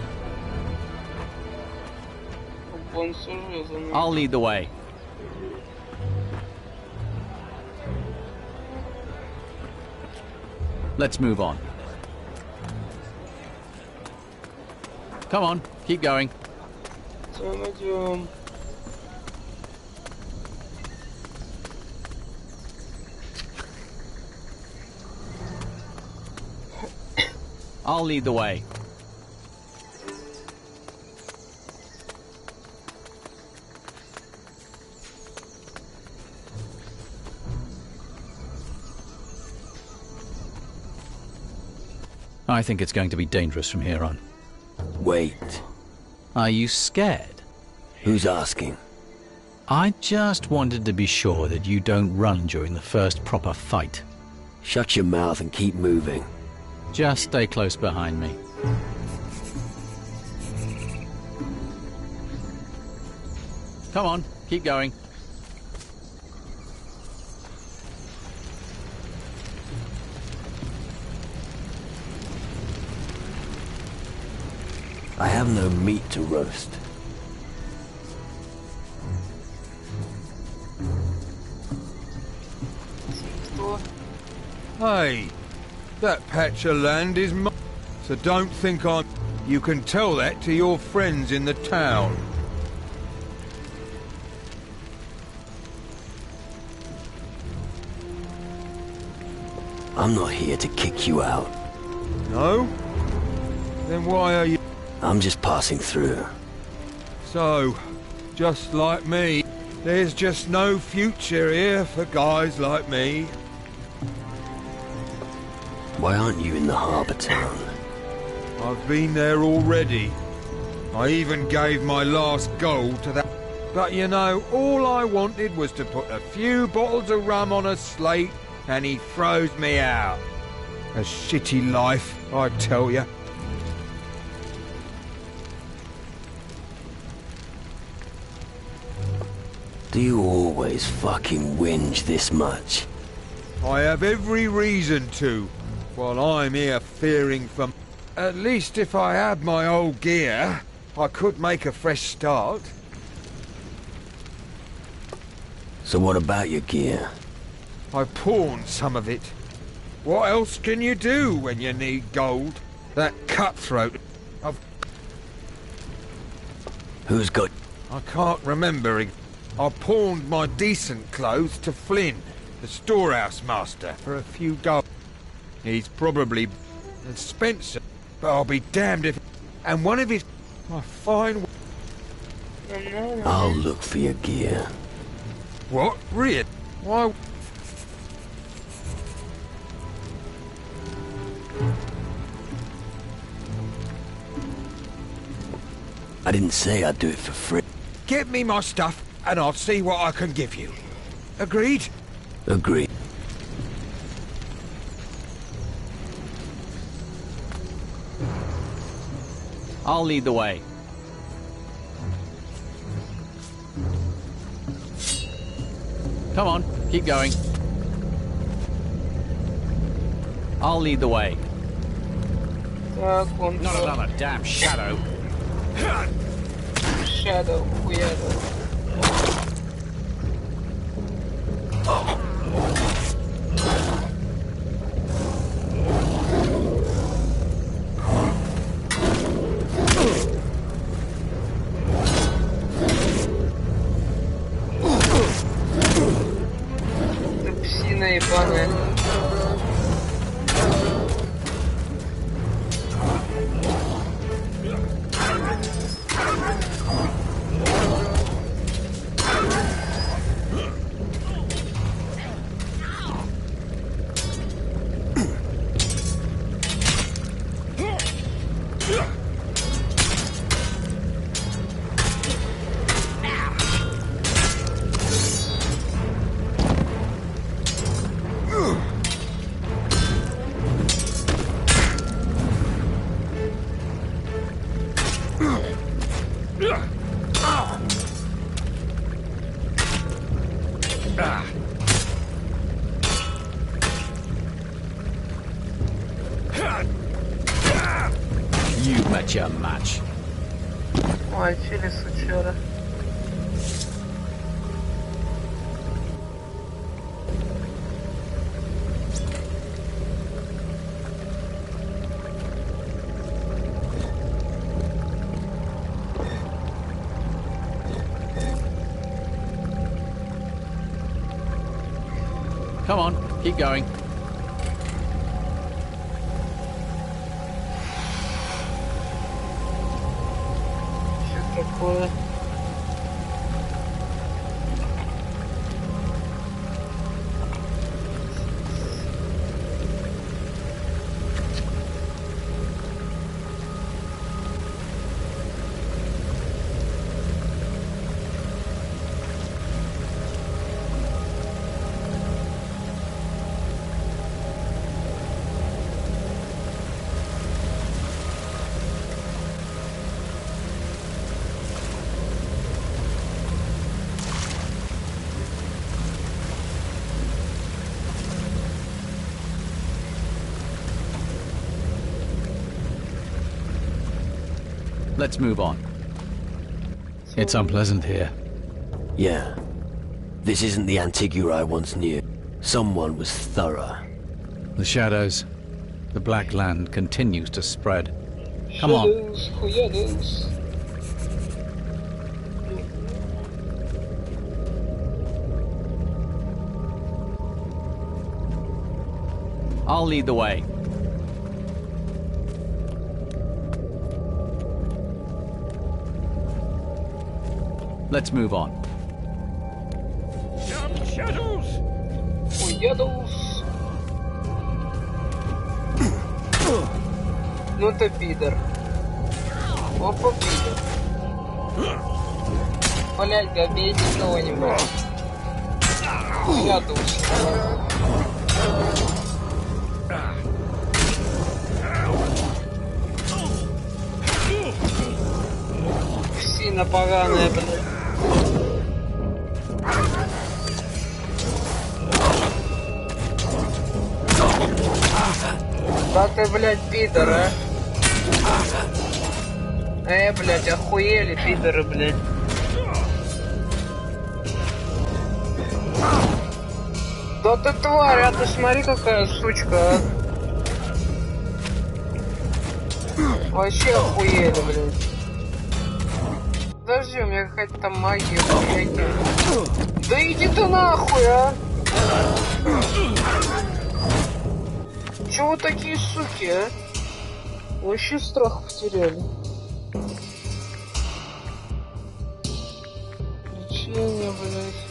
I'll lead the way. Let's move on. Come on, keep going. I'll lead the way. I think it's going to be dangerous from here on. Wait. Are you scared? Who's asking? I just wanted to be sure that you don't run during the first proper fight. Shut your mouth and keep moving. Just stay close behind me. Come on, keep going. I have no meat to roast. Hey, that patch of land is mine, so don't think I'm... You can tell that to your friends in the town. I'm not here to kick you out. No? Then why are you... I'm just passing through. So, just like me, there's just no future here for guys like me. Why aren't you in the harbour town? I've been there already. I even gave my last gold to that... But you know, all I wanted was to put a few bottles of rum on a slate, and he throws me out. A shitty life, I tell you. Do you always fucking whinge this much? I have every reason to, while I'm here fearing for... At least if I had my old gear, I could make a fresh start. So what about your gear? I pawned some of it. What else can you do when you need gold? That cutthroat... Who's got... I can't remember. I pawned my decent clothes to Flynn, the storehouse master, for a few gold. He's probably... And Spencer, but I'll be damned if... And one of his... My fine... I'll look for your gear. What? Really? Why... I didn't say I'd do it for free. Get me my stuff, and I'll see what I can give you. Agreed? Agreed. I'll lead the way. Come on, keep going. I'll lead the way. Так, он... Not another damn shadow. Shadow, хуяда. Это псина ебаная. You met your match. Ой, через сучара. Come on, keep going. Что такое? Let's move on. It's unpleasant here. Yeah. This isn't the Antigua I once knew. Someone was thorough. The shadows. The black land continues to spread. Come on. Shadows. I'll lead the way. Let's move on. Shadows! Shadows! Ну ты пидор. Опа, пидор. Блять, добейте кого-нибудь. Shadows. Псина поганая, блядь. Да ты, блядь, пидор, а? Блядь, охуели, пидоры, блядь. Да ты тварь, а ты смотри, какая сучка, а. Вообще охуели, блядь. Подожди, у меня какая-то там магия, блядь. Да иди ты нахуй, а! Чего вы такие суки, а? Вообще страх потеряли. Лечение, блядь.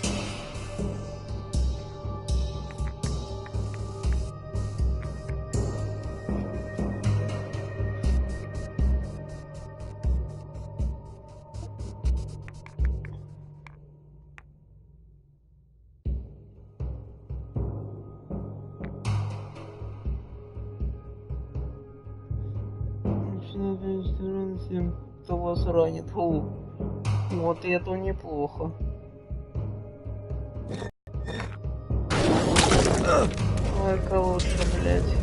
Кто вас ранит? Фу. Вот и это неплохо. Ой-ка лучше, блядь.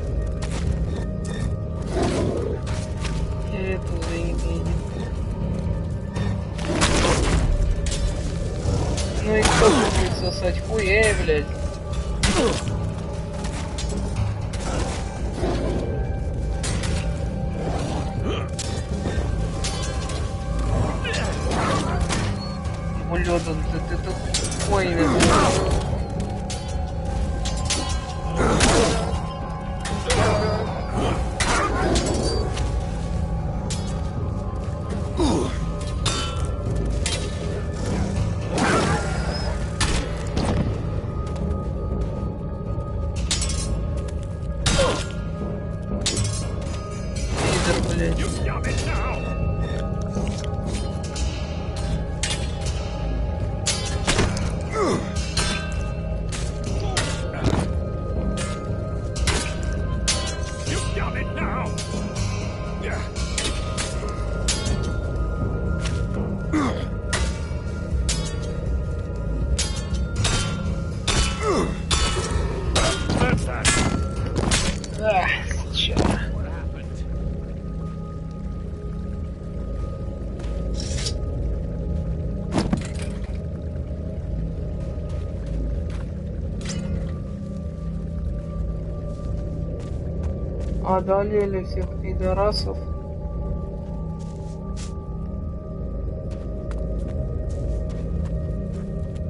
Я это заебень. Ну и кто будет сосать? Хуя, блядь. Лёдан, ты хуйня. Пидор, блядь. Одолели всех пидорасов.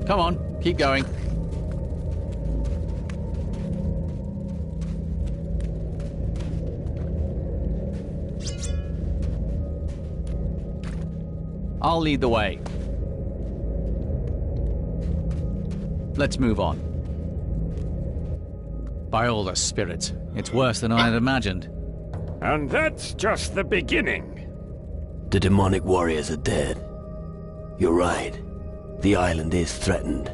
Come on, keep going. I'll lead the way. Let's move on. By all the spirits, it's worse than I had imagined. And that's just the beginning. The demonic warriors are dead. You're right. The island is threatened.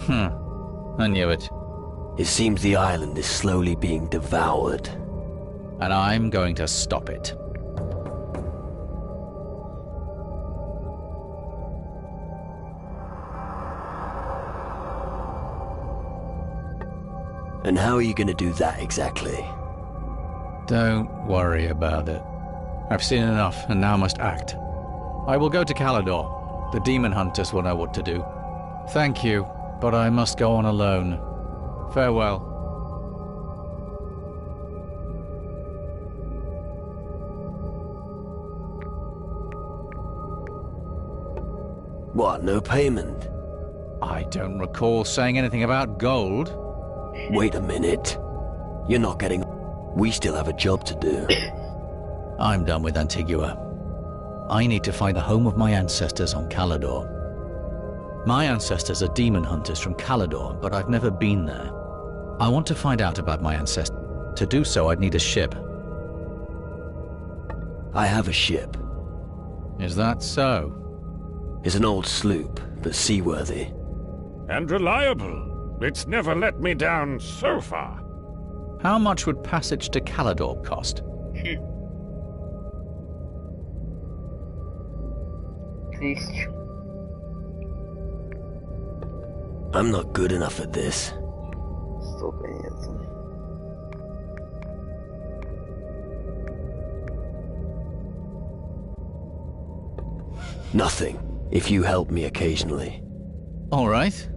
I knew it. It seems the island is slowly being devoured. And I'm going to stop it. And how are you going to do that exactly? Don't worry about it. I've seen enough, and now must act. I will go to Calidor. The demon hunters will know what to do. Thank you, but I must go on alone. Farewell. What, no payment? I don't recall saying anything about gold. Wait a minute. You're not getting... We still have a job to do. I'm done with Antigua. I need to find the home of my ancestors on Calador. My ancestors are demon hunters from Calador, but I've never been there. I want to find out about my ancestors. To do so, I'd need a ship. I have a ship. Is that so? It's an old sloop, but seaworthy. And reliable. It's never let me down so far. How much would passage to Calador cost? I'm not good enough at this. Nothing, if you help me occasionally. All right.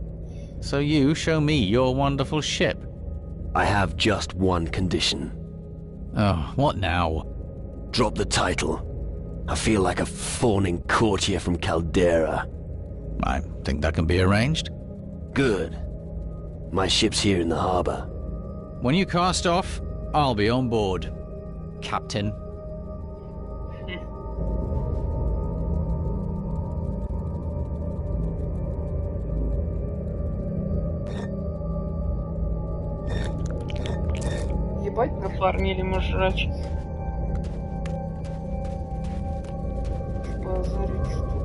So you show me your wonderful ship. I have just one condition. Oh, what now? Drop the title. I feel like a fawning courtier from Caldera. I think that can be arranged. Good. My ship's here in the harbor. When you cast off, I'll be on board, Captain. Ебать, нафармили мужрач. Позарить что-то.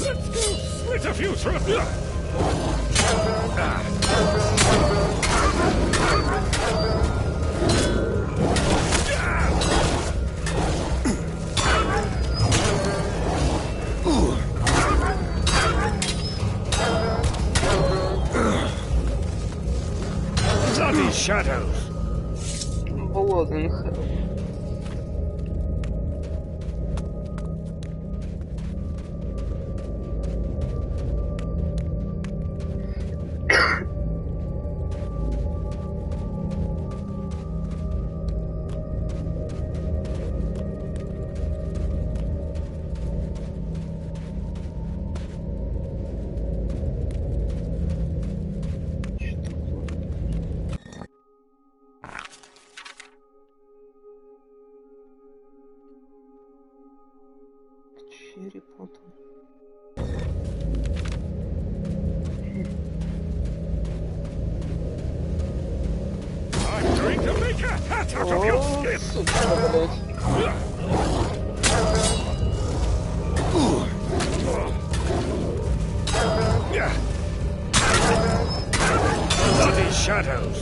Split a few through. Bloody shadows. Bloody hell. I'm going to make a hat out of your skin. Bloody shadows.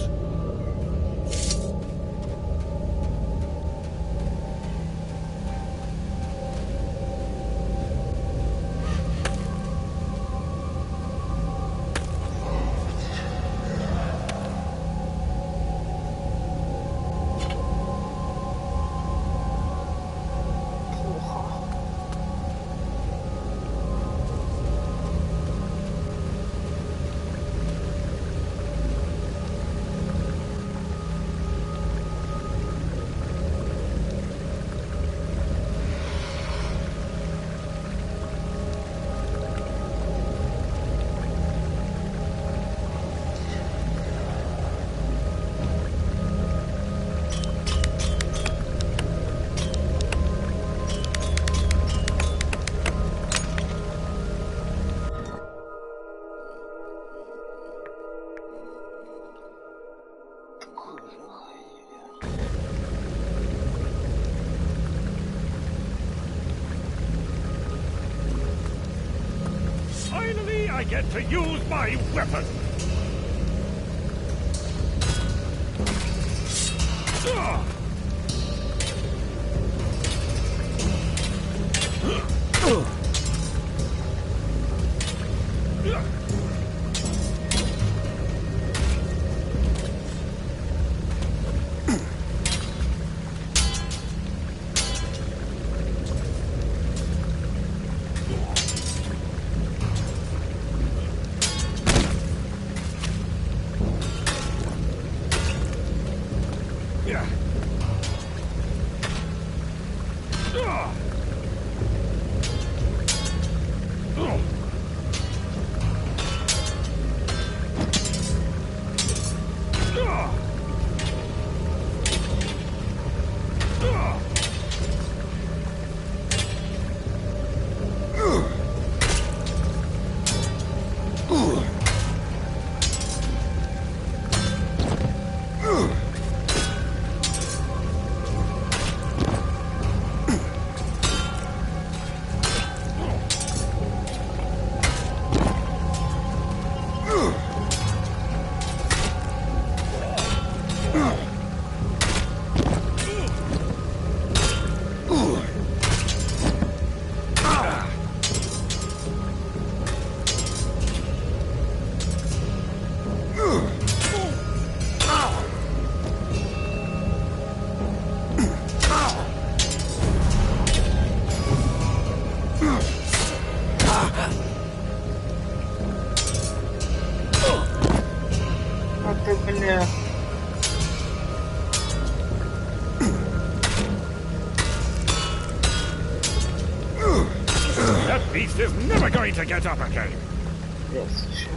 Finally, I get to use my weapon. That beast is never going to get up again. Yes, sure.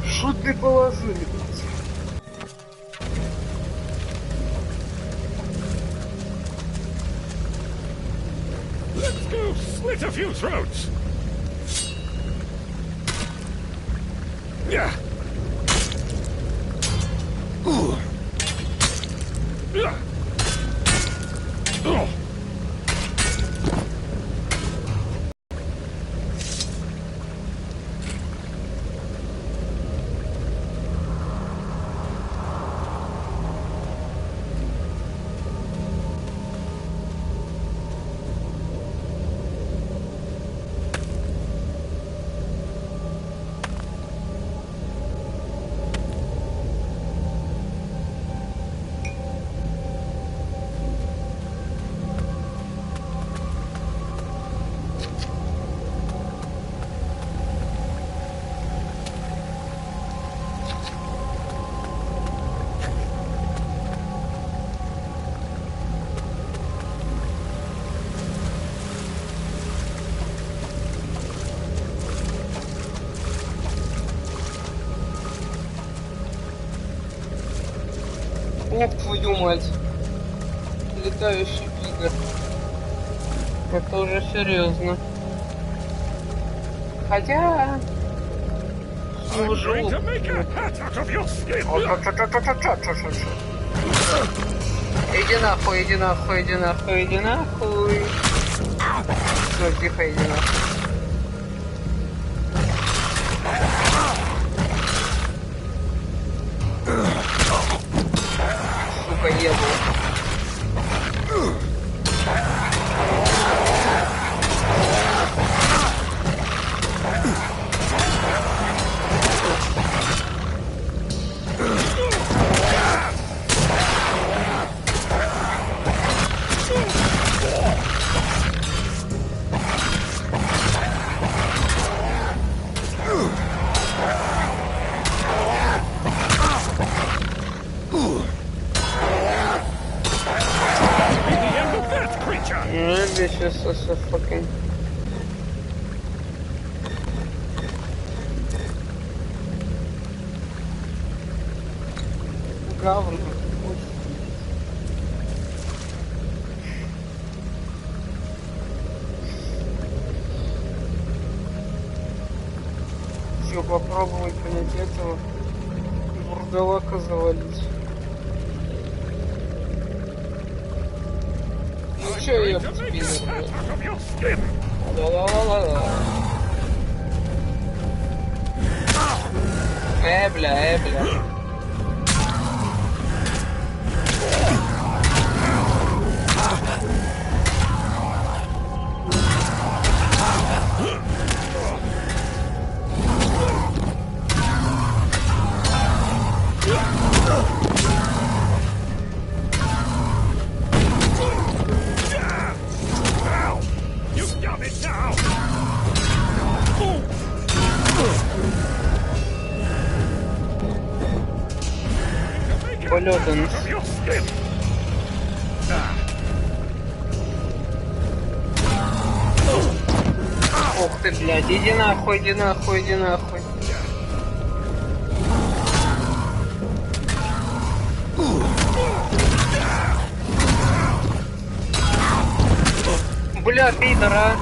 Шуты положили. Let's go slit a few throats. Yeah. Ooh. Yeah. Oh. Ох, твою мать. Летающий пидор. Это уже серьезно. Хотя... Служу. Иди нахуй, иди нахуй, иди нахуй, иди нахуй. Ну, тихо, иди нахуй. Сука, ебу. This is a fucking... Говно. Все, попробовать понять этого бурдалака завалить. Ну чё я спиннер, блядь? Ла-ла-ла-ла-ла. Бля. Полетан. Ух ты, блядь, иди нахуй. Бля, пидора.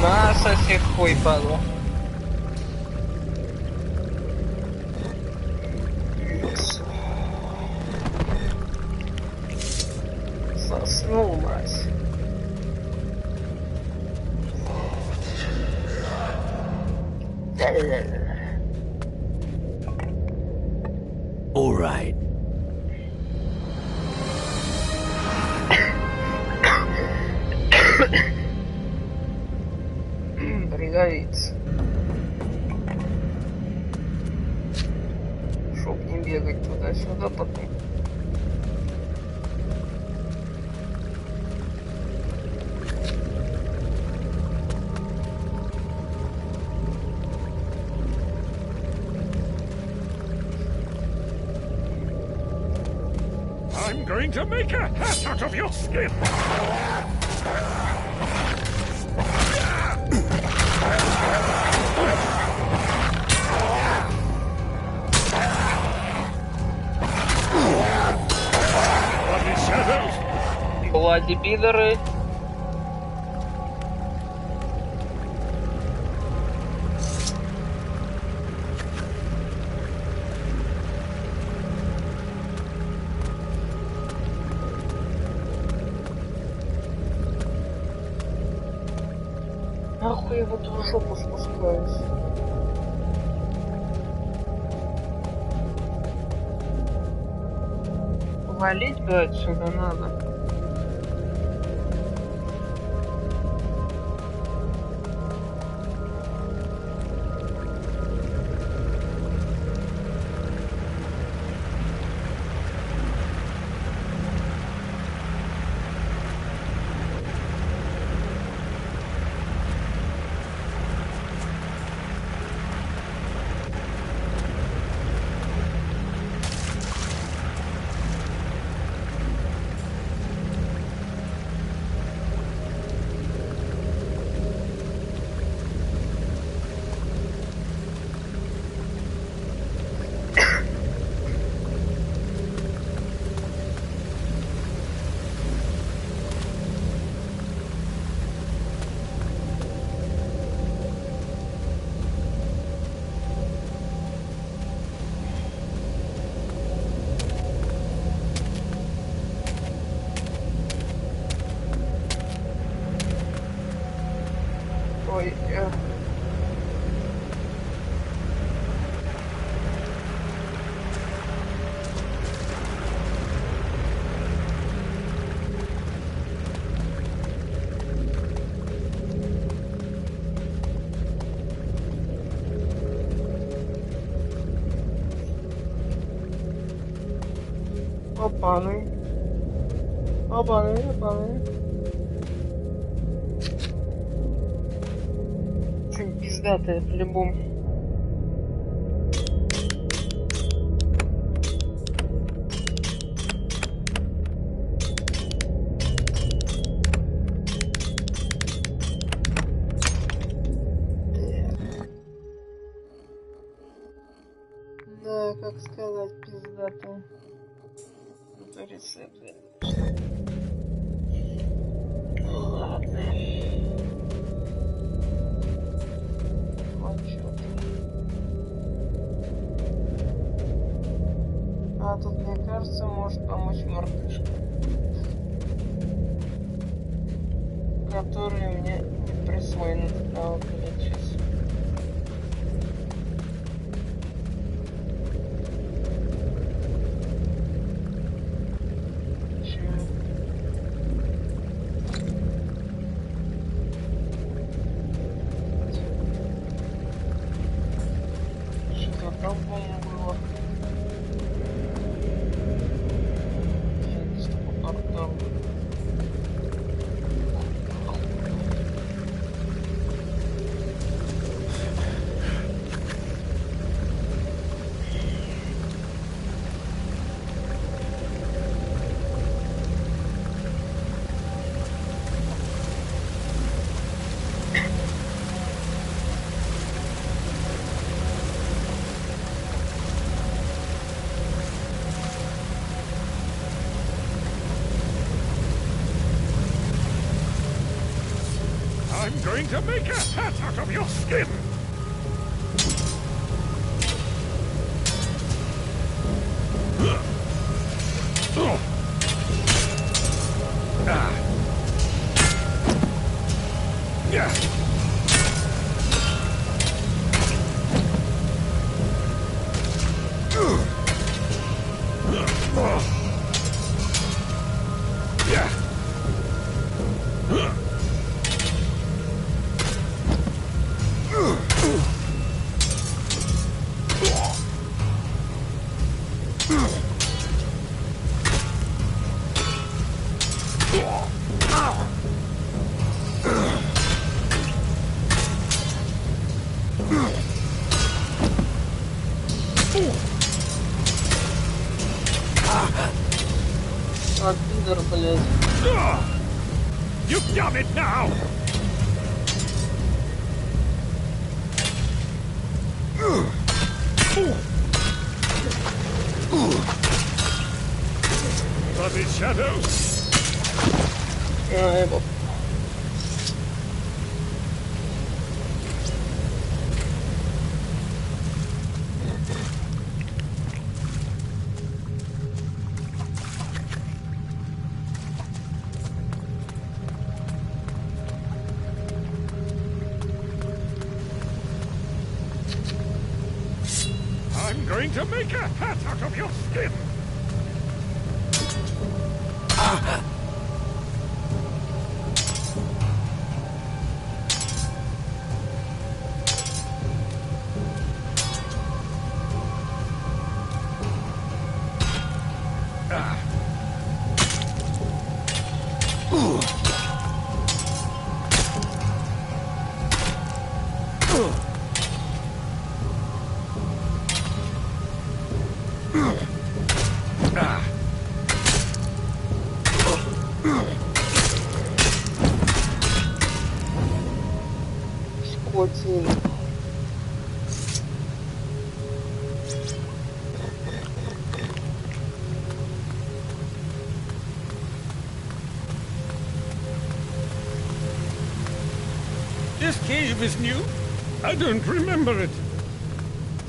На, соси хуй, падла. Соснул, мразь. All right. going to make a hat out of your skin! Bloody shadows! Bloody пидоры! Нахуй я в эту жопу спускаюсь? Валить бы отсюда надо. Ой, Опаны. Опаны, опаны. Что-нибудь пиздатое по-любому. Да, как сказать, пиздатое. Это рецепт. Ладно. А тут, мне кажется, может помочь мартышка, который мне не присвоен право принять сейчас. Что-то там, по-моему, было. I'm going to make a hat out of your skin! блядь. You've done it now! Bloody shadows! I'm going to make a hat out of your skin! Скотина. This cave is new. I don't remember it.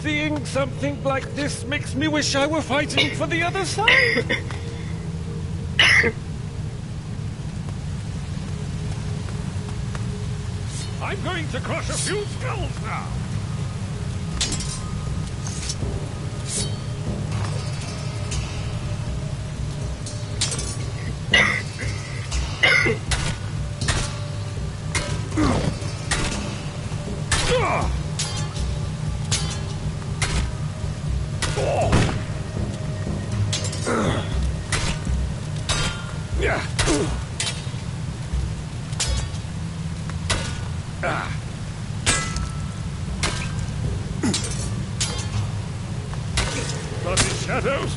Seeing something like this makes me wish I were fighting for the other side. I'm going to crush a few skulls now. Bloody shadows.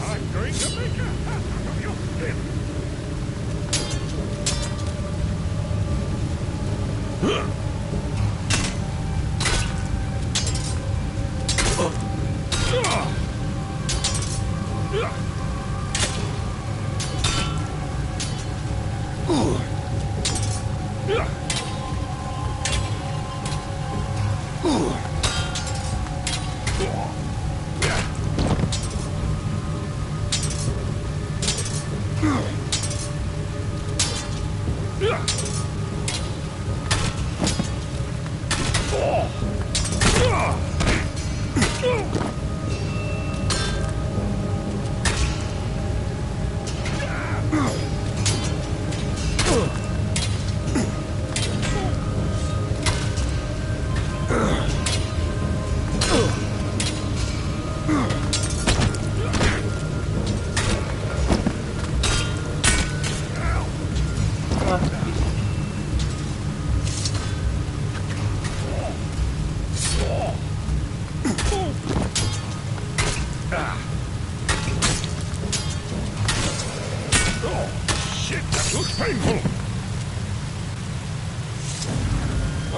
I'm going to make a hat out of your skin.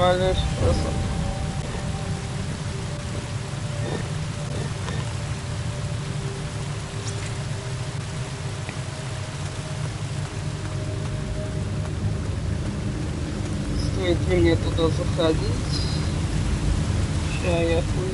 Olha essa situação. Стоит мне туда заходить. Сейчас я хуй.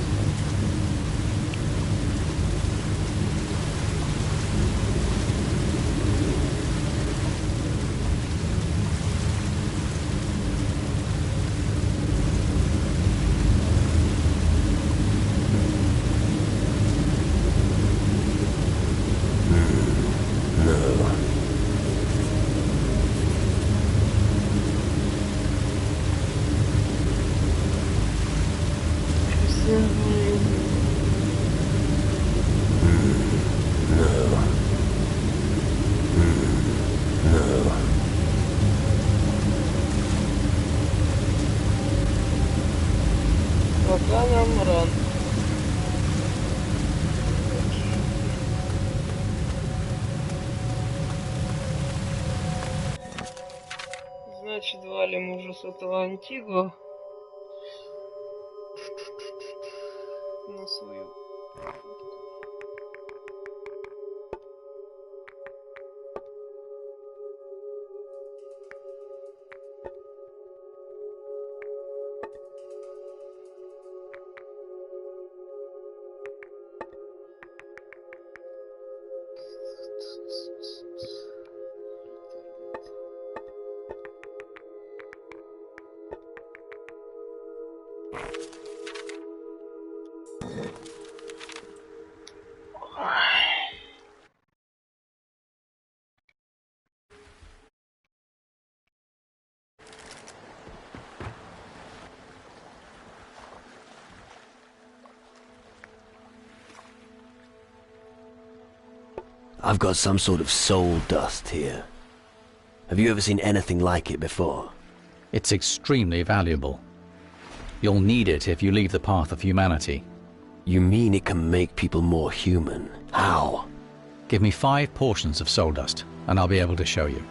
свалим уже с этого Антигуа на свою. I've got some sort of soul dust here. Have you ever seen anything like it before? It's extremely valuable. You'll need it if you leave the path of humanity. You mean it can make people more human? How? Give me 5 portions of soul dust, and I'll be able to show you.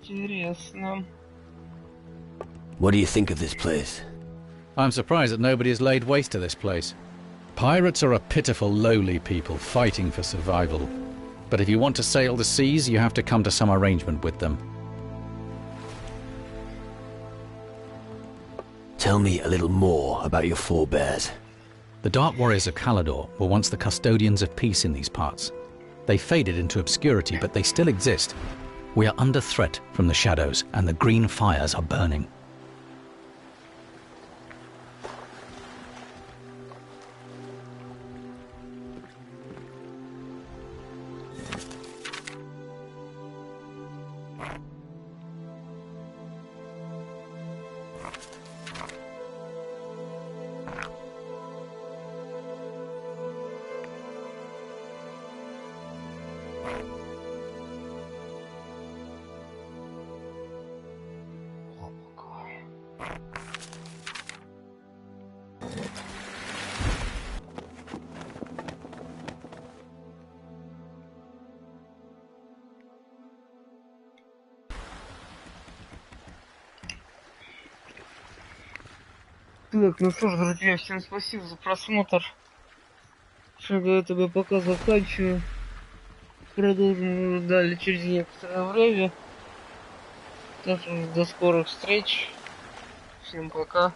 Интересно. What do you think of this place? I'm surprised that nobody has laid waste to this place. Pirates are a pitiful, lowly people fighting for survival. But if you want to sail the seas, you have to come to some arrangement with them. Tell me a little more about your forebears. The Dark Warriors of Calador were once the custodians of peace in these parts. They faded into obscurity, but they still exist. We are under threat from the shadows, and the green fires are burning. Так, ну что ж, друзья, всем спасибо за просмотр. Я тебе пока заканчиваю. Продолжим далее через некоторое время. Так что до скорых встреч. Всем пока.